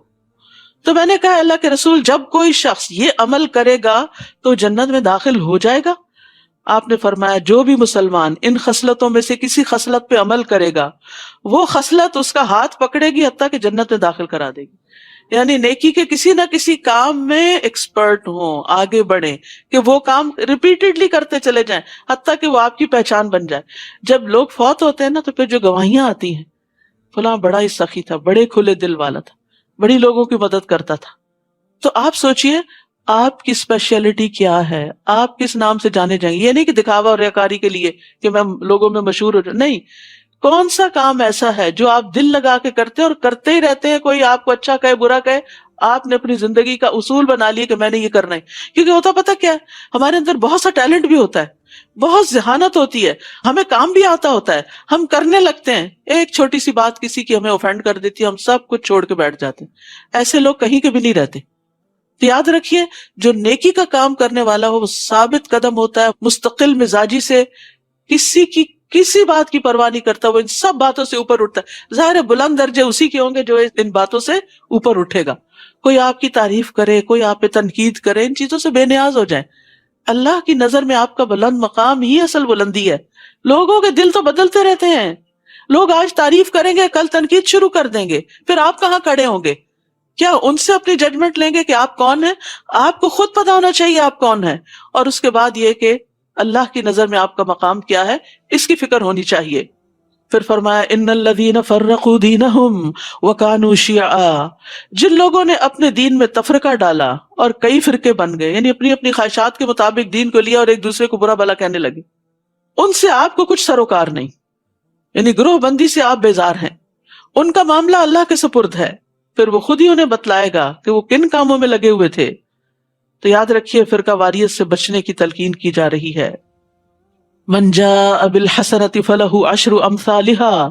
Speaker 1: تو میں نے کہا اللہ کے رسول جب کوئی شخص یہ عمل کرے گا تو جنت میں داخل ہو جائے گا. آپ نے فرمایا جو بھی مسلمان ان خصلتوں میں سے کسی خصلت پہ عمل کرے گا وہ خصلت اس کا ہاتھ پکڑے گی حتیٰ کہ جنت میں داخل کرا دے گی. یعنی نیکی کے کسی نہ کسی کام میں ایکسپرٹ ہوں, آگے بڑھیں, کہ وہ کام ریپیٹڈلی کرتے چلے جائیں حتیٰ کہ وہ آپ کی پہچان بن جائے. جب لوگ فوت ہوتے ہیں نا تو پھر جو گواہیاں آتی ہیں, فلاں بڑا ہی سخی تھا, بڑے کھلے دل والا تھا, بڑی لوگوں کی مدد کرتا تھا. تو آپ سوچئے آپ کی اسپیشلٹی کیا ہے, آپ کس نام سے جانے جائیں گے. یہ نہیں کہ دکھاوا اور ریاکاری کے لیے کہ میں لوگوں میں مشہور ہو جاؤں, نہیں. کون سا کام ایسا ہے جو آپ دل لگا کے کرتے ہیں اور کرتے ہی رہتے ہیں, کوئی آپ کو اچھا کہے برا کہے, آپ نے اپنی زندگی کا اصول بنا لیا کہ میں نے یہ کرنا ہے. کیونکہ ہوتا پتہ کیا ہے, ہمارے اندر بہت سا ٹیلنٹ بھی ہوتا ہے, بہت ذہانت ہوتی ہے, ہمیں کام بھی آتا ہوتا ہے, ہم کرنے لگتے ہیں, ایک چھوٹی سی بات کسی کی ہمیں اوفینڈ کر دیتی ہے, ہم سب کچھ چھوڑ کے بیٹھ جاتے ہیں. ایسے لوگ کہیں کے بھی نہیں رہتے. تو یاد رکھیے جو نیکی کا کام کرنے والا ہو وہ ثابت قدم ہوتا ہے, مستقل مزاجی سے, کسی بات کی پرواہ نہیں کرتا, وہ ان سب باتوں سے اوپر اٹھتا ہے. ظاہر ہے بلند درجے اسی کے ہوں گے جو ان باتوں سے اوپر اٹھے گا. کوئی آپ کی تعریف کرے, کوئی آپ پہ تنقید کرے, ان چیزوں سے بے نیاز ہو جائیں. اللہ کی نظر میں آپ کا بلند مقام ہی اصل بلندی ہے. لوگوں کے دل تو بدلتے رہتے ہیں, لوگ آج تعریف کریں گے کل تنقید شروع کر دیں گے, پھر آپ کہاں کھڑے ہوں گے؟ کیا ان سے اپنی ججمنٹ لیں گے کہ آپ کون ہیں؟ آپ کو خود پتا ہونا چاہیے آپ کون ہیں, اور اس کے بعد یہ کہ اللہ کی نظر میں آپ کا مقام کیا ہے, اس کی فکر ہونی چاہیے. پھر فرمایا ان الذین فرقوا دینہم وکانوا شیعا, جن لوگوں نے اپنے دین میں تفرقہ ڈالا اور کئی فرقے بن گئے, یعنی اپنی اپنی خواہشات کے مطابق دین کو لیا اور ایک دوسرے کو برا بھلا کہنے لگے, ان سے آپ کو کچھ سروکار نہیں, یعنی گروہ بندی سے آپ بیزار ہیں. ان کا معاملہ اللہ کے سپرد ہے, پھر وہ خود ہی انہیں بتلائے گا کہ وہ کن کاموں میں لگے ہوئے تھے. تو یاد رکھیے فرقہ واریت سے بچنے کی تلقین کی جا رہی ہے. من جاء بالحسنۃ فلہ عشر امثالھا,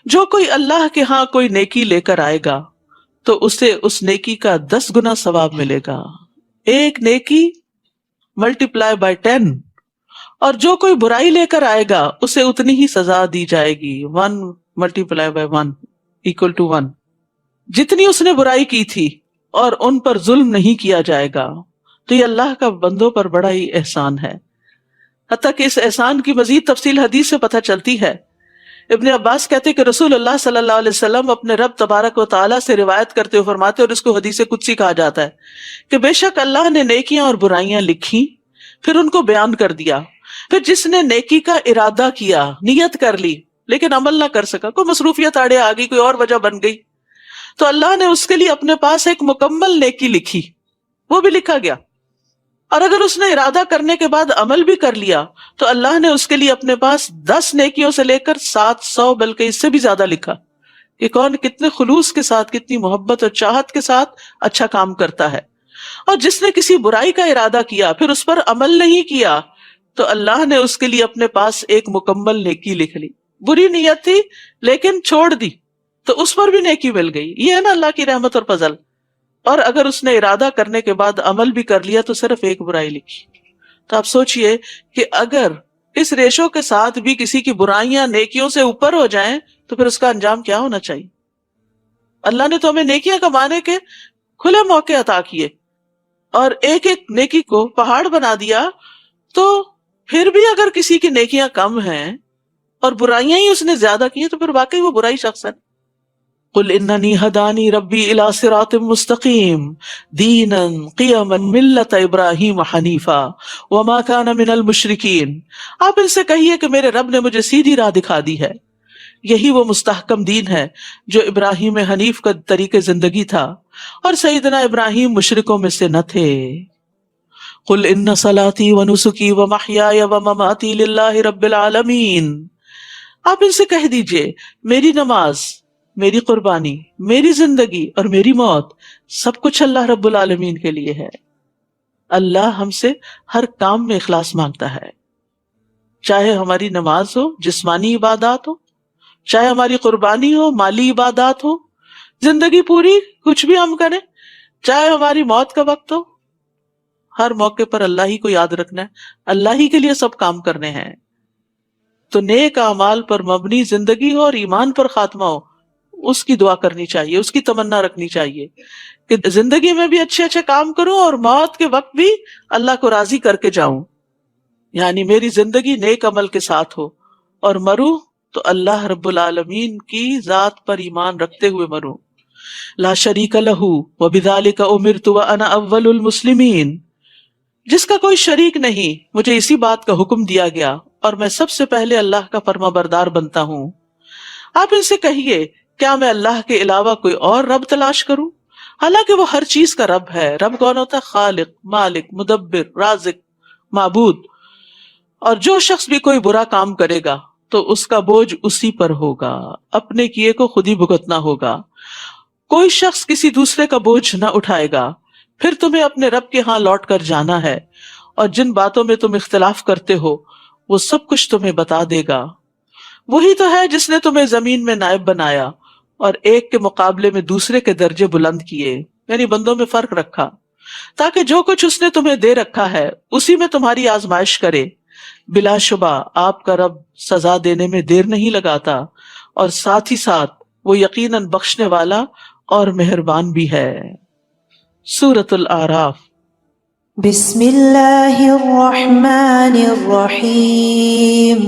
Speaker 1: جو کوئی اللہ کے ہاں کوئی نیکی لے کر آئے گا تو اسے اس نیکی کا 10 گنا ثواب ملے گا. ایک نیکی ملٹیپلائی بائی 10, اور جو کوئی برائی لے کر آئے گا اسے اتنی ہی سزا دی جائے گی. 1 ملٹیپلائی بائی 1 equal to 1. جتنی اس نے برائی کی تھی اور ان پر ظلم نہیں کیا جائے گا. تو یہ اللہ کا بندوں پر بڑا ہی احسان ہے. حتیٰ کہ اس احسان کی مزید تفصیل حدیث سے پتہ چلتی ہے. ابن عباس کہتے کہ رسول اللہ صلی اللہ علیہ وسلم اپنے رب تبارک و تعالیٰ سے روایت کرتے ہوئے فرماتے, اور اس کو حدیث قدسی کہا جاتا ہے, کہ بے شک اللہ نے نیکیاں اور برائیاں لکھی پھر ان کو بیان کر دیا. پھر جس نے نیکی کا ارادہ کیا, نیت کر لی, لیکن عمل نہ کر سکا, کوئی مصروفیت آڑے آ گئی, کوئی اور وجہ بن گئی, تو اللہ نے اس کے لیے اپنے پاس ایک مکمل نیکی لکھی, وہ بھی لکھا گیا. اور اگر اس نے ارادہ کرنے کے بعد عمل بھی کر لیا تو اللہ نے اس کے لیے اپنے پاس 10 نیکیوں سے لے کر 700 بلکہ اس سے بھی زیادہ لکھا کہ کون کتنے خلوص کے ساتھ, کتنی محبت اور چاہت کے ساتھ اچھا کام کرتا ہے. اور جس نے کسی برائی کا ارادہ کیا پھر اس پر عمل نہیں کیا تو اللہ نے اس کے لیے اپنے پاس ایک مکمل نیکی لکھ لی. بری نیت تھی لیکن چھوڑ دی تو اس پر بھی نیکی مل گئی. یہ ہے نا اللہ کی رحمت اور فضل. اور اگر اس نے ارادہ کرنے کے بعد عمل بھی کر لیا تو صرف ایک برائی لکھی. تو آپ سوچئے کہ اگر اس ریشو کے ساتھ بھی کسی کی برائیاں نیکیوں سے اوپر ہو جائیں تو پھر اس کا انجام کیا ہونا چاہیے. اللہ نے تو ہمیں نیکیاں کمانے کے کھلے موقع عطا کیے اور ایک ایک نیکی کو پہاڑ بنا دیا, تو پھر بھی اگر کسی کی نیکیاں کم ہیں اور برائیاں ہی اس نے زیادہ کی ہیں تو پھر واقعی وہ برائی شخص ہے. قل اننی ہدانی ربی الی صراط مستقیم دینا قیما ملت ابراہیم حنیفا وما کان من المشرکین. آپ ان سے کہیے کہ میرے رب نے مجھے سیدھی راہ دکھا دی ہے، یہی وہ مستحکم دین ہے جو ابراہیم حنیف کا طریقہ زندگی تھا، اور سیدنا ابراہیم مشرکوں میں سے نہ تھے. قل ان صلاتی ونسکی ومحیای ومماتی للہ رب العالمین. آپ ان سے کہہ دیجئے میری نماز، میری قربانی، میری زندگی اور میری موت سب کچھ اللہ رب العالمین کے لیے ہے. اللہ ہم سے ہر کام میں اخلاص مانگتا ہے، چاہے ہماری نماز ہو، جسمانی عبادات ہو، چاہے ہماری قربانی ہو، مالی عبادات ہو، زندگی پوری کچھ بھی ہم کریں، چاہے ہماری موت کا وقت ہو، ہر موقع پر اللہ ہی کو یاد رکھنا ہے، اللہ ہی کے لیے سب کام کرنے ہیں. تو نیک اعمال پر مبنی زندگی ہو اور ایمان پر خاتمہ ہو، اس کی دعا کرنی چاہیے، اس کی تمنا رکھنی چاہیے کہ زندگی میں بھی اچھے اچھے کام کروں اور موت کے وقت بھی اللہ کو راضی کر کے جاؤں. یعنی میری زندگی نیک عمل کے ساتھ ہو اور مروں تو اللہ رب العالمین کی ذات پر ایمان رکھتے ہوئے مروں. لا شریک لہ وبذالک امرت وانا اول المسلمین. جس کا کوئی شریک نہیں، مجھے اسی بات کا حکم دیا گیا اور میں سب سے پہلے اللہ کا فرما بردار بنتا ہوں. آپ ان سے کہیے کیا میں اللہ کے علاوہ کوئی اور رب تلاش کروں؟ حالانکہ وہ ہر چیز کا رب ہے. رب کون ہوتا ہے؟ خالق، مالک، مدبر، رازق، معبود. اور جو شخص بھی کوئی برا کام کرے گا تو اس کا بوجھ اسی پر ہوگا، اپنے کیے کو خود ہی بھگتنا ہوگا. کوئی شخص کسی دوسرے کا بوجھ نہ اٹھائے گا. پھر تمہیں اپنے رب کے ہاں لوٹ کر جانا ہے، اور جن باتوں میں تم اختلاف کرتے ہو وہ سب کچھ تمہیں بتا دے گا. وہی تو ہے جس نے تمہیں زمین میں نائب بنایا اور ایک کے مقابلے میں دوسرے کے درجے بلند کیے، یعنی بندوں میں فرق رکھا، تاکہ جو کچھ اس نے تمہیں دے رکھا ہے اسی میں تمہاری آزمائش کرے. بلا شبہ آپ کا رب سزا دینے میں دیر نہیں لگاتا، اور ساتھ ہی ساتھ وہ یقیناً بخشنے والا اور مہربان بھی ہے. سورۃ الاعراف.
Speaker 2: بسم اللہ الرحمن الرحیم.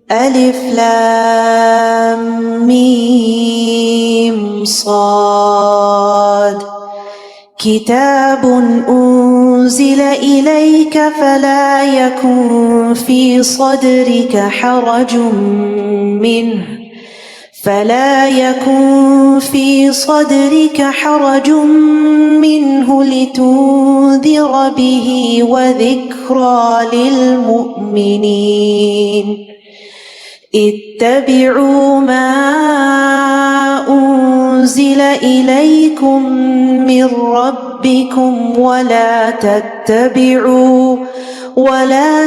Speaker 2: الف لام میم صاد. کتاب انزل الیک فلا یکن فی صدرک حرج منه لتنذر به وذکری للمؤمنین. اتبعوا ما انزل الیکم من ربکم ولا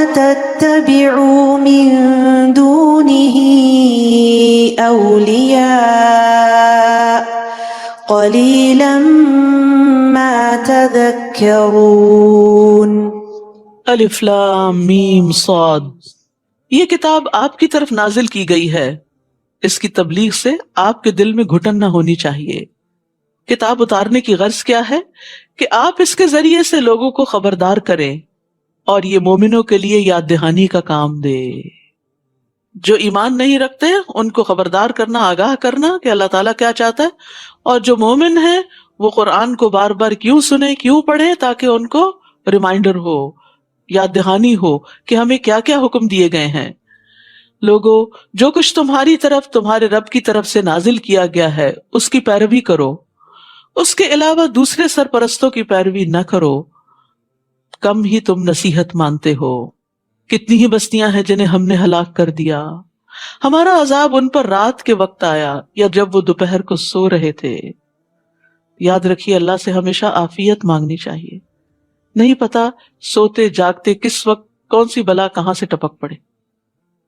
Speaker 2: تتبعوا من دونه اولیاء قلیلا ما تذکرون.
Speaker 1: الف لام میم صاد. یہ کتاب آپ کی طرف نازل کی گئی ہے، اس کی تبلیغ سے آپ کے دل میں گھٹن نہ ہونی چاہیے. کتاب اتارنے کی غرض کیا ہے؟ کہ آپ اس کے ذریعے سے لوگوں کو خبردار کریں اور یہ مومنوں کے لیے یاد دہانی کا کام دے. جو ایمان نہیں رکھتے ان کو خبردار کرنا، آگاہ کرنا کہ اللہ تعالیٰ کیا چاہتا ہے، اور جو مومن ہیں وہ قرآن کو بار بار کیوں سنیں، کیوں پڑھیں، تاکہ ان کو ریمائنڈر ہو، یاد دہانی ہو کہ ہمیں کیا کیا حکم دیے گئے ہیں. لوگو، جو کچھ تمہاری طرف تمہارے رب کی طرف سے نازل کیا گیا ہے اس کی پیروی کرو، اس کے علاوہ دوسرے سرپرستوں کی پیروی نہ کرو. کم ہی تم نصیحت مانتے ہو. کتنی ہی بستیاں ہیں جنہیں ہم نے ہلاک کر دیا. ہمارا عذاب ان پر رات کے وقت آیا یا جب وہ دوپہر کو سو رہے تھے. یاد رکھیے اللہ سے ہمیشہ عافیت مانگنی چاہیے. نہیں پتا سوتے جاگتے کس وقت کون سی بلا کہاں سے ٹپک پڑے.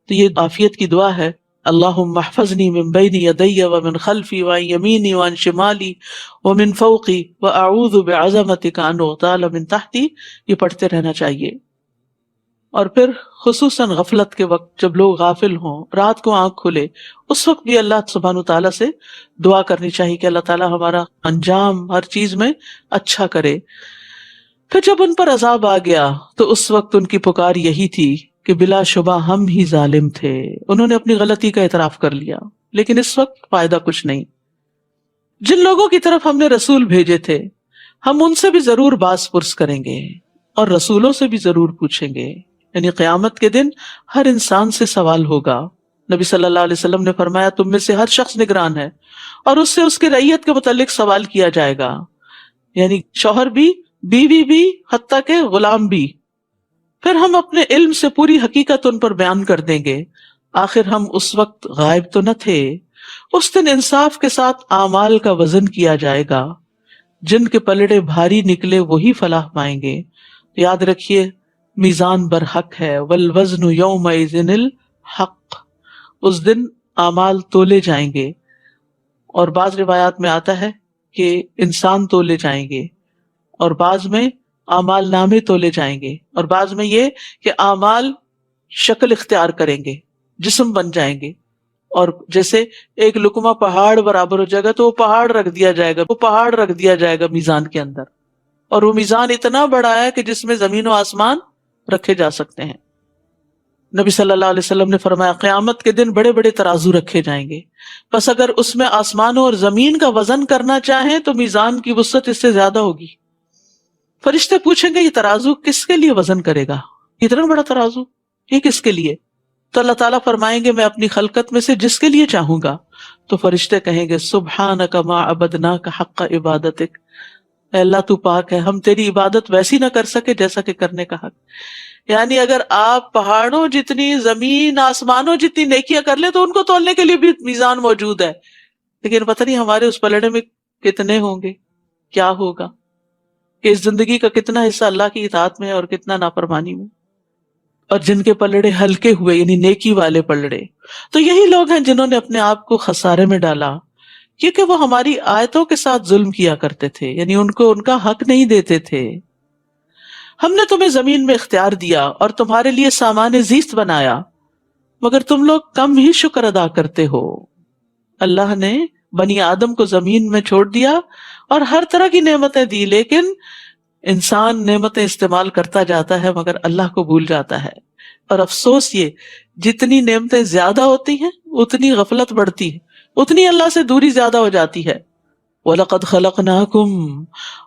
Speaker 1: تو یہ عافیت کی دعا ہے. اللہم احفظنی من بین یدی ومن خلفی وعن یمینی وعن شمالی ومن فوقی واعوذ بعظمتک ان اغتال من تحتی. یہ پڑھتے رہنا چاہیے. اور پھر خصوصاً غفلت کے وقت جب لوگ غافل ہوں، رات کو آنکھ کھلے، اس وقت بھی اللہ سبحانہ تعالیٰ سے دعا کرنی چاہیے کہ اللہ تعالیٰ ہمارا انجام ہر چیز میں اچھا کرے. پھر جب ان پر عذاب آ گیا تو اس وقت ان کی پکار یہی تھی کہ بلا شبہ ہم ہی ظالم تھے. انہوں نے اپنی غلطی کا اعتراف کر لیا، لیکن اس وقت فائدہ کچھ نہیں. جن لوگوں کی طرف ہم نے رسول بھیجے تھے ہم ان سے بھی ضرور باز پرس کریں گے اور رسولوں سے بھی ضرور پوچھیں گے. یعنی قیامت کے دن ہر انسان سے سوال ہوگا. نبی صلی اللہ علیہ وسلم نے فرمایا تم میں سے ہر شخص نگران ہے اور اس سے اس کے رعیت کے متعلق سوال کیا جائے گا. یعنی شوہر بھی، بیوی بھی، حتیٰ کہ غلام بھی. پھر ہم اپنے علم سے پوری حقیقت ان پر بیان کر دیں گے. آخر ہم اس وقت غائب تو نہ تھے. اس دن انصاف کے ساتھ اعمال کا وزن کیا جائے گا. جن کے پلڑے بھاری نکلے وہی فلاح پائیں گے. یاد رکھیے میزان برحق ہے. والوزن یومئذ الحق. اس دن اعمال تولے جائیں گے، اور بعض روایات میں آتا ہے کہ انسان تولے جائیں گے، اور بعض میں اعمال نامے تولے جائیں گے، اور بعض میں یہ کہ اعمال شکل اختیار کریں گے، جسم بن جائیں گے. اور جیسے ایک لقمہ پہاڑ برابر ہو جائے گا تو وہ پہاڑ رکھ دیا جائے گا، وہ پہاڑ رکھ دیا جائے گا میزان کے اندر. اور وہ میزان اتنا بڑا ہے کہ جس میں زمین و آسمان رکھے جا سکتے ہیں. نبی صلی اللہ علیہ وسلم نے فرمایا قیامت کے دن بڑے بڑے ترازو رکھے جائیں گے، پس اگر اس میں آسمانوں اور زمین کا وزن کرنا چاہیں تو میزان کی وسعت اس سے زیادہ ہوگی. فرشتے پوچھیں گے یہ ترازو کس کے لیے وزن کرے گا؟ اتنا بڑا ترازو یہ کس کے لیے؟ تو اللہ تعالیٰ فرمائیں گے میں اپنی خلقت میں سے جس کے لیے چاہوں گا. تو فرشتے کہیں گے سبحانک ما عبدناک حق عبادتک. اے اللہ تو پاک ہے، ہم تیری عبادت ویسی نہ کر سکے جیسا کہ کرنے کا حق. یعنی اگر آپ پہاڑوں جتنی، زمین آسمانوں جتنی نیکیاں کر لیں تو ان کو تولنے کے لیے بھی میزان موجود ہے، لیکن پتہ نہیں ہمارے اس پلڑے میں کتنے ہوں گے، کیا ہوگا، کہ اس زندگی کا کتنا حصہ اللہ کی اطاعت میں ہے اور کتنا نافرمانی میں. اور جن کے پلڑے ہلکے ہوئے یعنی نیکی والے پلڑے، تو یہی لوگ ہیں جنہوں نے اپنے آپ کو خسارے میں ڈالا، کیونکہ وہ ہماری آیتوں کے ساتھ ظلم کیا کرتے تھے، یعنی ان کو ان کا حق نہیں دیتے تھے. ہم نے تمہیں زمین میں اختیار دیا اور تمہارے لیے سامان زیست بنایا، مگر تم لوگ کم ہی شکر ادا کرتے ہو. اللہ نے بنی آدم کو زمین میں چھوڑ دیا اور ہر طرح کی نعمتیں دی، لیکن انسان نعمتیں استعمال کرتا جاتا ہے مگر اللہ کو بھول جاتا ہے. اور افسوس یہ جتنی نعمتیں زیادہ ہوتی ہیں اتنی غفلت بڑھتی ہے، اتنی اللہ سے دوری زیادہ ہو جاتی ہے. وَلَقَدْ خَلَقْنَاكُمْ،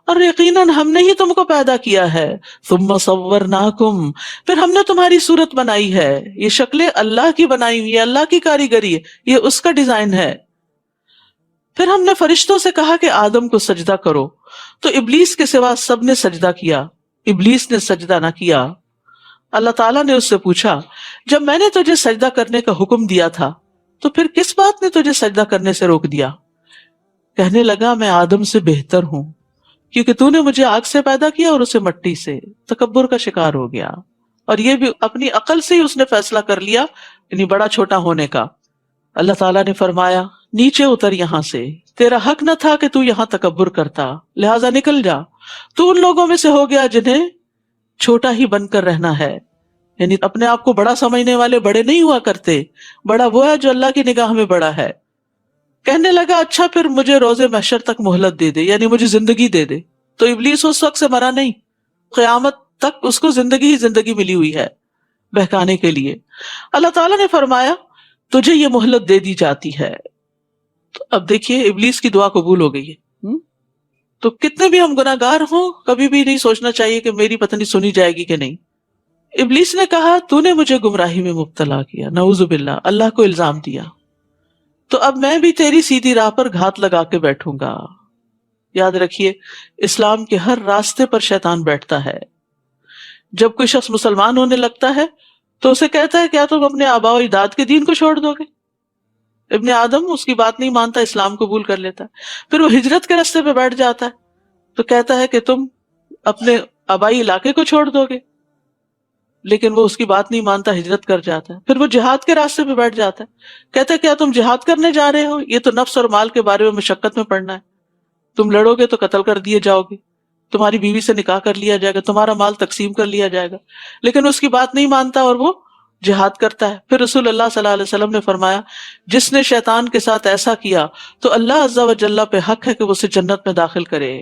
Speaker 1: اور یقیناً ہم نے ہی تم کو پیدا کیا ہے. ثُمَّ صَوَّرْنَاكُمْ، پھر ہم نے تمہاری صورت بنائی ہے. یہ شکلیں اللہ کی بنائی ہوئی ہے، اللہ کی کاریگری ہے، یہ اس کا ڈیزائن ہے. پھر ہم نے فرشتوں سے کہا کہ آدم کو سجدہ کرو، تو ابلیس کے سوا سب نے سجدہ کیا، ابلیس نے سجدہ نہ کیا. اللہ تعالیٰ نے اس سے پوچھا جب میں نے تجھے سجدہ کرنے کا حکم دیا تھا تو پھر کس بات نے تجھے سجدہ کرنے سے روک دیا؟ کہنے لگا میں آدم سے بہتر ہوں، کیونکہ تو نے مجھے آگ سے پیدا کیا اور اسے مٹی سے. تکبر کا شکار ہو گیا، اور یہ بھی اپنی عقل سے ہی اس نے فیصلہ کر لیا، یعنی بڑا چھوٹا ہونے کا. اللہ تعالیٰ نے فرمایا نیچے اتر یہاں سے، تیرا حق نہ تھا کہ تو یہاں تکبر کرتا، لہٰذا نکل جا. تو ان لوگوں میں سے ہو گیا جنہیں چھوٹا ہی بن کر رہنا ہے، یعنی اپنے آپ کو بڑا سمجھنے والے بڑے نہیں ہوا کرتے، بڑا وہ ہے جو اللہ کی نگاہ میں بڑا ہے. کہنے لگا اچھا پھر مجھے روز محشر تک مہلت دے دے، یعنی مجھے زندگی دے دے. تو ابلیس اس وقت سے مرا نہیں، قیامت تک اس کو زندگی ہی زندگی ملی ہوئی ہے بہکانے کے لیے. اللہ تعالیٰ نے فرمایا تجھے یہ مہلت دے دی جاتی ہے. تو اب دیکھیے ابلیس کی دعا قبول ہو گئی ہے. تو کتنے بھی ہم گناہ گار ہوں کبھی بھی نہیں سوچنا چاہیے کہ میری پتہ نہیں سنی جائے گی کہ نہیں. ابلیس نے کہا تو نے مجھے گمراہی میں مبتلا کیا، نعوذ باللہ، اللہ کو الزام دیا، تو اب میں بھی تیری سیدھی راہ پر گھات لگا کے بیٹھوں گا. یاد رکھیے اسلام کے ہر راستے پر شیطان بیٹھتا ہے. جب کوئی شخص مسلمان ہونے لگتا ہے تو اسے کہتا ہے کیا تم اپنے آباء و اجداد کے دین کو چھوڑ دو گے؟ ابن آدم اس کی بات نہیں مانتا، اسلام قبول کر لیتا ہے. پھر وہ ہجرت کے راستے پہ بیٹھ جاتا ہے تو کہتا ہے کہ تم اپنے آبائی علاقے کو چھوڑ دو گے، لیکن وہ اس کی بات نہیں مانتا، ہجرت کر جاتا ہے. پھر وہ جہاد کے راستے پہ بیٹھ جاتا ہے، کہتا ہے کیا تم جہاد کرنے جا رہے ہو؟ یہ تو نفس اور مال کے بارے میں مشقت میں پڑنا ہے، تم لڑو گے تو قتل کر دیے جاؤ گے، تمہاری بیوی سے نکاح کر لیا جائے گا، تمہارا مال تقسیم کر لیا جائے گا. لیکن اس کی بات نہیں مانتا اور وہ جہاد کرتا ہے. پھر رسول اللہ صلی اللہ علیہ وسلم نے فرمایا جس نے شیطان کے ساتھ ایسا کیا تو اللہ عز و جل پہ حق ہے کہ وہ اسے جنت میں داخل کرے.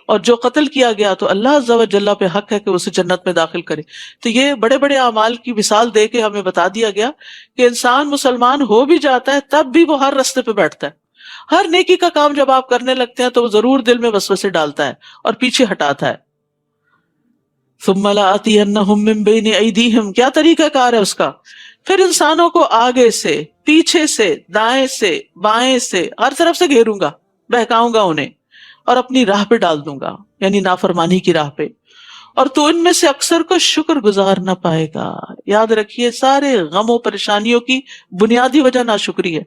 Speaker 1: اور جو قتل کیا گیا تو اللہ عز و جل پہ حق ہے کہ اسے جنت میں داخل کرے. تو یہ بڑے بڑے اعمال کی مثال دے کے ہمیں بتا دیا گیا کہ انسان مسلمان ہو بھی جاتا ہے تب بھی وہ ہر رستے پہ بیٹھتا ہے. ہر نیکی کا کام جب آپ کرنے لگتے ہیں تو وہ ضرور دل میں وسوسے ڈالتا ہے اور پیچھے ہٹاتا ہے. ثم لآتینہم من بین ایدیہم، کیا طریقہ کار ہے اس کا؟ پھر انسانوں کو آگے سے، پیچھے سے، دائیں سے، بائیں سے، ہر طرف سے گھیروں گا، بہکاؤں گا انہیں اور اپنی راہ پہ ڈال دوں گا، یعنی نافرمانی کی راہ پہ. اور تو ان میں سے اکثر کو شکر گزار نہ پائے گا. یاد رکھیے سارے غم و پریشانیوں کی بنیادی وجہ ناشکری ہے.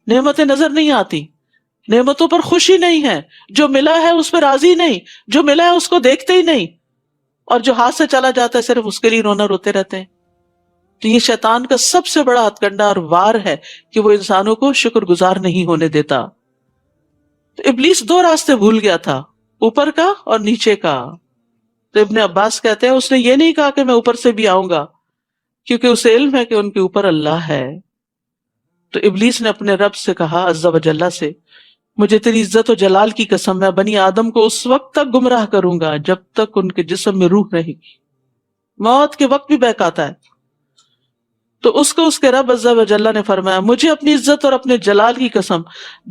Speaker 1: نعمتیں نظر نہیں آتی، نعمتوں پر خوشی نہیں ہے، جو ملا ہے اس پہ راضی نہیں، جو ملا ہے اس کو دیکھتے ہی نہیں، اور جو ہاتھ سے چلا جاتا ہے صرف اس کے لیے رونا روتے رہتے ہیں. تو یہ شیطان کا سب سے بڑا ہتھ کنڈا اور وار ہے کہ وہ انسانوں کو شکر گزار نہیں ہونے دیتا. تو ابلیس دو راستے بھول گیا تھا، اوپر کا اور نیچے کا. تو ابن عباس کہتے ہیں اس نے یہ نہیں کہا کہ میں اوپر سے بھی آؤں گا، کیونکہ اسے علم ہے کہ ان کے اوپر اللہ ہے. تو ابلیس نے اپنے رب سے کہا عز و جل سے، مجھے تیری عزت و جلال کی قسم، میں بنی آدم کو اس وقت تک گمراہ کروں گا جب تک ان کے جسم میں روح رہے گی. موت کے وقت بھی بہکاتا ہے. تو اس کو اس کے رب عز و جل نے فرمایا، مجھے اپنی عزت اور اپنے جلال کی قسم،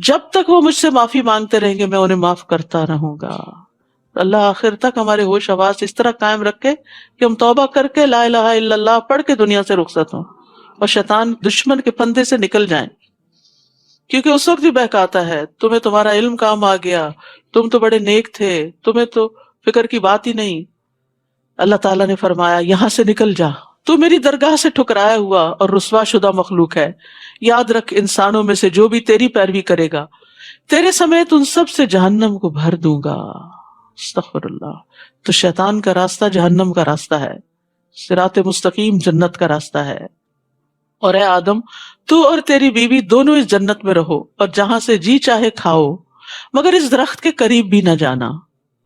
Speaker 1: جب تک وہ مجھ سے معافی مانگتے رہیں گے میں انہیں معاف کرتا رہوں گا. اللہ آخر تک ہمارے ہوش حواس اس طرح قائم رکھے کہ ہم توبہ کر کے لا الہ الا اللہ پڑھ کے دنیا سے رخصت ہوں اور شیطان دشمن کے پھندے سے نکل جائیں. کیونکہ اس وقت بھی بہکاتا ہے، تمہیں تمہارا علم کام آ گیا، تم تو بڑے نیک تھے، تمہیں تو فکر کی بات ہی نہیں. اللہ تعالیٰ نے فرمایا یہاں سے نکل جا، تو میری درگاہ سے ٹھکرایا ہوا اور رسوا شدہ مخلوق ہے. یاد رکھ انسانوں میں سے جو بھی تیری پیروی کرے گا تیرے سمیت ان سب سے جہنم کو بھر دوں گا. استغفر اللہ. تو شیطان کا راستہ جہنم کا راستہ ہے، صراط مستقیم جنت کا راستہ ہے. اور اے آدم، تو اور تیری بیوی دونوں اس جنت میں رہو اور جہاں سے جی چاہے کھاؤ، مگر اس درخت کے قریب بھی نہ جانا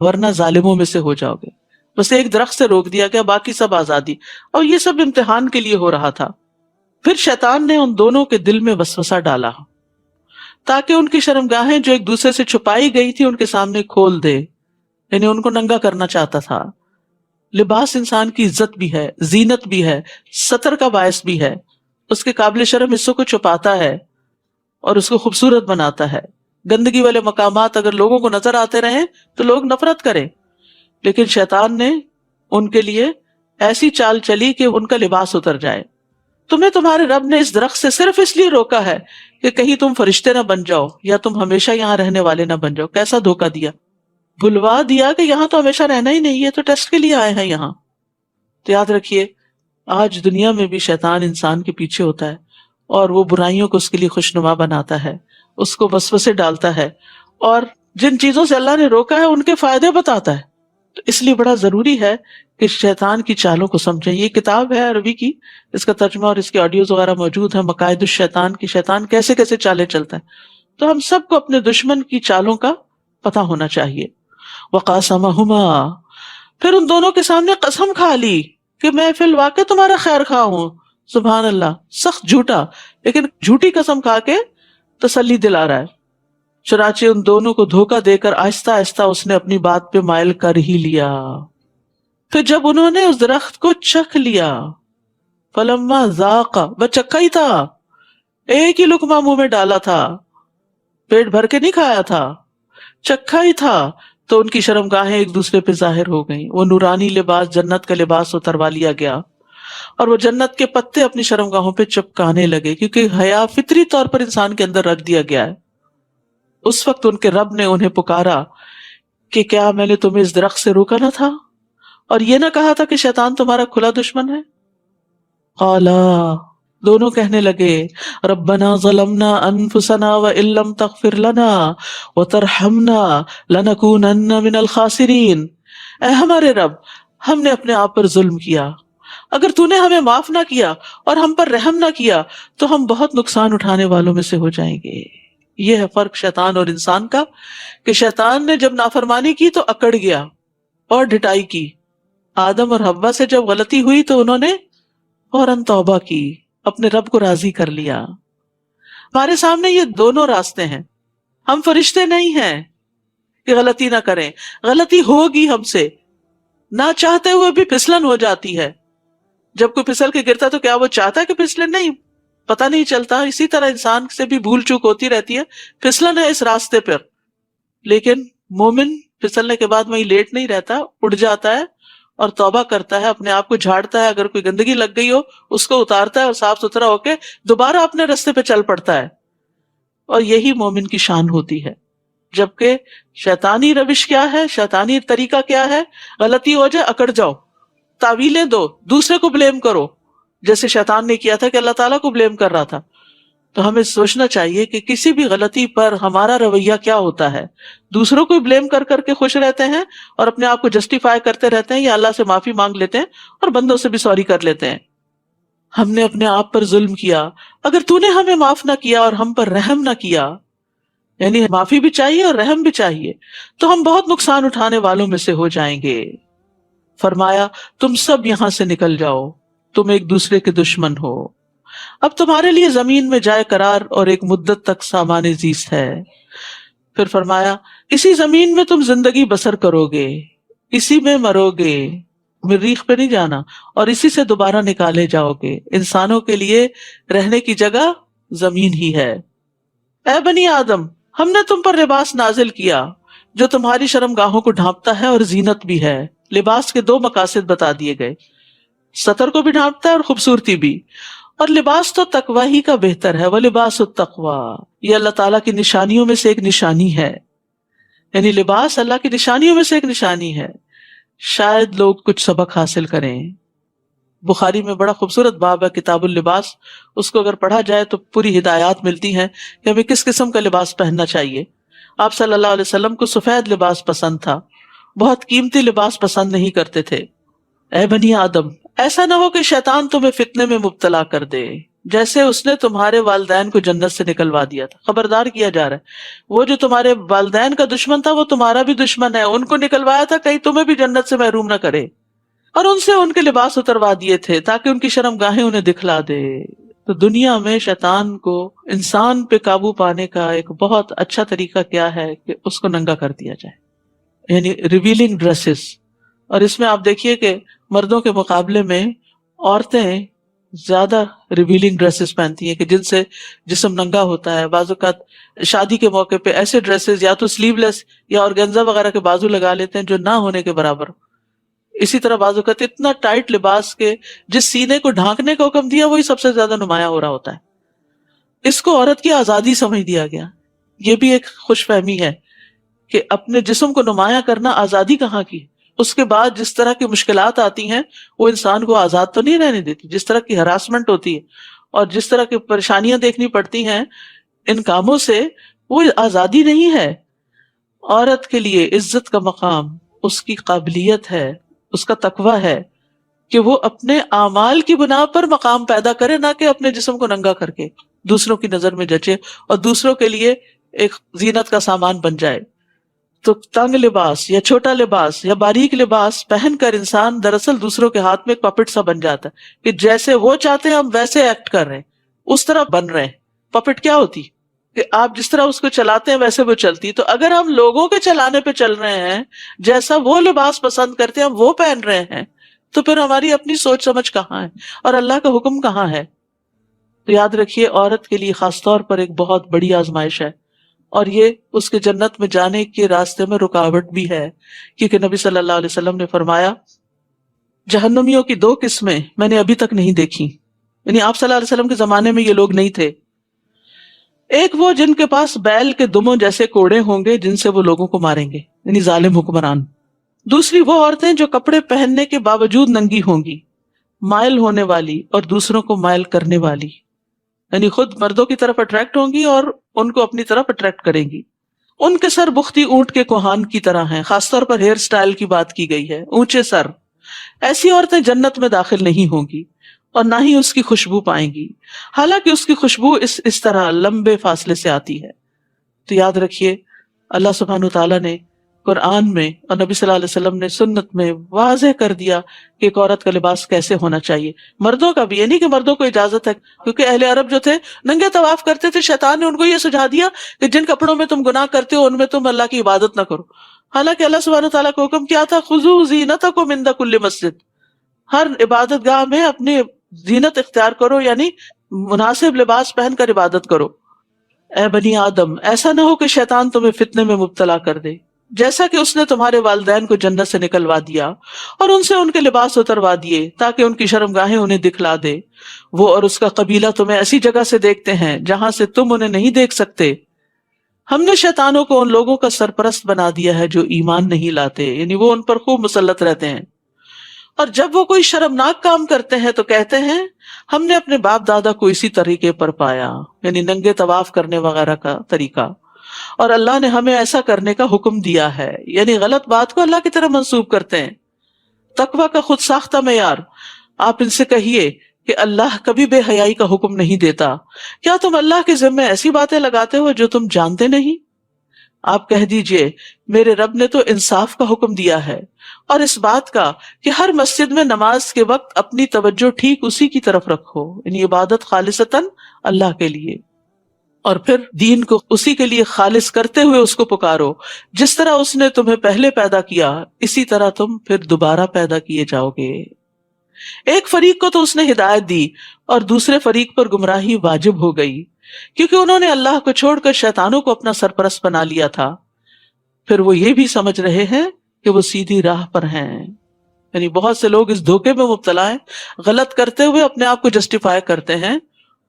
Speaker 1: ورنہ ظالموں میں سے ہو جاؤ گے. بس ایک درخت سے روک دیا گیا، باقی سب آزادی. اور یہ سب امتحان کے لیے ہو رہا تھا. پھر شیطان نے ان دونوں کے دل میں وسوسہ ڈالا تاکہ ان کی شرمگاہیں جو ایک دوسرے سے چھپائی گئی تھی ان کے سامنے کھول دے، یعنی ان کو ننگا کرنا چاہتا تھا. لباس انسان کی عزت بھی ہے، زینت بھی ہے، ستر کا باعث بھی ہے، اس کے قابل شرم حصوں کو چھپاتا ہے اور اس کو خوبصورت بناتا ہے. گندگی والے مقامات اگر لوگوں کو نظر آتے رہیں تو لوگ نفرت کریں، لیکن شیطان نے ان کے لیے ایسی چال چلی کہ ان کا لباس اتر جائے. تمہیں تمہارے رب نے اس درخت سے صرف اس لیے روکا ہے کہ کہیں تم فرشتے نہ بن جاؤ یا تم ہمیشہ یہاں رہنے والے نہ بن جاؤ. کیسا دھوکہ دیا، بھلوا دیا کہ یہاں تو ہمیشہ رہنا ہی نہیں ہے، تو ٹیسٹ کے لیے آئے ہیں یہاں. تو یاد رکھیے آج دنیا میں بھی شیطان انسان کے پیچھے ہوتا ہے اور وہ برائیوں کو اس کے لیے خوشنما بناتا ہے، اس کو وسوسے ڈالتا ہے اور جن چیزوں سے اللہ نے روکا ہے ان کے فائدے بتاتا ہے. تو اس لیے بڑا ضروری ہے کہ شیطان کی چالوں کو سمجھیں. یہ کتاب ہے عربی کی، اس کا ترجمہ اور اس کی آڈیوز وغیرہ موجود ہیں، مقائد الشیطان کی، شیطان کیسے کیسے چالیں چلتا ہے. تو ہم سب کو اپنے دشمن کی چالوں کا پتہ ہونا چاہیے. وقاسمہما، پھر ان دونوں کے سامنے قسم کھا لی کہ میں فی الواقع تمہارا خیر خواہ ہوں. سبحان اللہ، سخت جھوٹا، لیکن جھوٹی قسم کھا کے تسلی دلا رہا ہے. چنانچہ ان دونوں کو دھوکہ دے کر آہستہ آہستہ اس نے اپنی بات پہ مائل کر ہی لیا. پھر جب انہوں نے اس درخت کو چکھ لیا، فلما ذاق، وہ چکھا ہی تھا، ایک ہی لقمہ منہ میں ڈالا تھا، پیٹ بھر کے نہیں کھایا تھا، چکھا ہی تھا، تو ان کی شرمگاہیں ایک دوسرے پہ ظاہر ہو گئیں. وہ نورانی لباس، جنت کا لباس اتروا لیا گیا اور وہ جنت کے پتے اپنی شرمگاہوں پہ چپکانے لگے، کیونکہ حیا فطری طور پر انسان کے اندر رکھ دیا گیا ہے. اس وقت ان کے رب نے انہیں پکارا کہ کیا میں نے تمہیں اس درخت سے روکا نہ تھا اور یہ نہ کہا تھا کہ شیطان تمہارا کھلا دشمن ہے؟ قالا، دونوں کہنے لگے، ربنا ظلمنا انفسنا وان لم تغفر لنا وترحمنا لنکونن من الخاسرین. اے ہمارے رب، ہم نے اپنے آپ پر ظلم کیا، اگر تو نے ہمیں معاف نہ کیا اور ہم پر رحم نہ کیا تو ہم بہت نقصان اٹھانے والوں میں سے ہو جائیں گے. یہ ہے فرق شیطان اور انسان کا، کہ شیطان نے جب نافرمانی کی تو اکڑ گیا اور ڈٹائی کی. آدم اور حوا سے جب غلطی ہوئی تو انہوں نے فوراً توبہ کی، اپنے رب کو راضی کر لیا. ہمارے سامنے یہ دونوں راستے ہیں. ہم فرشتے نہیں ہیں، کہ غلطی نہ کریں. غلطی ہوگی ہم سے، نہ چاہتے ہوئے بھی پھسلن ہو جاتی ہے. جب کوئی پھسل کے گرتا تو کیا وہ چاہتا ہے کہ پھسلے؟ نہیں، پتہ نہیں چلتا. اسی طرح انسان سے بھی بھول چوک ہوتی رہتی ہے، پھسلن ہے اس راستے پر. لیکن مومن پھسلنے کے بعد وہیں لیٹ نہیں رہتا، اٹھ جاتا ہے اور توبہ کرتا ہے، اپنے آپ کو جھاڑتا ہے، اگر کوئی گندگی لگ گئی ہو اس کو اتارتا ہے اور صاف ستھرا ہو کے دوبارہ اپنے راستے پہ چل پڑتا ہے. اور یہی مومن کی شان ہوتی ہے. جبکہ شیطانی روش کیا ہے، شیطانی طریقہ کیا ہے؟ غلطی ہو جائے اکڑ جاؤ، تعویلیں دو، دوسرے کو بلیم کرو، جیسے شیطان نے کیا تھا کہ اللہ تعالیٰ کو بلیم کر رہا تھا. تو ہمیں سوچنا چاہیے کہ کسی بھی غلطی پر ہمارا رویہ کیا ہوتا ہے. دوسروں کو بلیم کر کر کے خوش رہتے ہیں اور اپنے آپ کو جسٹیفائی کرتے رہتے ہیں، یا اللہ سے معافی مانگ لیتے ہیں اور بندوں سے بھی سوری کر لیتے ہیں. ہم نے اپنے آپ پر ظلم کیا، اگر تو نے ہمیں معاف نہ کیا اور ہم پر رحم نہ کیا، یعنی معافی بھی چاہیے اور رحم بھی چاہیے، تو ہم بہت نقصان اٹھانے والوں میں سے ہو جائیں گے. فرمایا تم سب یہاں سے نکل جاؤ، تم ایک دوسرے کے دشمن ہو. اب تمہارے لیے زمین میں جائے قرار اور ایک مدت تک سامان زیست ہے. پھر فرمایا اسی زمین میں تم زندگی بسر کرو گے، اسی میں مرو گے، مریخ پہ نہیں جانا، اور اسی سے دوبارہ نکالے جاؤ گے. انسانوں کے لیے رہنے کی جگہ زمین ہی ہے. اے بنی آدم، ہم نے تم پر لباس نازل کیا جو تمہاری شرم گاہوں کو ڈھانپتا ہے اور زینت بھی ہے. لباس کے دو مقاصد بتا دیے گئے، سطر کو بھی ڈھانپتا ہے اور خوبصورتی بھی. اور لباس تو تقوی ہی کا بہتر ہے. وَلِبَاسُ التَّقْوَىٰ، یہ اللہ تعالیٰ کی نشانیوں میں سے ایک نشانی ہے. یعنی لباس اللہ کی نشانیوں میں سے ایک نشانی ہے. شاید لوگ کچھ سبق حاصل کریں. بخاری میں بڑا خوبصورت باب ہے کتاب اللباس، اس کو اگر پڑھا جائے تو پوری ہدایات ملتی ہیں کہ ہمیں کس قسم کا لباس پہننا چاہیے. آپ صلی اللہ علیہ وسلم کو سفید لباس پسند تھا، بہت قیمتی لباس پسند نہیں کرتے تھے. اے بنی آدم، ایسا نہ ہو کہ شیطان تمہیں فتنے میں مبتلا کر دے جیسے اس نے تمہارے والدین کو جنت سے نکلوا دیا تھا. خبردار کیا جا رہا ہے، وہ جو تمہارے والدین کا دشمن تھا وہ تمہارا بھی دشمن ہے. ان کو نکلوایا تھا کہیں تمہیں بھی جنت سے محروم نہ کرے. اور ان سے ان کے لباس اتروا دیے تھے تاکہ ان کی شرم گاہیں انہیں دکھلا دے. تو دنیا میں شیطان کو انسان پہ قابو پانے کا ایک بہت اچھا طریقہ کیا ہے کہ اس کو ننگا کر دیا جائے، یعنی ریویلنگ ڈریسز. اور اس میں آپ دیکھیے کہ مردوں کے مقابلے میں عورتیں زیادہ ریویلنگ ڈریسز پہنتی ہیں کہ جن سے جسم ننگا ہوتا ہے. بعض اوقات شادی کے موقع پہ ایسے ڈریسز یا تو سلیو لیس یا آرگنزا وغیرہ کے بازو لگا لیتے ہیں جو نہ ہونے کے برابر. اسی طرح بعض اوقات اتنا ٹائٹ لباس کے جس سینے کو ڈھانکنے کا حکم دیا وہی سب سے زیادہ نمایاں ہو رہا ہوتا ہے. اس کو عورت کی آزادی سمجھ دیا گیا. یہ بھی ایک خوش فہمی ہے کہ اپنے جسم کو نمایاں کرنا آزادی کہاں کی. اس کے بعد جس طرح کی مشکلات آتی ہیں وہ انسان کو آزاد تو نہیں رہنے دیتی. جس طرح کی ہراسمنٹ ہوتی ہے اور جس طرح کی پریشانیاں دیکھنی پڑتی ہیں ان کاموں سے، وہ آزادی نہیں ہے. عورت کے لیے عزت کا مقام اس کی قابلیت ہے، اس کا تقوی ہے کہ وہ اپنے اعمال کی بنا پر مقام پیدا کرے، نہ کہ اپنے جسم کو ننگا کر کے دوسروں کی نظر میں جچے اور دوسروں کے لیے ایک زینت کا سامان بن جائے. تو تنگ لباس یا چھوٹا لباس یا باریک لباس پہن کر انسان دراصل دوسروں کے ہاتھ میں ایک پپٹ سا بن جاتا ہے کہ جیسے وہ چاہتے ہیں ہم ویسے ایکٹ کر رہے ہیں، اس طرح بن رہے ہیں. پپٹ کیا ہوتی کہ آپ جس طرح اس کو چلاتے ہیں ویسے وہ چلتی. تو اگر ہم لوگوں کے چلانے پہ چل رہے ہیں، جیسا وہ لباس پسند کرتے ہیں ہم وہ پہن رہے ہیں، تو پھر ہماری اپنی سوچ سمجھ کہاں ہے اور اللہ کا حکم کہاں ہے. تو یاد رکھیے عورت کے لیے خاص طور پر ایک بہت بڑی آزمائش ہے، اور یہ اس کے جنت میں جانے کے راستے میں رکاوٹ بھی ہے. کیونکہ نبی صلی اللہ علیہ وسلم نے فرمایا جہنمیوں کی 2 قسمیں میں نے ابھی تک نہیں دیکھی. یعنی آپ صلی اللہ علیہ وسلم کے زمانے میں یہ لوگ نہیں تھے. ایک وہ جن کے پاس بیل کے دموں جیسے کوڑے ہوں گے جن سے وہ لوگوں کو ماریں گے، یعنی ظالم حکمران. دوسری وہ عورتیں جو کپڑے پہننے کے باوجود ننگی ہوں گی، مائل ہونے والی اور دوسروں کو مائل کرنے والی، یعنی خود مردوں کی طرف اٹریکٹ ہوں گی اور ان کو اپنی طرف اٹریکٹ کریں گی. ان کے سر بختی اونٹ کے کوہان کی طرح ہیں. خاص طور پر ہیئر سٹائل کی بات کی گئی ہے، اونچے سر. ایسی عورتیں جنت میں داخل نہیں ہوں گی اور نہ ہی اس کی خوشبو پائیں گی، حالانکہ اس کی خوشبو اس طرح لمبے فاصلے سے آتی ہے. تو یاد رکھیے اللہ سبحانہ تعالیٰ نے قرآن میں اور نبی صلی اللہ علیہ وسلم نے سنت میں واضح کر دیا کہ ایک عورت کا لباس کیسے ہونا چاہیے. مردوں کا بھی، یہ نہیں کہ مردوں کو اجازت ہے، کیونکہ اہل عرب جو تھے ننگے طواف کرتے تھے. شیطان نے ان کو یہ سجھا دیا کہ جن کپڑوں میں تم گناہ کرتے ہو ان میں تم اللہ کی عبادت نہ کرو. حالانکہ اللہ سبحانہ تعالیٰ کو حکم کیا تھا، خذوا زینتکم عند کل مسجد، ہر عبادت گاہ میں اپنی زینت اختیار کرو، یعنی مناسب لباس پہن کر عبادت کرو. اے بنی آدم، ایسا نہ ہو کہ شیطان تمہیں فتنے میں مبتلا کر دے، جیسا کہ اس نے تمہارے والدین کو جنت سے نکلوا دیا اور ان سے ان کے لباس اتروا دیے تاکہ ان کی شرمگاہیں انہیں دکھلا دے. وہ اور اس کا قبیلہ تمہیں ایسی جگہ سے دیکھتے ہیں جہاں سے تم انہیں نہیں دیکھ سکتے. ہم نے شیطانوں کو ان لوگوں کا سرپرست بنا دیا ہے جو ایمان نہیں لاتے، یعنی وہ ان پر خوب مسلط رہتے ہیں. اور جب وہ کوئی شرمناک کام کرتے ہیں تو کہتے ہیں ہم نے اپنے باپ دادا کو اسی طریقے پر پایا، یعنی ننگے طواف کرنے وغیرہ کا طریقہ، اور اللہ نے ہمیں ایسا کرنے کا حکم دیا ہے، یعنی غلط بات کو اللہ کی طرف منسوب کرتے ہیں. تقوی کا خود ساختہ معیار. آپ ان سے کہیے کہ اللہ کبھی بے حیائی کا حکم نہیں دیتا. کیا تم اللہ کے ذمے ایسی باتیں لگاتے ہو جو تم جانتے نہیں؟ آپ کہہ دیجئے میرے رب نے تو انصاف کا حکم دیا ہے، اور اس بات کا کہ ہر مسجد میں نماز کے وقت اپنی توجہ ٹھیک اسی کی طرف رکھو، یعنی عبادت خالصتاً اللہ کے لیے، اور پھر دین کو اسی کے لیے خالص کرتے ہوئے اس کو پکارو. جس طرح اس نے تمہیں پہلے پیدا کیا اسی طرح تم پھر دوبارہ پیدا کیے جاؤ گے. ایک فریق کو تو اس نے ہدایت دی اور دوسرے فریق پر گمراہی واجب ہو گئی، کیونکہ انہوں نے اللہ کو چھوڑ کر شیطانوں کو اپنا سرپرست بنا لیا تھا. پھر وہ یہ بھی سمجھ رہے ہیں کہ وہ سیدھی راہ پر ہیں. یعنی بہت سے لوگ اس دھوکے میں مبتلا ہیں، غلط کرتے ہوئے اپنے آپ کو جسٹیفائی کرتے ہیں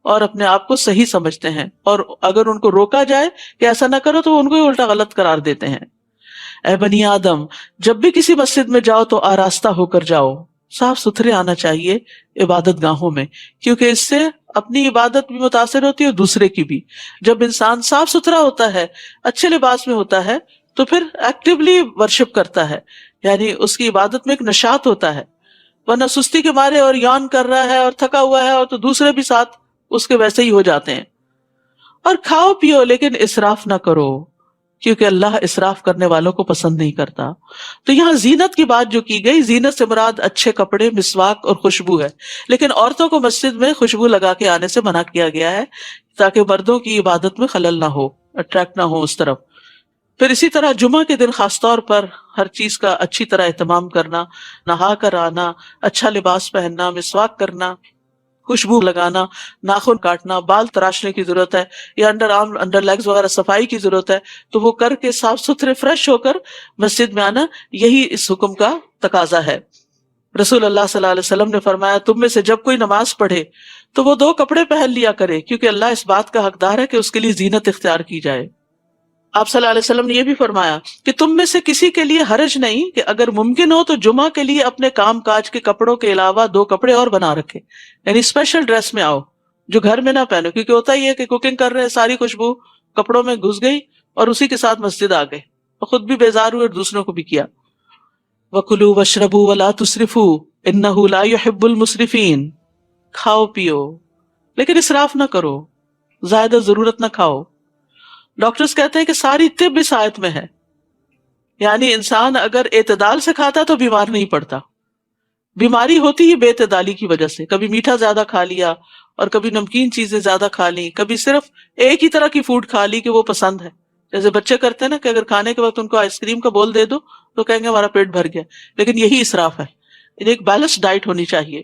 Speaker 1: اور اپنے آپ کو صحیح سمجھتے ہیں، اور اگر ان کو روکا جائے کہ ایسا نہ کرو تو وہ ان کو الٹا غلط قرار دیتے ہیں. اے بنی آدم، جب بھی کسی مسجد میں جاؤ تو آراستہ ہو کر جاؤ، صاف ستھرے آنا چاہیے عبادت گاہوں میں، کیونکہ اس سے اپنی عبادت بھی متاثر ہوتی ہے اور دوسرے کی بھی. جب انسان صاف ستھرا ہوتا ہے، اچھے لباس میں ہوتا ہے، تو پھر ایکٹیولی ورشپ کرتا ہے، یعنی اس کی عبادت میں ایک نشاط ہوتا ہے. ورنہ سستی کے مارے اور یون کر رہا ہے اور تھکا ہوا ہے اور تو دوسرے بھی ساتھ اس کے ویسے ہی ہو جاتے ہیں. اور کھاؤ پیو لیکن اسراف نہ کرو، کیونکہ اللہ اسراف کرنے والوں کو پسند نہیں کرتا. تو یہاں زینت کی بات جو کی گئی، زینت سے مراد اچھے کپڑے، مسواک اور خوشبو ہے، لیکن عورتوں کو مسجد میں خوشبو لگا کے آنے سے منع کیا گیا ہے تاکہ مردوں کی عبادت میں خلل نہ ہو، اٹریکٹ نہ ہو اس طرف. پھر اسی طرح جمعہ کے دن خاص طور پر ہر چیز کا اچھی طرح اہتمام کرنا، نہا کر آنا، اچھا لباس پہننا، مسواک کرنا، خوشبو لگانا، ناخن کاٹنا، بال تراشنے کی ضرورت ہے یا انڈر آرم، انڈر لیگز وغیرہ صفائی کی ضرورت ہے تو وہ کر کے صاف ستھرے فریش ہو کر مسجد میں آنا، یہی اس حکم کا تقاضا ہے. رسول اللہ صلی اللہ علیہ وسلم نے فرمایا تم میں سے جب کوئی نماز پڑھے تو وہ 2 کپڑے پہن لیا کرے، کیونکہ اللہ اس بات کا حقدار ہے کہ اس کے لیے زینت اختیار کی جائے. آپ صلی اللہ علیہ وسلم نے یہ بھی فرمایا کہ تم میں سے کسی کے لیے حرج نہیں کہ اگر ممکن ہو تو جمعہ کے لیے اپنے کام کاج کے کپڑوں کے علاوہ 2 کپڑے اور بنا رکھے، یعنی اسپیشل ڈریس میں آؤ جو گھر میں نہ پہنو، کیونکہ ہوتا ہی ہے کہ کوکنگ کر رہے ہیں، ساری خوشبو کپڑوں میں گھس گئی اور اسی کے ساتھ مسجد آ گئے، خود بھی بیزار ہوئے اور دوسروں کو بھی کیا. وَكُلُوا وَاشْرَبُوا وَلَا تُسْرِفُوا إِنَّهُ لَا يُحِبُّ الْمُسْرِفِينَ. کھاؤ پیو لیکن اسراف نہ کرو، زیادہ ضرورت نہ کھاؤ. ڈاکٹرز کہتے ہیں کہ ساری طب اس آیت میں ہے، یعنی انسان اگر اعتدال سے کھاتا تو بیمار نہیں پڑتا. بیماری ہوتی ہی بے اعتدالی کی وجہ سے، کبھی میٹھا زیادہ کھا لیا اور کبھی نمکین چیزیں زیادہ کھا لی، کبھی صرف ایک ہی طرح کی فوڈ کھا لی کہ وہ پسند ہے. جیسے بچے کرتے ہیں نا کہ اگر کھانے کے وقت ان کو آئس کریم کا بول دے دو تو کہیں گے ہمارا پیٹ بھر گیا، لیکن یہی اسراف ہے. ایک بیلنس ڈائٹ ہونی چاہیے.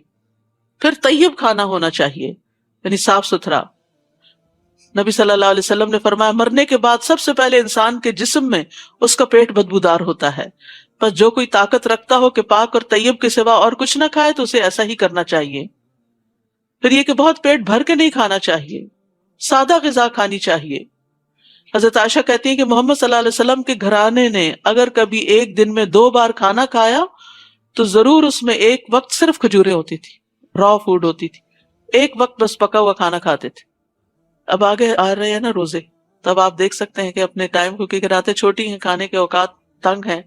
Speaker 1: پھر طیب کھانا ہونا چاہیے، یعنی صاف ستھرا. نبی صلی اللہ علیہ وسلم نے فرمایا مرنے کے بعد سب سے پہلے انسان کے جسم میں اس کا پیٹ بدبودار ہوتا ہے، بس جو کوئی طاقت رکھتا ہو کہ پاک اور طیب کے سوا اور کچھ نہ کھائے تو اسے ایسا ہی کرنا چاہیے. پھر یہ کہ بہت پیٹ بھر کے نہیں کھانا چاہیے، سادہ غذا کھانی چاہیے. حضرت عائشہ کہتی ہیں کہ محمد صلی اللہ علیہ وسلم کے گھرانے نے اگر کبھی ایک دن میں 2 بار کھانا کھایا تو ضرور اس میں ایک وقت صرف کھجوریں ہوتی تھی، را فوڈ ہوتی تھی، ایک وقت بس پکا ہوا کھانا کھاتے تھے. اب آگے آ رہے ہیں نا روزے، تب آپ دیکھ سکتے ہیں کہ اپنے ٹائم کو، کیونکہ راتیں چھوٹی ہیں، کھانے کے اوقات تنگ ہیں،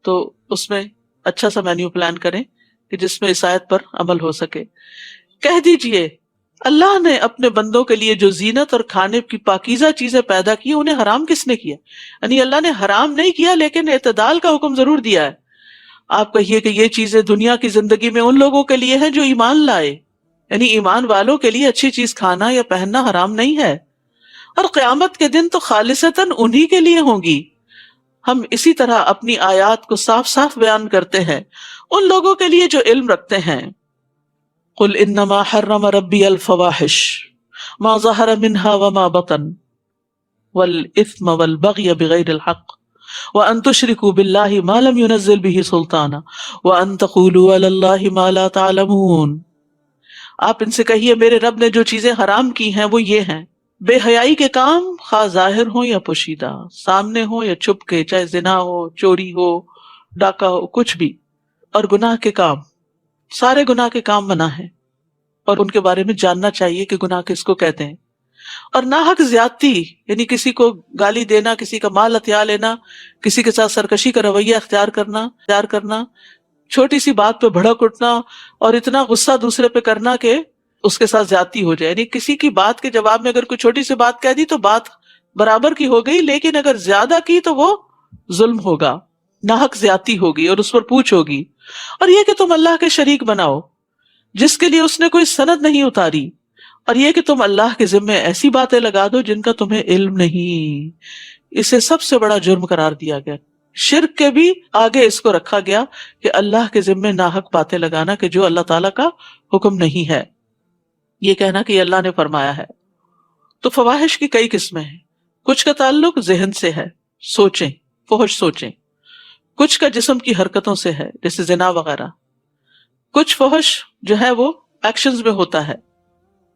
Speaker 1: تو اس میں اچھا سا مینیو پلان کریں کہ جس میں اس آیت پر عمل ہو سکے. کہہ دیجئے اللہ نے اپنے بندوں کے لیے جو زینت اور کھانے کی پاکیزہ چیزیں پیدا کی انہیں حرام کس نے کیا؟ یعنی اللہ نے حرام نہیں کیا لیکن اعتدال کا حکم ضرور دیا ہے. آپ کہیے کہ یہ چیزیں دنیا کی زندگی میں ان لوگوں کے لیے ہیں جو ایمان لائے، یعنی ایمان والوں کے لیے اچھی چیز کھانا یا پہننا حرام نہیں ہے، اور قیامت کے دن تو خالصتاً انہی کے لیے ہوں گی. ہم اسی طرح اپنی آیات کو صاف صاف بیان کرتے ہیں ان لوگوں کے لیے جو علم رکھتے ہیں. قل انما حرم ربی الفواحش ما ظہر منها وما بطن والاثم والبغی بغیر الحق وان تشرکوا باللہ ما لم ينزل به سلطانا وان تقولوا علی اللہ ما لا تعلمون. آپ ان سے کہیے میرے رب نے جو چیزیں حرام کی ہیں وہ یہ ہیں: بے حیائی کے کام، خواہ ظاہر ہو یا پوشیدہ، سامنے ہو یا چھپ کے، چاہے زنا ہو، چوری ہو، ڈاکہ ہو، کچھ بھی، اور گناہ کے کام. سارے گناہ کے کام منع ہیں اور ان کے بارے میں جاننا چاہیے کہ گناہ کس کو کہتے ہیں. اور ناحق زیادتی، یعنی کسی کو گالی دینا، کسی کا مال ہتھیا لینا، کسی کے ساتھ سرکشی کا رویہ اختیار کرنا، چھوٹی سی بات پہ بھڑک اٹھنا اور اتنا غصہ دوسرے پہ کرنا کہ اس کے ساتھ زیادتی ہو جائے. یعنی کسی کی بات کے جواب میں اگر کوئی چھوٹی سی بات کہہ دی تو بات برابر کی ہو گئی، لیکن اگر زیادہ کی تو وہ ظلم ہوگا، ناحق زیادتی ہوگی اور اس پر پوچھ ہوگی. اور یہ کہ تم اللہ کے شریک بناؤ جس کے لیے اس نے کوئی سند نہیں اتاری، اور یہ کہ تم اللہ کے ذمے ایسی باتیں لگا دو جن کا تمہیں علم نہیں. اسے سب سے بڑا جرم قرار دیا گیا. شرک کے بھی آگے اس کو رکھا گیا کہ اللہ کے ذمے ناحق باتیں لگانا کہ جو اللہ تعالیٰ کا حکم نہیں ہے، یہ کہنا کہ یہ اللہ نے فرمایا ہے. تو فواحش کی کئی قسمیں ہیں. کچھ کا تعلق ذہن سے ہے، سوچیں، فحش سوچیں. کچھ کا جسم کی حرکتوں سے ہے، جیسے زنا وغیرہ. کچھ فحش جو ہے وہ ایکشنز میں ہوتا ہے.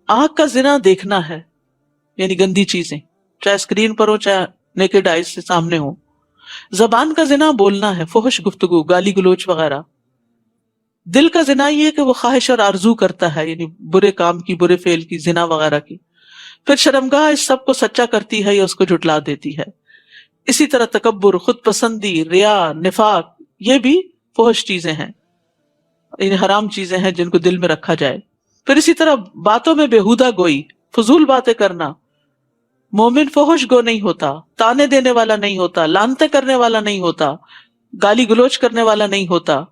Speaker 1: آنکھ کا زنا دیکھنا ہے، یعنی گندی چیزیں، چاہے اسکرین پر ہو چاہے نیکڈ آئیز سے سامنے ہو. زبان کا زنا بولنا ہے، فحش گفتگو، گالی گلوچ وغیرہ. دل کا زنا یہ کہ وہ خواہش اور آرزو کرتا ہے، یعنی برے کام کی، برے فعل کی، زنا وغیرہ کی. پھر شرمگاہ اس سب کو سچا کرتی ہے یا اس کو جھٹلا دیتی ہے. اسی طرح تکبر، خود پسندی، ریا، نفاق، یہ بھی فحش چیزیں ہیں، یعنی حرام چیزیں ہیں جن کو دل میں رکھا جائے. پھر اسی طرح باتوں میں بےہودہ گوئی، فضول باتیں کرنا. مومن فحش گو نہیں ہوتا، تانے دینے والا نہیں ہوتا، لعنتیں کرنے والا نہیں ہوتا، گالی گلوچ کرنے والا نہیں ہوتا.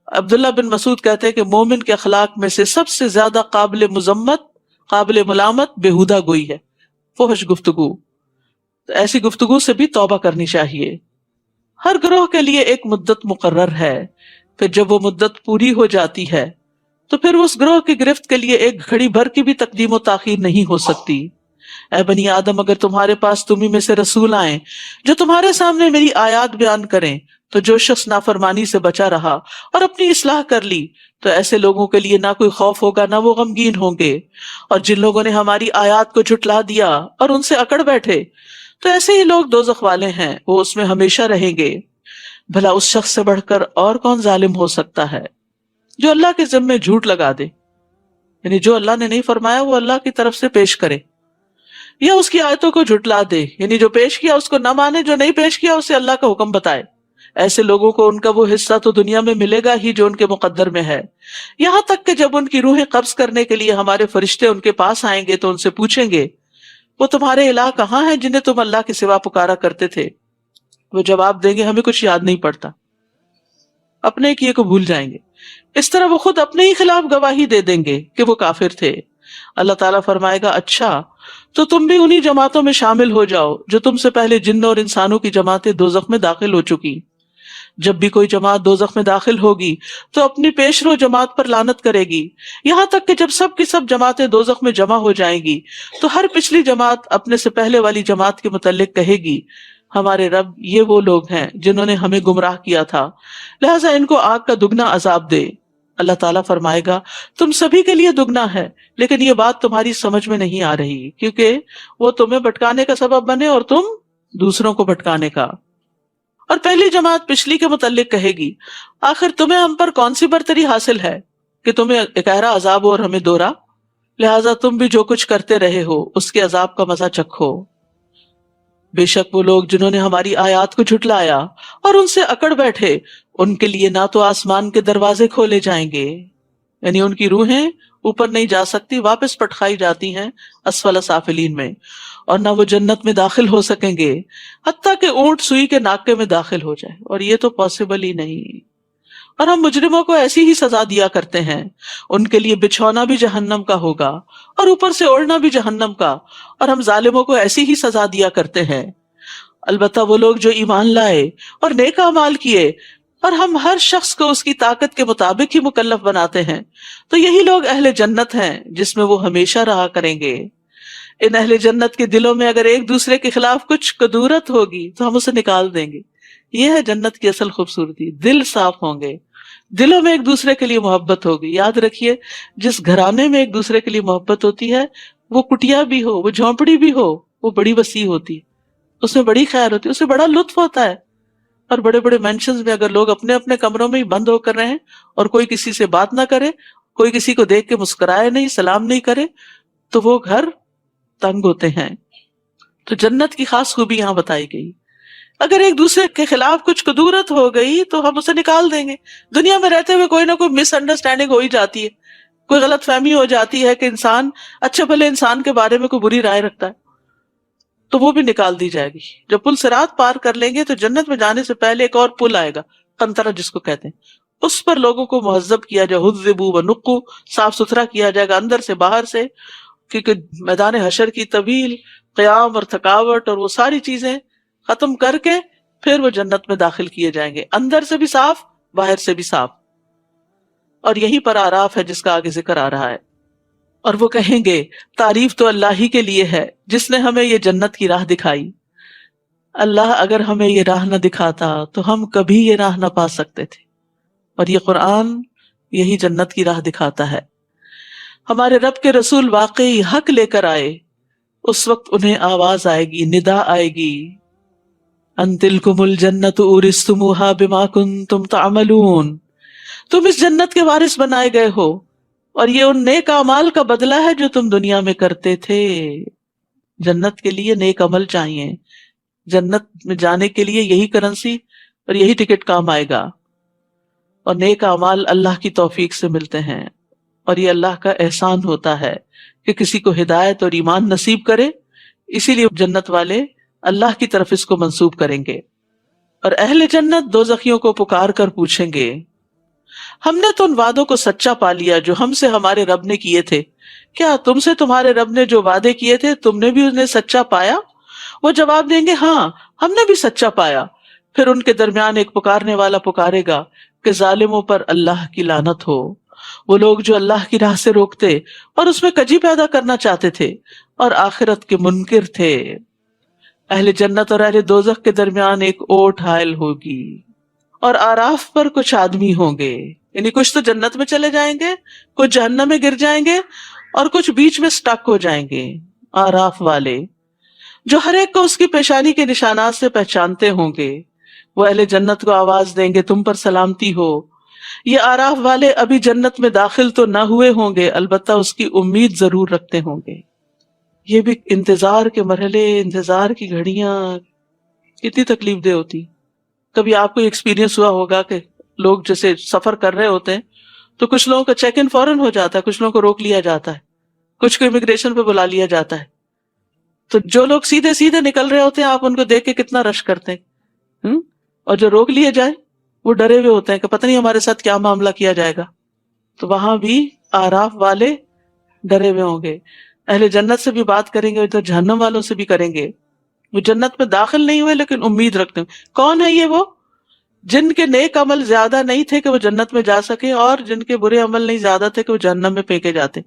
Speaker 1: عبداللہ بن مسعود کہتے ہیں کہ مومن کے اخلاق میں سے سب سے زیادہ قابل مذمت، قابل ملامت بےہودہ گوئی ہے، فحش گفتگو. تو ایسی گفتگو سے بھی توبہ کرنی چاہیے. ہر گروہ کے لیے ایک مدت مقرر ہے، پھر جب وہ مدت پوری ہو جاتی ہے تو پھر اس گروہ کی گرفت کے لیے ایک گھڑی بھر کی بھی تقدیم و تاخیر نہیں ہو سکتی. اے بنی آدم، اگر تمہارے پاس تمہیں میں سے رسول آئیں جو تمہارے سامنے میری آیات بیان کریں، تو جو شخص نافرمانی سے بچا رہا اور اپنی اصلاح کر لی تو ایسے لوگوں کے لیے نہ کوئی خوف ہوگا نہ وہ غمگین ہوں گے. اور جن لوگوں نے ہماری آیات کو جھٹلا دیا اور ان سے اکڑ بیٹھے تو ایسے ہی لوگ دوزخ والے ہیں، وہ اس میں ہمیشہ رہیں گے. بھلا اس شخص سے بڑھ کر اور کون ظالم ہو سکتا ہے جو اللہ کے ذمے جھوٹ لگا دے، یعنی جو اللہ نے نہیں فرمایا وہ اللہ کی طرف سے پیش کرے، یا اس کی آیتوں کو جھٹلا دے، یعنی جو پیش کیا اس کو نہ مانے، جو نہیں پیش کیا اسے اللہ کا حکم بتائے. ایسے لوگوں کو ان کا وہ حصہ تو دنیا میں ملے گا ہی جو ان کے مقدر میں ہے، یہاں تک کہ جب ان کی روحیں قبض کرنے کے لیے ہمارے فرشتے ان کے پاس آئیں گے تو ان سے پوچھیں گے وہ تمہارے الہ کہاں ہیں جنہیں تم اللہ کے سوا پکارا کرتے تھے؟ وہ جواب دیں گے ہمیں کچھ یاد نہیں پڑتا، اپنے کیے کو بھول جائیں گے. اس طرح وہ خود اپنے ہی خلاف گواہی دے دیں گے کہ وہ کافر تھے. اللہ تعالیٰ فرمائے گا اچھا تو تم بھی انہی جماعتوں میں شامل ہو جاؤ جو تم سے پہلے جنوں اور انسانوں کی جماعتیں دوزخ میں داخل ہو چکی. جب بھی کوئی جماعت دوزخ میں داخل ہوگی تو اپنی پیش رو جماعت پر لعنت کرے گی، یہاں تک کہ جب سب کی سب جماعتیں دوزخ میں جمع ہو جائیں گی تو ہر پچھلی جماعت اپنے سے پہلے والی جماعت کے متعلق کہے گی ہمارے رب یہ وہ لوگ ہیں جنہوں نے ہمیں گمراہ کیا تھا، لہٰذا ان کو آگ کا دگنا عذاب دے. اللہ تعالیٰ فرمائے گا تم سبھی کے لیے دگنا ہے، لیکن یہ بات تمہاری سمجھ میں نہیں آ رہی کیونکہ وہ تمہیں بھٹکانے کا سبب بنے اور تم دوسروں کو بھٹکانے کا. اور پہلی جماعت پچھلی کے متعلق کہے گی آخر تمہیں ہم پر کون سی برتری حاصل ہے کہ تمہیں اکہرا عذاب ہو اور ہمیں دورا، لہٰذا تم بھی جو کچھ کرتے رہے ہو اس کے عذاب کا مزہ چکھو. بے شک وہ لوگ جنہوں نے ہماری آیات کو جھٹلایا اور ان سے اکڑ بیٹھے ان کے لیے نہ تو آسمان کے دروازے کھولے جائیں گے یعنی ان کی روحیں اوپر نہیں جا سکتی، واپس پٹخائی جاتی ہیں اسفل سافلین میں، اور نہ وہ جنت میں داخل ہو سکیں گے حتیٰ کہ اونٹ سوئی کے ناکے میں داخل ہو جائے، اور یہ تو پاسبل ہی نہیں۔ اور ہم مجرموں کو ایسی ہی سزا دیا کرتے ہیں، ان کے لیے بچھونا بھی جہنم کا ہوگا اور اوپر سے اوڑھنا بھی جہنم کا، اور ہم ظالموں کو ایسی ہی سزا دیا کرتے ہیں۔ البتہ وہ لوگ جو ایمان لائے اور نیک اعمال کیے، اور ہم ہر شخص کو اس کی طاقت کے مطابق ہی مکلف بناتے ہیں، تو یہی لوگ اہل جنت ہیں جس میں وہ ہمیشہ رہا کریں گے۔ ان اہل جنت کے دلوں میں اگر ایک دوسرے کے خلاف کچھ کدورت ہوگی تو ہم اسے نکال دیں گے۔ یہ ہے جنت کی اصل خوبصورتی، دل صاف ہوں گے، دلوں میں ایک دوسرے کے لیے محبت ہوگی۔ یاد رکھیے، جس گھرانے میں ایک دوسرے کے لیے محبت ہوتی ہے، وہ کٹیا بھی ہو، وہ جھونپڑی بھی ہو، وہ بڑی وسیع ہوتی، اس میں بڑی خیر ہوتی، اس میں بڑا لطف ہوتا ہے۔ اور بڑے بڑے مینشنز میں اگر لوگ اپنے اپنے کمروں میں ہی بند ہو کر رہیں اور کوئی کسی سے بات نہ کرے، کوئی کسی کو دیکھ کے مسکرائے نہیں، سلام نہیں کرے، تو وہ گھر تنگ ہوتے ہیں۔ تو جنت کی خاص خوبی یہاں بتائی گئی۔ اگر ایک دوسرے کے خلاف کچھ کدورت ہو گئی تو ہم اسے نکال دیں گے۔ دنیا میں رہتے ہوئے کوئی نہ کوئی مس انڈرسٹینڈنگ ہو ہی جاتی ہے، کوئی غلط فہمی ہو جاتی ہے کہ انسان اچھے بھلے انسان کے بارے میں کوئی بری رائے رکھتا ہے، تو وہ بھی نکال دی جائے گی۔ جب پل صراط پار کر لیں گے تو جنت میں جانے سے پہلے ایک اور پل آئے گا، قنطرہ جس کو کہتے ہیں، اس پر لوگوں کو مہذب کیا جائے، حذبوا ونقوا، صاف ستھرا کیا جائے گا اندر سے باہر سے، کیونکہ میدان حشر کی طویل قیام اور تھکاوٹ اور وہ ساری چیزیں ختم کر کے پھر وہ جنت میں داخل کیے جائیں گے، اندر سے بھی صاف، باہر سے بھی صاف۔ اور یہی پر آراف ہے جس کا آگے ذکر آ رہا ہے۔ اور وہ کہیں گے تعریف تو اللہ ہی کے لیے ہے جس نے ہمیں یہ جنت کی راہ دکھائی۔ اللہ اگر ہمیں یہ راہ نہ دکھاتا تو ہم کبھی یہ راہ نہ پا سکتے تھے، اور یہ قرآن یہی جنت کی راہ دکھاتا ہے۔ ہمارے رب کے رسول واقعی حق لے کر آئے، اس وقت انہیں آواز آئے گی، ندا آئے گی، ان تلکم الجنت اورثتموها بما کنتم تعملون، تم اس جنت کے وارث بنائے گئے ہو، اور یہ ان نیک اعمال کا بدلہ ہے جو تم دنیا میں کرتے تھے۔ جنت کے لیے نیک عمل چاہیے، جنت میں جانے کے لیے یہی کرنسی اور یہی ٹکٹ کام آئے گا، اور نیک اعمال اللہ کی توفیق سے ملتے ہیں، اور یہ اللہ کا احسان ہوتا ہے کہ کسی کو ہدایت اور ایمان نصیب کرے، اسی لیے جنت والے اللہ کی طرف اس کو منسوب کریں گے۔ اور اہل جنت دوزخیوں کو پکار کر پوچھیں گے، ہم نے تو ان وعدوں کو سچا پا لیا جو ہم سے ہمارے رب نے کیے تھے، کیا تم سے تمہارے رب نے جو وعدے کیے تھے تم نے بھی انہیں سچا پایا؟ وہ جواب دیں گے، ہاں ہم نے بھی سچا پایا۔ پھر ان کے درمیان ایک پکارنے والا پکارے گا کہ ظالموں پر اللہ کی لعنت ہو، وہ لوگ جو اللہ کی راہ سے روکتے اور اس میں کجی پیدا کرنا چاہتے تھے اور آخرت کے منکر تھے۔ اہل جنت اور اہل دوزخ کے درمیان ایک اوٹ حائل ہوگی، اور آراف پر کچھ آدمی ہوں گے، یعنی کچھ تو جنت میں چلے جائیں گے، کچھ جہنم میں گر جائیں گے، اور کچھ بیچ میں سٹک ہو جائیں گے۔ آراف والے جو ہر ایک کو اس کی پیشانی کے نشانات سے پہچانتے ہوں گے، وہ اہل جنت کو آواز دیں گے، تم پر سلامتی ہو۔ یہ آراف والے ابھی جنت میں داخل تو نہ ہوئے ہوں گے، البتہ اس کی امید ضرور رکھتے ہوں گے۔ یہ بھی انتظار کے مرحلے، انتظار کی گھڑیاں کتنی تکلیف دہ ہوتی۔ کبھی آپ کو ایکسپیرینس ہوا ہوگا کہ لوگ جیسے سفر کر رہے ہوتے ہیں تو کچھ لوگوں کا چیک ان فوراً ہو جاتا ہے، کچھ لوگوں کو روک لیا جاتا ہے، کچھ کو امیگریشن پہ بلا لیا جاتا ہے۔ تو جو لوگ سیدھے سیدھے نکل رہے ہوتے ہیں آپ ان کو دیکھ کے کتنا رش کرتے ہیں، اور جو روک لیے جائیں وہ ڈرے ہوئے ہوتے ہیں کہ پتہ نہیں ہمارے ساتھ کیا معاملہ کیا جائے گا۔ تو وہاں بھی آراف والے ڈرے ہوئے ہوں گے۔ اہل جنت سے بھی بات کریں گے، ادھر جہنم والوں سے بھی کریں گے۔ وہ جنت میں داخل نہیں ہوئے لیکن امید رکھتے ہیں۔ کون ہے یہ؟ وہ جن کے نیک عمل زیادہ نہیں تھے کہ وہ جنت میں جا سکے، اور جن کے برے عمل نہیں زیادہ تھے کہ وہ جہنم میں پھینکے جاتے،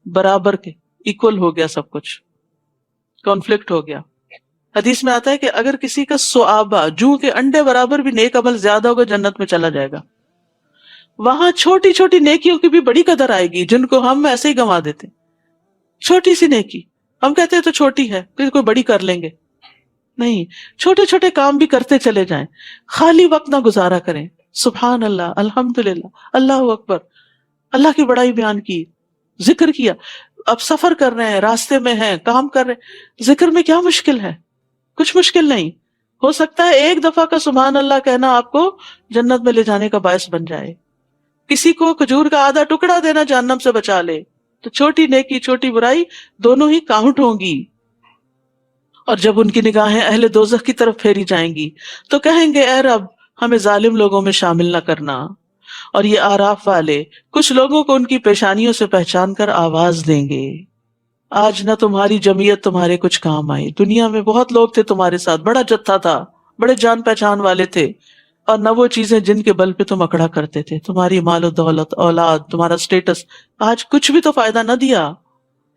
Speaker 1: برابر کے، ایکول ہو گیا سب کچھ، کانفلکٹ ہو گیا۔ حدیث میں آتا ہے کہ اگر کسی کا صحابہ جوں کے انڈے برابر بھی نیک عمل زیادہ ہوگا جنت میں چلا جائے گا۔ وہاں چھوٹی چھوٹی نیکیوں کی بھی بڑی قدر آئے گی جن کو ہم ایسے ہی گنوا دیتے۔ چھوٹی سی نیکی ہم کہتے ہیں تو چھوٹی ہے، پھر کوئی بڑی کر لیں گے، نہیں، چھوٹے چھوٹے کام بھی کرتے چلے جائیں، خالی وقت نہ گزارا کریں۔ سبحان اللہ، الحمدللہ، اللہ اکبر، اللہ کی بڑائی بیان کی، ذکر کیا۔ اب سفر کر رہے ہیں، راستے میں ہیں، کام کر رہے ہیں، ذکر میں کیا مشکل ہے؟ کچھ مشکل نہیں۔ ہو سکتا ہے ایک دفعہ کا سبحان اللہ کہنا آپ کو جنت میں لے جانے کا باعث بن جائے۔ کسی کو کھجور کا آدھا ٹکڑا دینا جہنم سے بچا لے، تو چھوٹی نیکی چھوٹی برائی دونوں ہی کاؤنٹ ہوں گی۔ اور جب ان کی نگاہیں اہل دوزخ کی طرف پھیری جائیں گی تو کہیں گے اے رب ہمیں ظالم لوگوں میں شامل نہ کرنا۔ اور یہ آراف والے کچھ لوگوں کو ان کی پیشانیوں سے پہچان کر آواز دیں گے، آج نہ تمہاری جمعیت تمہارے کچھ کام آئی، دنیا میں بہت لوگ تھے تمہارے ساتھ، بڑا جتھا تھا، بڑے جان پہچان والے تھے، اور نہ وہ چیزیں جن کے بل پہ تم اکڑا کرتے تھے، تمہاری مال و دولت، اولاد، تمہارا سٹیٹس آج کچھ بھی تو فائدہ نہ دیا۔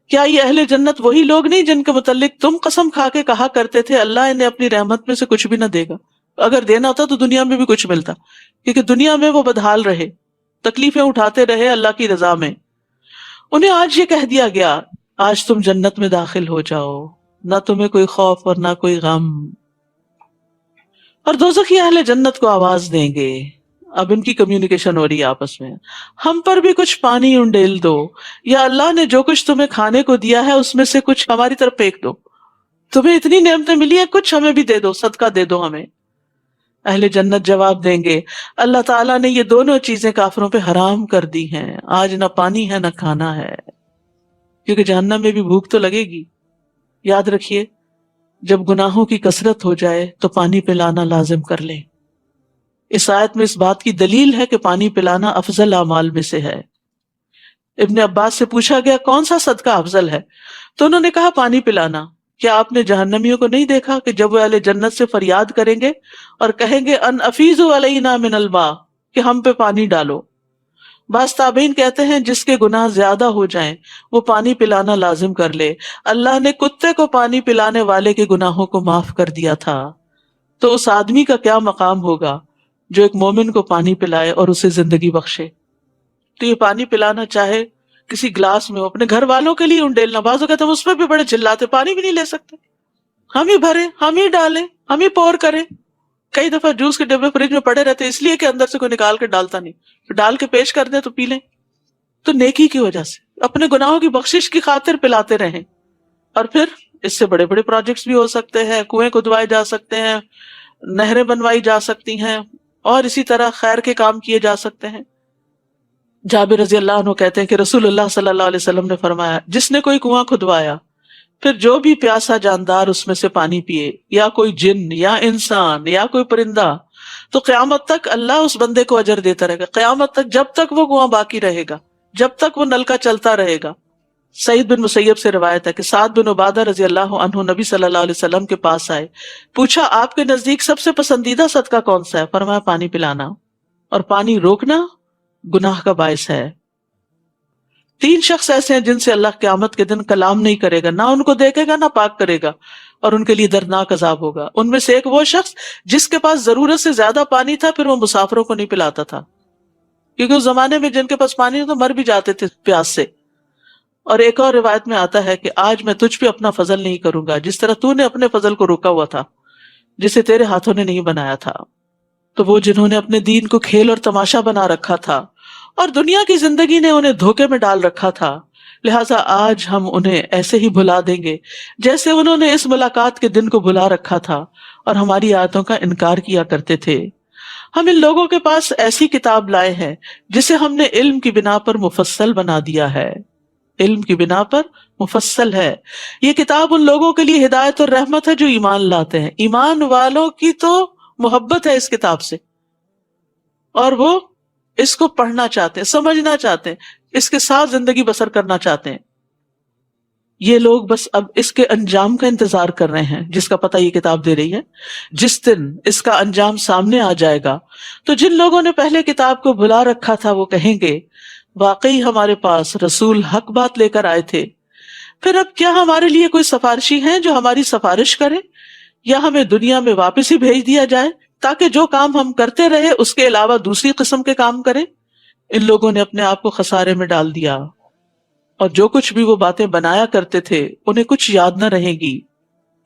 Speaker 1: کیا یہ اہل جنت وہی لوگ نہیں جن کے متعلق تم قسم کھا کے کہا کرتے تھے اللہ انہیں اپنی رحمت میں سے کچھ بھی نہ دے گا؟ اگر دینا ہوتا تو دنیا میں بھی کچھ ملتا، کیونکہ دنیا میں وہ بدحال رہے، تکلیفیں اٹھاتے رہے اللہ کی رضا میں۔ انہیں آج یہ کہہ دیا گیا آج تم جنت میں داخل ہو جاؤ، نہ تمہیں کوئی خوف اور نہ کوئی غم۔ اور دوزخی اہل جنت کو آواز دیں گے، اب ان کی کمیونیکیشن ہو رہی ہے آپس میں، ہم پر بھی کچھ پانی انڈیل دو، یا اللہ نے جو کچھ تمہیں کھانے کو دیا ہے اس میں سے کچھ ہماری طرف پھینک دو، تمہیں اتنی نعمتیں ملی ہیں کچھ ہمیں بھی دے دو، صدقہ دے دو ہمیں۔ اہل جنت جواب دیں گے اللہ تعالیٰ نے یہ دونوں چیزیں کافروں پہ حرام کر دی ہیں، آج نہ پانی ہے نہ کھانا ہے، کیونکہ جہنم میں بھی بھوک تو لگے گی۔ یاد رکھیے جب گناہوں کی کثرت ہو جائے تو پانی پلانا لازم کر لیں۔ اس آیت میں اس بات کی دلیل ہے کہ پانی پلانا افضل اعمال میں سے ہے۔ ابن عباس سے پوچھا گیا کون سا صدقہ افضل ہے، تو انہوں نے کہا پانی پلانا۔ کیا آپ نے جہنمیوں کو نہیں دیکھا کہ جب وہ اہل جنت سے فریاد کریں گے اور کہیں گے ان افیضوا علینا من الماء، کہ ہم پہ پانی ڈالو؟ بعض تابعین کہتے ہیں جس کے گناہ زیادہ ہو جائیں وہ پانی پلانا لازم کر لے، اللہ نے کتے کو پانی پلانے والے کے گناہوں کو معاف کر دیا تھا، تو اس آدمی کا کیا مقام ہوگا جو ایک مومن کو پانی پلائے اور اسے زندگی بخشے۔ تو یہ پانی پلانا چاہے کسی گلاس میں ہو، اپنے گھر والوں کے لیے انڈیلنا، بعض کہتے ہیں اس میں بھی بڑے چلاتے، پانی بھی نہیں لے سکتے، ہم ہی بھریں، ہم ہی ڈالیں، ہم ہی پور کریں۔ کئی دفعہ جوس کے ڈبے فریج میں پڑے رہتے اس لیے کہ اندر سے کوئی نکال کے ڈالتا نہیں، تو ڈال کے پیش کر دیں تو پی لیں۔ تو نیکی کی وجہ سے اپنے گناہوں کی بخشش کی خاطر پلاتے رہیں، اور پھر اس سے بڑے بڑے پروجیکٹس بھی ہو سکتے ہیں، کنویں کھدوائے جا سکتے ہیں، نہریں بنوائی جا سکتی ہیں، اور اسی طرح خیر کے کام کیے جا سکتے ہیں۔ جابر رضی اللہ عنہ کہتے ہیں کہ رسول اللہ صلی اللہ علیہ وسلم نے فرمایا جس نے کوئی کنواں کھدوایا پھر جو بھی پیاسا جاندار اس میں سے پانی پیے، یا کوئی جن یا انسان یا کوئی پرندہ، تو قیامت تک اللہ اس بندے کو اجر دیتا رہے گا، قیامت تک، جب تک وہ کنواں باقی رہے گا، جب تک وہ نل کا چلتا رہے گا۔ سعید بن مسیب سے روایت ہے کہ سعد بن عبادہ رضی اللہ عنہ نبی صلی اللہ علیہ وسلم کے پاس آئے، پوچھا آپ کے نزدیک سب سے پسندیدہ صدقہ کون سا ہے؟ فرمایا پانی پلانا، اور پانی روکنا گناہ کا باعث ہے۔ 3 شخص ایسے ہیں جن سے اللہ قیامت کے دن کلام نہیں کرے گا، نہ ان کو دیکھے گا نہ پاک کرے گا، اور ان کے لیے دردناک عذاب ہوگا۔ ان میں سے ایک وہ شخص جس کے پاس ضرورت سے زیادہ پانی تھا پھر وہ مسافروں کو نہیں پلاتا تھا، کیونکہ اس زمانے میں جن کے پاس پانی تو مر بھی جاتے تھے پیاس سے۔ اور ایک اور روایت میں آتا ہے کہ آج میں تجھ پہ اپنا فضل نہیں کروں گا جس طرح تو نے اپنے فضل کو روکا ہوا تھا جسے تیرے ہاتھوں نے نہیں بنایا تھا۔ تو وہ جنہوں نے اپنے دین کو کھیل اور تماشا بنا رکھا تھا اور دنیا کی زندگی نے انہیں دھوکے میں ڈال رکھا تھا، لہٰذا آج ہم انہیں ایسے ہی بھلا دیں گے جیسے انہوں نے اس ملاقات کے دن کو بھلا رکھا تھا اور ہماری آیتوں کا انکار کیا کرتے تھے۔ ہم ان لوگوں کے پاس ایسی کتاب لائے ہیں جسے ہم نے علم کی بنا پر مفصل بنا دیا ہے، علم کی بنا پر مفصل ہے۔ یہ کتاب ان لوگوں کے لیے ہدایت اور رحمت ہے جو ایمان لاتے ہیں، ایمان والوں کی تو محبت ہے اس کتاب سے، اور وہ اس کو پڑھنا چاہتے ہیں، سمجھنا چاہتے ہیں، اس کے ساتھ زندگی بسر کرنا چاہتے ہیں۔ یہ لوگ بس اب اس کے انجام کا انتظار کر رہے ہیں جس کا پتہ یہ کتاب دے رہی ہے۔ جس دن اس کا انجام سامنے آ جائے گا تو جن لوگوں نے پہلے کتاب کو بھلا رکھا تھا وہ کہیں گے واقعی ہمارے پاس رسول حق بات لے کر آئے تھے، پھر اب کیا ہمارے لیے کوئی سفارشی ہیں جو ہماری سفارش کرے، یا ہمیں دنیا میں واپس ہی بھیج دیا جائے تاکہ جو کام ہم کرتے رہے اس کے علاوہ دوسری قسم کے کام کریں۔ ان لوگوں نے اپنے آپ کو خسارے میں ڈال دیا، اور جو کچھ بھی وہ باتیں بنایا کرتے تھے انہیں کچھ یاد نہ رہے گی۔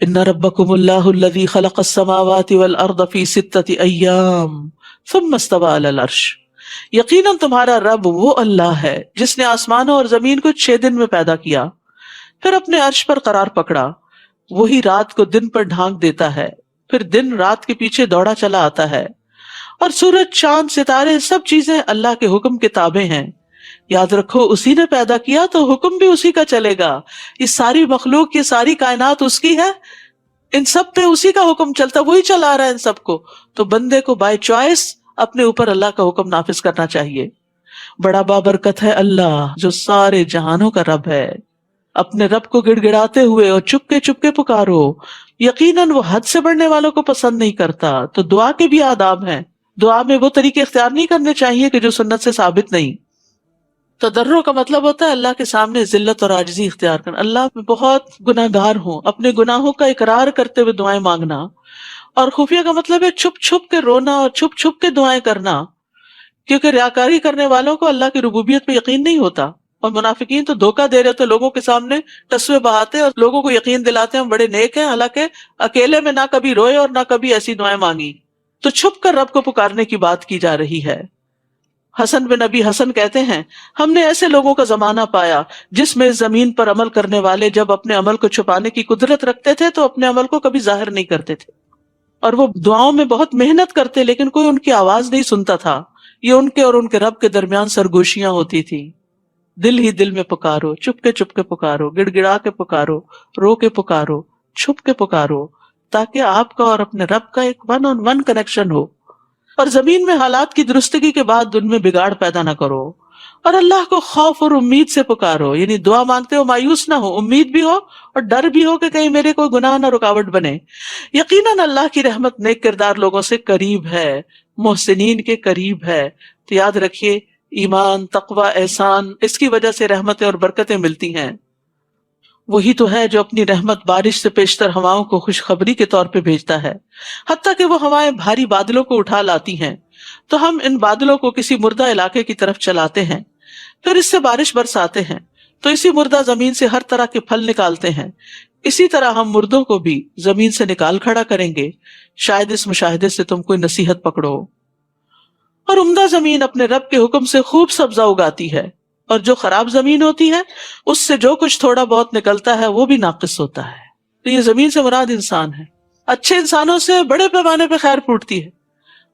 Speaker 1: ان ربکم اللہ الذی خلق السماوات والارض فی 6 ایام ثم استوی علی العرش، یقیناً تمہارا رب وہ اللہ ہے جس نے آسمانوں اور زمین کو 6 دن میں پیدا کیا، پھر اپنے عرش پر قرار پکڑا۔ وہی رات کو دن پر ڈھانک دیتا ہے، پھر دن رات کے پیچھے دوڑا چلا آتا ہے، اور سورج، چاند، ستارے سب چیزیں اللہ کے حکم کے تابع ہیں. یاد رکھو اسی نے پیدا کیا تو حکم بھی اسی کا چلے گا. یہ ساری مخلوق، یہ ساری کائنات اس کی ہے، ان سب پہ اسی کا حکم چلتا، وہی چلا رہا ہے ان سب کو. تو بندے کو بائی چوائس اپنے اوپر اللہ کا حکم نافذ کرنا چاہیے. بڑا بابرکت ہے اللہ جو سارے جہانوں کا رب ہے. اپنے رب کو گڑ گڑاتے ہوئے اور چپ کے پکارو. یقیناً وہ حد سے بڑھنے والوں کو پسند نہیں کرتا. تو دعا کے بھی آداب ہیں. دعا میں وہ طریقے اختیار نہیں کرنے چاہیے کہ جو سنت سے ثابت نہیں. تضرع کا مطلب ہوتا ہے اللہ کے سامنے ذلت اور عاجزی اختیار کرنا. اللہ میں بہت گناہ گار ہوں، اپنے گناہوں کا اقرار کرتے ہوئے دعائیں مانگنا. اور خفیہ کا مطلب ہے چھپ چھپ کے رونا اور چھپ چھپ کے دعائیں کرنا، کیونکہ ریاکاری کرنے والوں کو اللہ کی ربوبیت پہ یقین نہیں ہوتا. اور منافقین تو دھوکہ دے رہے تھے، لوگوں کے سامنے ٹسوے بہاتے اور لوگوں کو یقین دلاتے ہیں ہم بڑے نیک ہیں، حالانکہ اکیلے میں نہ کبھی روئے اور نہ کبھی ایسی دعائیں مانگی. تو چھپ کر رب کو پکارنے کی بات کی جا رہی ہے. حسن بن نبی حسن کہتے ہیں ہم نے ایسے لوگوں کا زمانہ پایا جس میں زمین پر عمل کرنے والے جب اپنے عمل کو چھپانے کی قدرت رکھتے تھے تو اپنے عمل کو کبھی ظاہر نہیں کرتے تھے، اور وہ دعاؤں میں بہت محنت کرتے لیکن کوئی ان کی آواز نہیں سنتا تھا. یہ ان کے اور ان کے رب کے درمیان سرگوشیاں ہوتی تھی. دل ہی دل میں پکارو، چپ کے پکارو، گڑ گڑا کے پکارو، رو کے پکارو، چھپ کے پکارو، تاکہ آپ کا اور اپنے رب کا ایک ون آن ون کنیکشن ہو. اور زمین میں حالات کی درستگی کے بعد ان میں بگاڑ پیدا نہ کرو. اور اللہ کو خوف اور امید سے پکارو، یعنی دعا مانگتے ہو مایوس نہ ہو، امید بھی ہو اور ڈر بھی ہو کہ کہیں میرے کوئی گناہ نہ رکاوٹ بنے. یقیناً اللہ کی رحمت نیک کردار لوگوں سے قریب ہے، محسنین کے قریب ہے. تو یاد رکھیے ایمان، تقوی، احسان، اس کی وجہ سے رحمتیں اور برکتیں ملتی ہیں. وہی تو ہے جو اپنی رحمت بارش سے پیشتر ہوائوں کو خوشخبری کے طور پہ بھیجتا ہے، حتیٰ کہ وہ ہوائیں بھاری بادلوں کو اٹھا لاتی ہیں تو ہم ان بادلوں کو کسی مردہ علاقے کی طرف چلاتے ہیں، پھر اس سے بارش برساتے ہیں تو اسی مردہ زمین سے ہر طرح کے پھل نکالتے ہیں. اسی طرح ہم مردوں کو بھی زمین سے نکال کھڑا کریں گے. شاید اس مشاہدے سے تم کوئی نصیحت پکڑو. اور عمدہ زمین اپنے رب کے حکم سے خوب سبزہ اگاتی ہے، اور جو خراب زمین ہوتی ہے اس سے جو کچھ تھوڑا بہت نکلتا ہے وہ بھی ناقص ہوتا ہے. تو یہ زمین سے مراد انسان ہے. اچھے انسانوں سے بڑے پیمانے پہ خیر پھوٹتی ہے،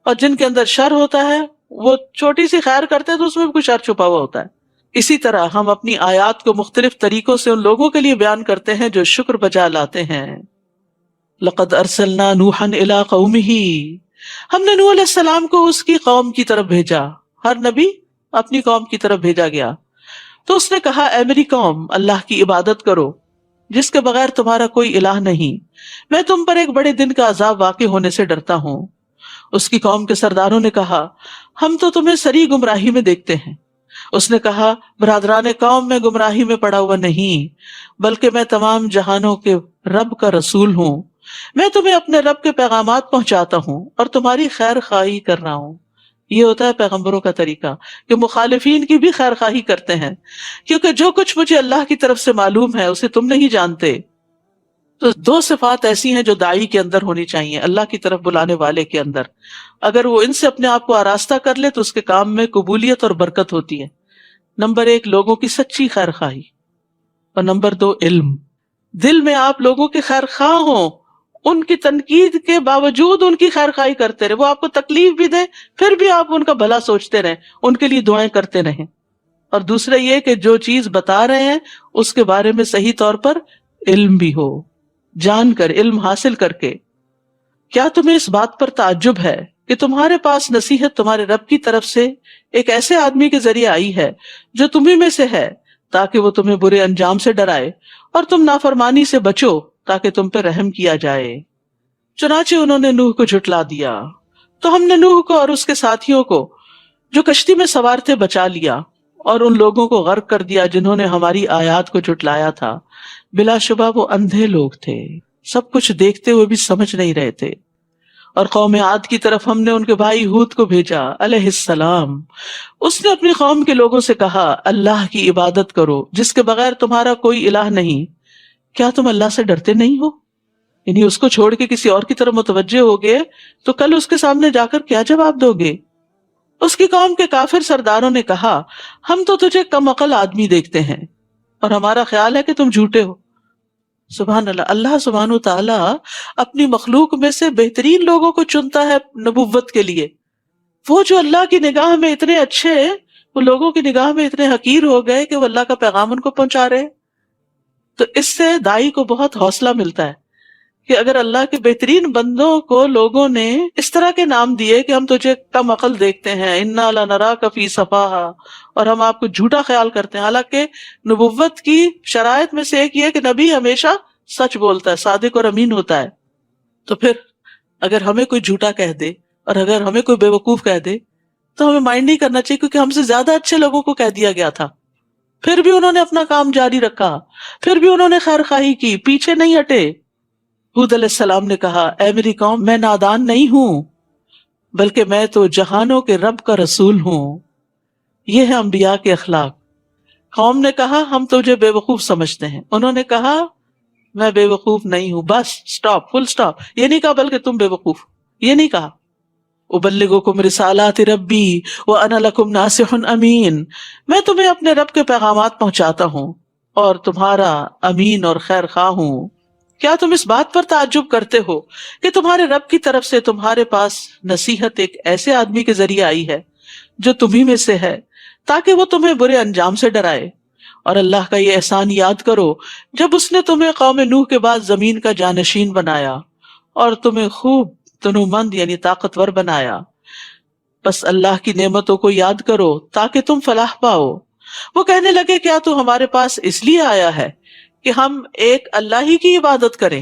Speaker 1: اور جن کے اندر شر ہوتا ہے وہ چھوٹی سی خیر کرتے ہیں تو اس میں بھی کچھ شر چھپا ہوا ہوتا ہے. اسی طرح ہم اپنی آیات کو مختلف طریقوں سے ان لوگوں کے لیے بیان کرتے ہیں جو شکر بجا لاتے ہیں. لقد ارسلنا نوحا الی قومہ، ہم نے نوح علیہ السلام کو اس کی قوم کی طرف بھیجا. ہر نبی اپنی قوم کی طرف بھیجا گیا. تو اس نے کہا اے میری قوم، اللہ کی عبادت کرو جس کے بغیر تمہارا کوئی الہ نہیں. میں تم پر ایک بڑے دن کا عذاب واقع ہونے سے ڈرتا ہوں. اس کی قوم کے سرداروں نے کہا ہم تو تمہیں سری گمراہی میں دیکھتے ہیں. اس نے کہا برادران قوم، میں گمراہی میں پڑا ہوا نہیں، بلکہ میں تمام جہانوں کے رب کا رسول ہوں. میں تمہیں اپنے رب کے پیغامات پہنچاتا ہوں اور تمہاری خیر خواہی کر رہا ہوں. یہ ہوتا ہے پیغمبروں کا طریقہ کہ مخالفین کی بھی خیر خواہی کرتے ہیں، کیونکہ جو کچھ مجھے اللہ کی طرف سے معلوم ہے اسے تم نہیں جانتے. تو دو صفات ایسی ہیں جو داعی کے اندر ہونی چاہیے، اللہ کی طرف بلانے والے کے اندر. اگر وہ ان سے اپنے آپ کو آراستہ کر لے تو اس کے کام میں قبولیت اور برکت ہوتی ہے. نمبر 1 لوگوں کی سچی خیر خواہی، اور نمبر 2 علم. دل میں آپ لوگوں کے خیر خواہ ہوں، ان کی تنقید کے باوجود ان کی خیر خواہی کرتے رہے، وہ آپ کو تکلیف بھی دیں پھر بھی آپ ان کا بھلا سوچتے رہیں، ان کے لیے دعائیں کرتے رہیں. اور دوسرا یہ کہ جو چیز بتا رہے ہیں اس کے بارے میں صحیح طور پر علم بھی ہو، جان کر، علم حاصل کر کے. کیا تمہیں اس بات پر تعجب ہے کہ تمہارے پاس نصیحت تمہارے رب کی طرف سے ایک ایسے آدمی کے ذریعے آئی ہے جو تمہیں میں سے ہے، تاکہ وہ تمہیں برے انجام سے ڈرائے اور تم نافرمانی سے بچو تاکہ تم پہ رحم کیا جائے. چنانچہ انہوں نے نوح کو جھٹلا دیا تو ہم نے نوح کو اور اس کے ساتھیوں کو جو کشتی میں سوار تھے بچا لیا، اور ان لوگوں کو غرق کر دیا جنہوں نے ہماری آیات کو جھٹلایا تھا. بلا شبہ وہ اندھے لوگ تھے، سب کچھ دیکھتے ہوئے بھی سمجھ نہیں رہے تھے. اور قوم عاد کی طرف ہم نے ان کے بھائی ہود کو بھیجا علیہ السلام. اس نے اپنی قوم کے لوگوں سے کہا اللہ کی عبادت کرو جس کے بغیر تمہارا کوئی الہ نہیں. کیا تم اللہ سے ڈرتے نہیں ہو؟ یعنی اس کو چھوڑ کے کسی اور کی طرف متوجہ ہو گئے تو کل اس کے سامنے جا کر کیا جواب دو گے؟ اس کی قوم کے کافر سرداروں نے کہا ہم تو تجھے کم عقل آدمی دیکھتے ہیں اور ہمارا خیال ہے کہ تم جھوٹے ہو. سبحان اللہ. اللہ سبحانہ تعالیٰ اپنی مخلوق میں سے بہترین لوگوں کو چنتا ہے نبوت کے لیے. وہ جو اللہ کی نگاہ میں اتنے اچھے، وہ لوگوں کی نگاہ میں اتنے حقیر ہو گئے کہ وہ اللہ کا پیغام ان کو پہنچا رہے ہیں۔ تو اس سے دائی کو بہت حوصلہ ملتا ہے کہ اگر اللہ کے بہترین بندوں کو لوگوں نے اس طرح کے نام دیے کہ ہم تجھے کم عقل دیکھتے ہیں، انا لنراک فی صفاہا، اور ہم آپ کو جھوٹا خیال کرتے ہیں، حالانکہ نبوت کی شرائط میں سے ایک یہ ہے کہ نبی ہمیشہ سچ بولتا ہے، صادق اور امین ہوتا ہے۔ تو پھر اگر ہمیں کوئی جھوٹا کہہ دے اور اگر ہمیں کوئی بیوقوف کہہ دے تو ہمیں مائنڈ نہیں کرنا چاہیے، کیونکہ ہم سے زیادہ اچھے لوگوں کو کہہ دیا گیا تھا، پھر بھی انہوں نے اپنا کام جاری رکھا، پھر بھی انہوں نے خیر خواہی کی، پیچھے نہیں ہٹے۔ ہود علیہ السلام نے کہا، اے میری قوم، میں نادان نہیں ہوں، بلکہ میں تو جہانوں کے رب کا رسول ہوں۔ یہ ہے انبیاء کے اخلاق۔ قوم نے کہا، ہم تجھے بے وقوف سمجھتے ہیں، انہوں نے کہا، میں بے وقوف نہیں ہوں، بس سٹاپ، فل سٹاپ۔ یہ نہیں کہا بلکہ تم بے وقوف، یہ نہیں کہا۔ ابلغکم رسالات ربی وانا لکم ناصح امین، میں تمہیں اپنے رب کے پیغامات پہنچاتا ہوں اور تمہارا امین اور خیر خواہ ہوں۔ کیا تم اس بات پر تعجب کرتے ہو کہ تمہارے رب کی طرف سے تمہارے پاس نصیحت ایک ایسے آدمی کے ذریعے آئی ہے جو تمہیں میں سے ہے، تاکہ وہ تمہیں برے انجام سے ڈرائے؟ اور اللہ کا یہ احسان یاد کرو جب اس نے تمہیں قوم نوح کے بعد زمین کا جانشین بنایا اور تمہیں خوب تنومند یعنی طاقتور بنایا۔ بس اللہ کی نعمتوں کو یاد کرو تاکہ تم فلاح پاؤ۔ وہ کہنے لگے، کیا تو ہمارے پاس اس لیے آیا ہے کہ ہم ایک اللہ ہی کی عبادت کریں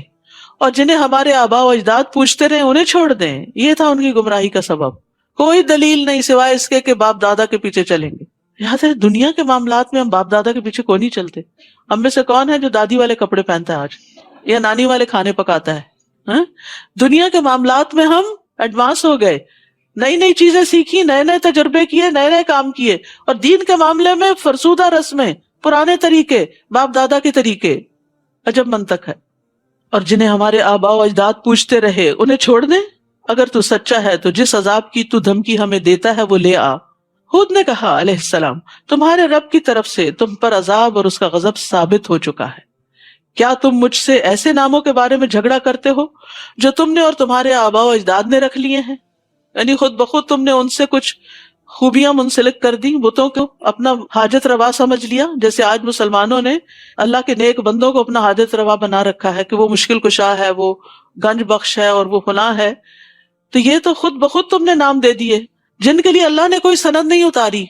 Speaker 1: اور جنہیں ہمارے آباء و اجداد پوچھتے رہے انہیں چھوڑ دیں؟ یہ تھا ان کی گمراہی کا سبب۔ کوئی دلیل نہیں سوائے اس کے کہ باپ دادا کے پیچھے چلیں گے۔ یاد ہے دنیا کے معاملات میں ہم باپ دادا کے پیچھے کوئی نہیں چلتے۔ ہم میں سے کون ہے جو دادی والے کپڑے پہنتا ہے آج، یا نانی والے کھانے پکاتا ہے؟ ہاں؟ دنیا کے معاملات میں ہم ایڈوانس ہو گئے، نئی نئی چیزیں سیکھی، نئے نئے تجربے کیے، نئے نئے کام کیے، اور دین کے معاملے میں فرسودہ رسمیں، پرانے طریقے، باپ دادا کے طریقے۔ عجب منطق ہے۔ اور جنہیں ہمارے آباء و اجداد پوچھتے رہے انہیں چھوڑ دیں؟ اگر تو سچا ہے تو جس عذاب کی تو دھمکی ہمیں دیتا ہے وہ لے آ۔ ہود نے کہا علیہ السلام، تمہارے رب کی طرف سے تم پر عذاب اور اس کا غضب ثابت ہو چکا ہے۔ کیا تم مجھ سے ایسے ناموں کے بارے میں جھگڑا کرتے ہو جو تم نے اور تمہارے آباء و اجداد نے رکھ لیے ہیں؟ یعنی خود بخود تم نے ان سے کچھ خوبیاں منسلک کر دی، بتوں کو اپنا حاجت روا سمجھ لیا، جیسے آج مسلمانوں نے اللہ کے نیک بندوں کو اپنا حاجت روا بنا رکھا ہے کہ وہ مشکل کشا ہے، وہ گنج بخش ہے اور وہ فلاں ہے۔ تو یہ تو خود بخود تم نے نام دے دیے جن کے لیے اللہ نے کوئی سند نہیں اتاری۔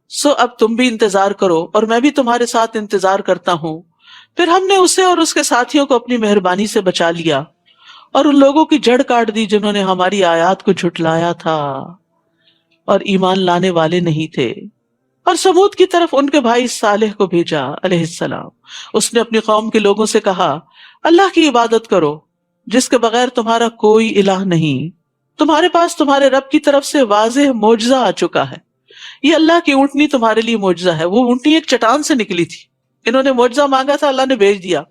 Speaker 1: سو اب تم بھی انتظار کرو اور میں بھی تمہارے ساتھ انتظار کرتا ہوں۔ پھر ہم نے اسے اور اس کے ساتھیوں کو اپنی مہربانی سے بچا لیا اور ان لوگوں کی جڑ کاٹ دی جنہوں نے ہماری آیات کو جھٹلایا تھا اور ایمان لانے والے نہیں تھے۔ اور سمود کی طرف ان کے بھائی صالح کو بھیجا علیہ السلام۔ اس نے اپنی قوم کے لوگوں سے کہا، اللہ کی عبادت کرو جس کے بغیر تمہارا کوئی الہ نہیں۔ تمہارے پاس تمہارے رب کی طرف سے واضح معجزہ آ چکا ہے۔ یہ اللہ کی اونٹنی تمہارے لیے معجزہ ہے۔ وہ اونٹنی ایک چٹان سے نکلی تھی، انہوں نے معجزہ مانگا تھا، اللہ نے بھیج دیا۔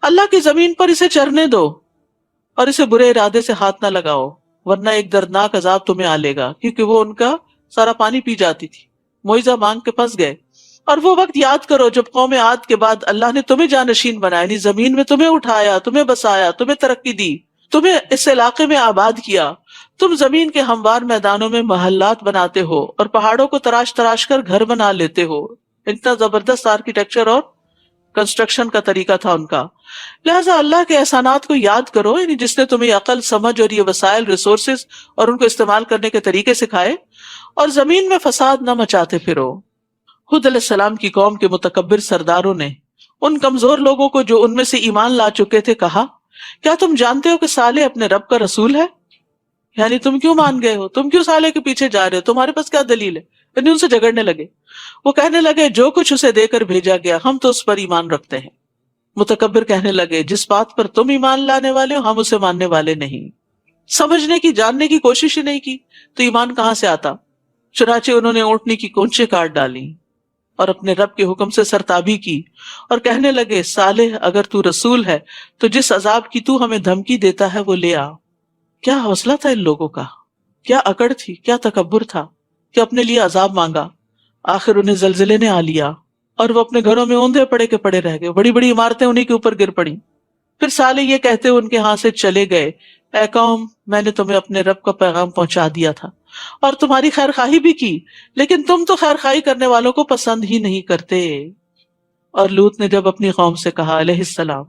Speaker 1: اللہ کی زمین پر اسے چرنے دو اور اسے برے ارادے سے ہاتھ نہ لگاؤ، ورنہ ایک دردناک عذاب تمہیں آ لے گا، کیونکہ وہ ان کا سارا پانی پی جاتی تھی۔ معجزہ مانگ کے پھنس گئے۔ اور وہ وقت یاد کرو جب قوم عاد کے بعد اللہ نے تمہیں جانشین بنایا، یعنی زمین میں تمہیں اٹھایا، تمہیں بسایا، تمہیں ترقی دی، تمہیں اس علاقے میں آباد کیا۔ تم زمین کے ہموار میدانوں میں محلات بناتے ہو اور پہاڑوں کو تراش تراش کر گھر بنا لیتے ہو۔ اتنا زبردست آرکیٹیکچر اور کنسٹرکشن کا طریقہ تھا ان کا۔ لہٰذا اللہ کے احسانات کو یاد کرو، یعنی جس نے تمہیں عقل، سمجھ اور یہ وسائل، ریسورسز اور ان کو استعمال کرنے کے طریقے سکھائے، اور زمین میں فساد نہ مچاتے پھرو۔ ہود علیہ السلام کی قوم کے متکبر سرداروں نے ان کمزور لوگوں کو جو ان میں سے ایمان لا چکے تھے کہا، کیا تم جانتے ہو کہ صالح اپنے رب کا رسول ہے؟ یعنی تم کیوں مان گئے ہو؟ تم کیوں صالح کے پیچھے جا رہے ہو؟ تمہارے پاس کیا دلیل ہے؟ یعنی ان سے جھگڑنے لگے۔ وہ کہنے لگے، جو کچھ اسے دے کر بھیجا گیا ہم تو اس پر ایمان رکھتے ہیں۔ متکبر کہنے لگے، جس بات پر تم ایمان لانے والے ہو ہم اسے ماننے والے نہیں۔ سمجھنے کی، جاننے کی کوشش ہی نہیں کی تو ایمان کہاں سے آتا؟ چنانچہ انہوں نے اونٹنی کی کونچیں کاٹ ڈالی اور اپنے رب کے حکم سے سرتابی کی اور کہنے لگے، صالح اگر تو رسول ہے تو جس عذاب کی تو ہمیں دھمکی دیتا ہے وہ لے آ۔ کیا حوصلہ تھا ان لوگوں کا، کیا اکڑ تھی، کیا تکبر تھا کہ اپنے لیے عذاب مانگا۔ آخر انہیں زلزلے نے آ لیا اور وہ اپنے گھروں میں اوندھے پڑے کے پڑے رہ گئے، بڑی بڑی عمارتیں انہی کے اوپر گر پڑیں۔ پھر صالح یہ کہتے ہوئے ان کے ہاں سے چلے گئے اے قوم میں نے تمہیں اپنے رب کا پیغام پہنچا دیا تھا اور تمہاری خیر خواہی بھی کی، لیکن تم تو خیر خواہی کرنے والوں کو پسند ہی نہیں کرتے۔ اور لوط نے جب اپنی قوم سے کہا علیہ السلام،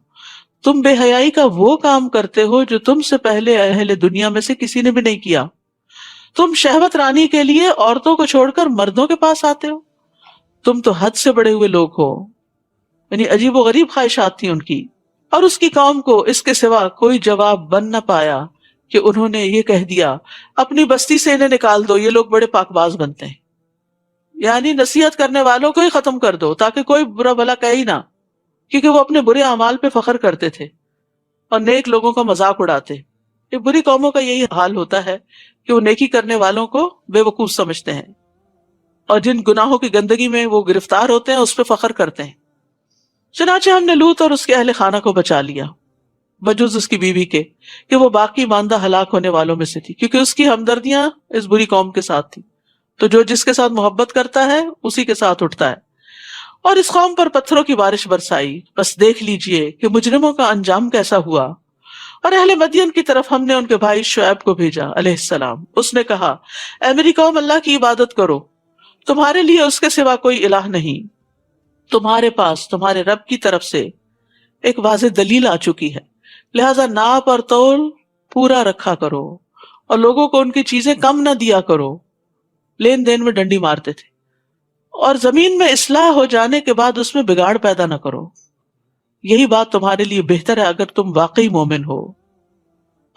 Speaker 1: تم بے حیائی کا وہ کام کرتے ہو جو تم سے پہلے اہل دنیا میں سے کسی نے بھی نہیں کیا، تم شہوت رانی کے لیے عورتوں کو چھوڑ کر مردوں کے پاس آتے ہو، تم تو حد سے بڑے ہوئے لوگ ہو۔ یعنی عجیب و غریب خواہشات تھی ان کی، اور اس کی قوم کو اس کے سوا کوئی جواب بن نہ پایا کہ انہوں نے یہ کہہ دیا اپنی بستی سے انہیں نکال دو، یہ لوگ بڑے پاک باز بنتے ہیں۔ یعنی نصیحت کرنے والوں کو ہی ختم کر دو تاکہ کوئی برا بھلا کہے ہی نہ، کیونکہ وہ اپنے برے اعمال پہ فخر کرتے تھے اور نیک لوگوں کا مذاق اڑاتے۔ یہ بری قوموں کا یہی حال ہوتا ہے کہ وہ نیکی کرنے والوں کو بے وقوف سمجھتے ہیں اور جن گناہوں کی گندگی میں وہ گرفتار ہوتے ہیں اس پہ فخر کرتے ہیں۔ چنانچہ ہم نے لوط اور اس کے اہل خانہ کو بچا لیا، بجز اس کی بیوی کے کہ وہ باقی ماندہ ہلاک ہونے والوں میں سے تھی، کیونکہ اس کی ہمدردیاں اس بری قوم کے ساتھ تھی، تو جو جس کے ساتھ محبت کرتا ہے اسی کے ساتھ اٹھتا ہے۔ اور اس قوم پر پتھروں کی بارش برسائی، بس دیکھ لیجئے کہ مجرموں کا انجام کیسا ہوا۔ اور اہل مدین کی طرف ہم نے ان کے بھائی شعیب کو بھیجا علیہ السلام۔ اس نے کہا، اے میری قوم، اللہ کی عبادت کرو، تمہارے لیے اس کے سوا کوئی الہ نہیں، تمہارے پاس تمہارے رب کی طرف سے ایک واضح دلیل آ چکی ہے، لہذا ناپ اور تول پورا رکھا کرو اور لوگوں کو ان کی چیزیں کم نہ دیا کرو۔ لین دین میں ڈنڈی مارتے تھے۔ اور زمین میں اصلاح ہو جانے کے بعد اس میں بگاڑ پیدا نہ کرو، یہی بات تمہارے لیے بہتر ہے اگر تم واقعی مومن ہو۔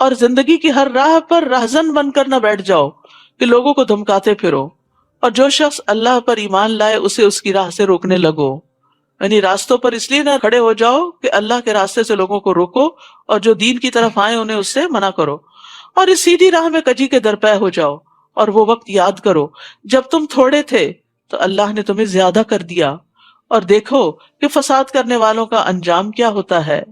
Speaker 1: اور زندگی کی ہر راہ پر راہزن بن کر نہ بیٹھ جاؤ کہ لوگوں کو دھمکاتے پھرو، اور جو شخص اللہ پر ایمان لائے اسے اس کی راہ سے روکنے لگو۔ یعنی راستوں پر اس لیے نہ کھڑے ہو جاؤ کہ اللہ کے راستے سے لوگوں کو روکو، اور جو دین کی طرف آئے انہیں اس سے منع کرو، اور اس سیدھی راہ میں کجی کے درپے ہو جاؤ۔ اور وہ وقت یاد کرو جب تم تھوڑے تھے تو اللہ نے تمہیں زیادہ کر دیا، اور دیکھو کہ فساد کرنے والوں کا انجام کیا ہوتا ہے۔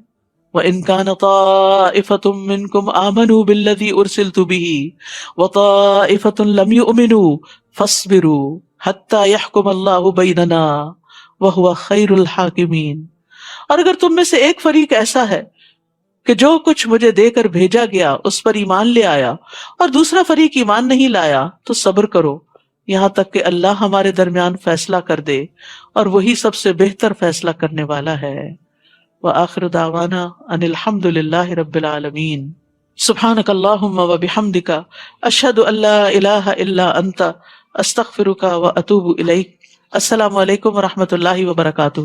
Speaker 1: وَإِن كَانَ طَائِفَةٌ مِّنكُمْ آمَنُوا بِالَّذِي أُرْسِلْتُ بِهِ وَطَائِفَةٌ لَمْ يُؤْمِنُوا فَاصْبِرُوا حَتَّى يَحْكُمَ اللَّهُ بَيْنَنَا وَهُوَ خَيْرُ الْحَاكِمِينَ۔ اور اگر تم میں سے ایک فریق ایسا ہے کہ جو کچھ مجھے دے کر بھیجا گیا اس پر ایمان لے آیا، اور دوسرا فریق ایمان نہیں لایا، تو صبر کرو یہاں تک کہ اللہ ہمارے درمیان فیصلہ کر دے، اور وہی سب سے بہتر فیصلہ کرنے والا ہے۔ وآخر دعوانا ان الحمد للہ رب العالمین۔ سبحانک اللہم وبحمدک، اشہد ان لا الہ الا انت، استغفرک واتوب الیک۔ السلام علیکم ورحمۃ اللہ وبرکاتہ۔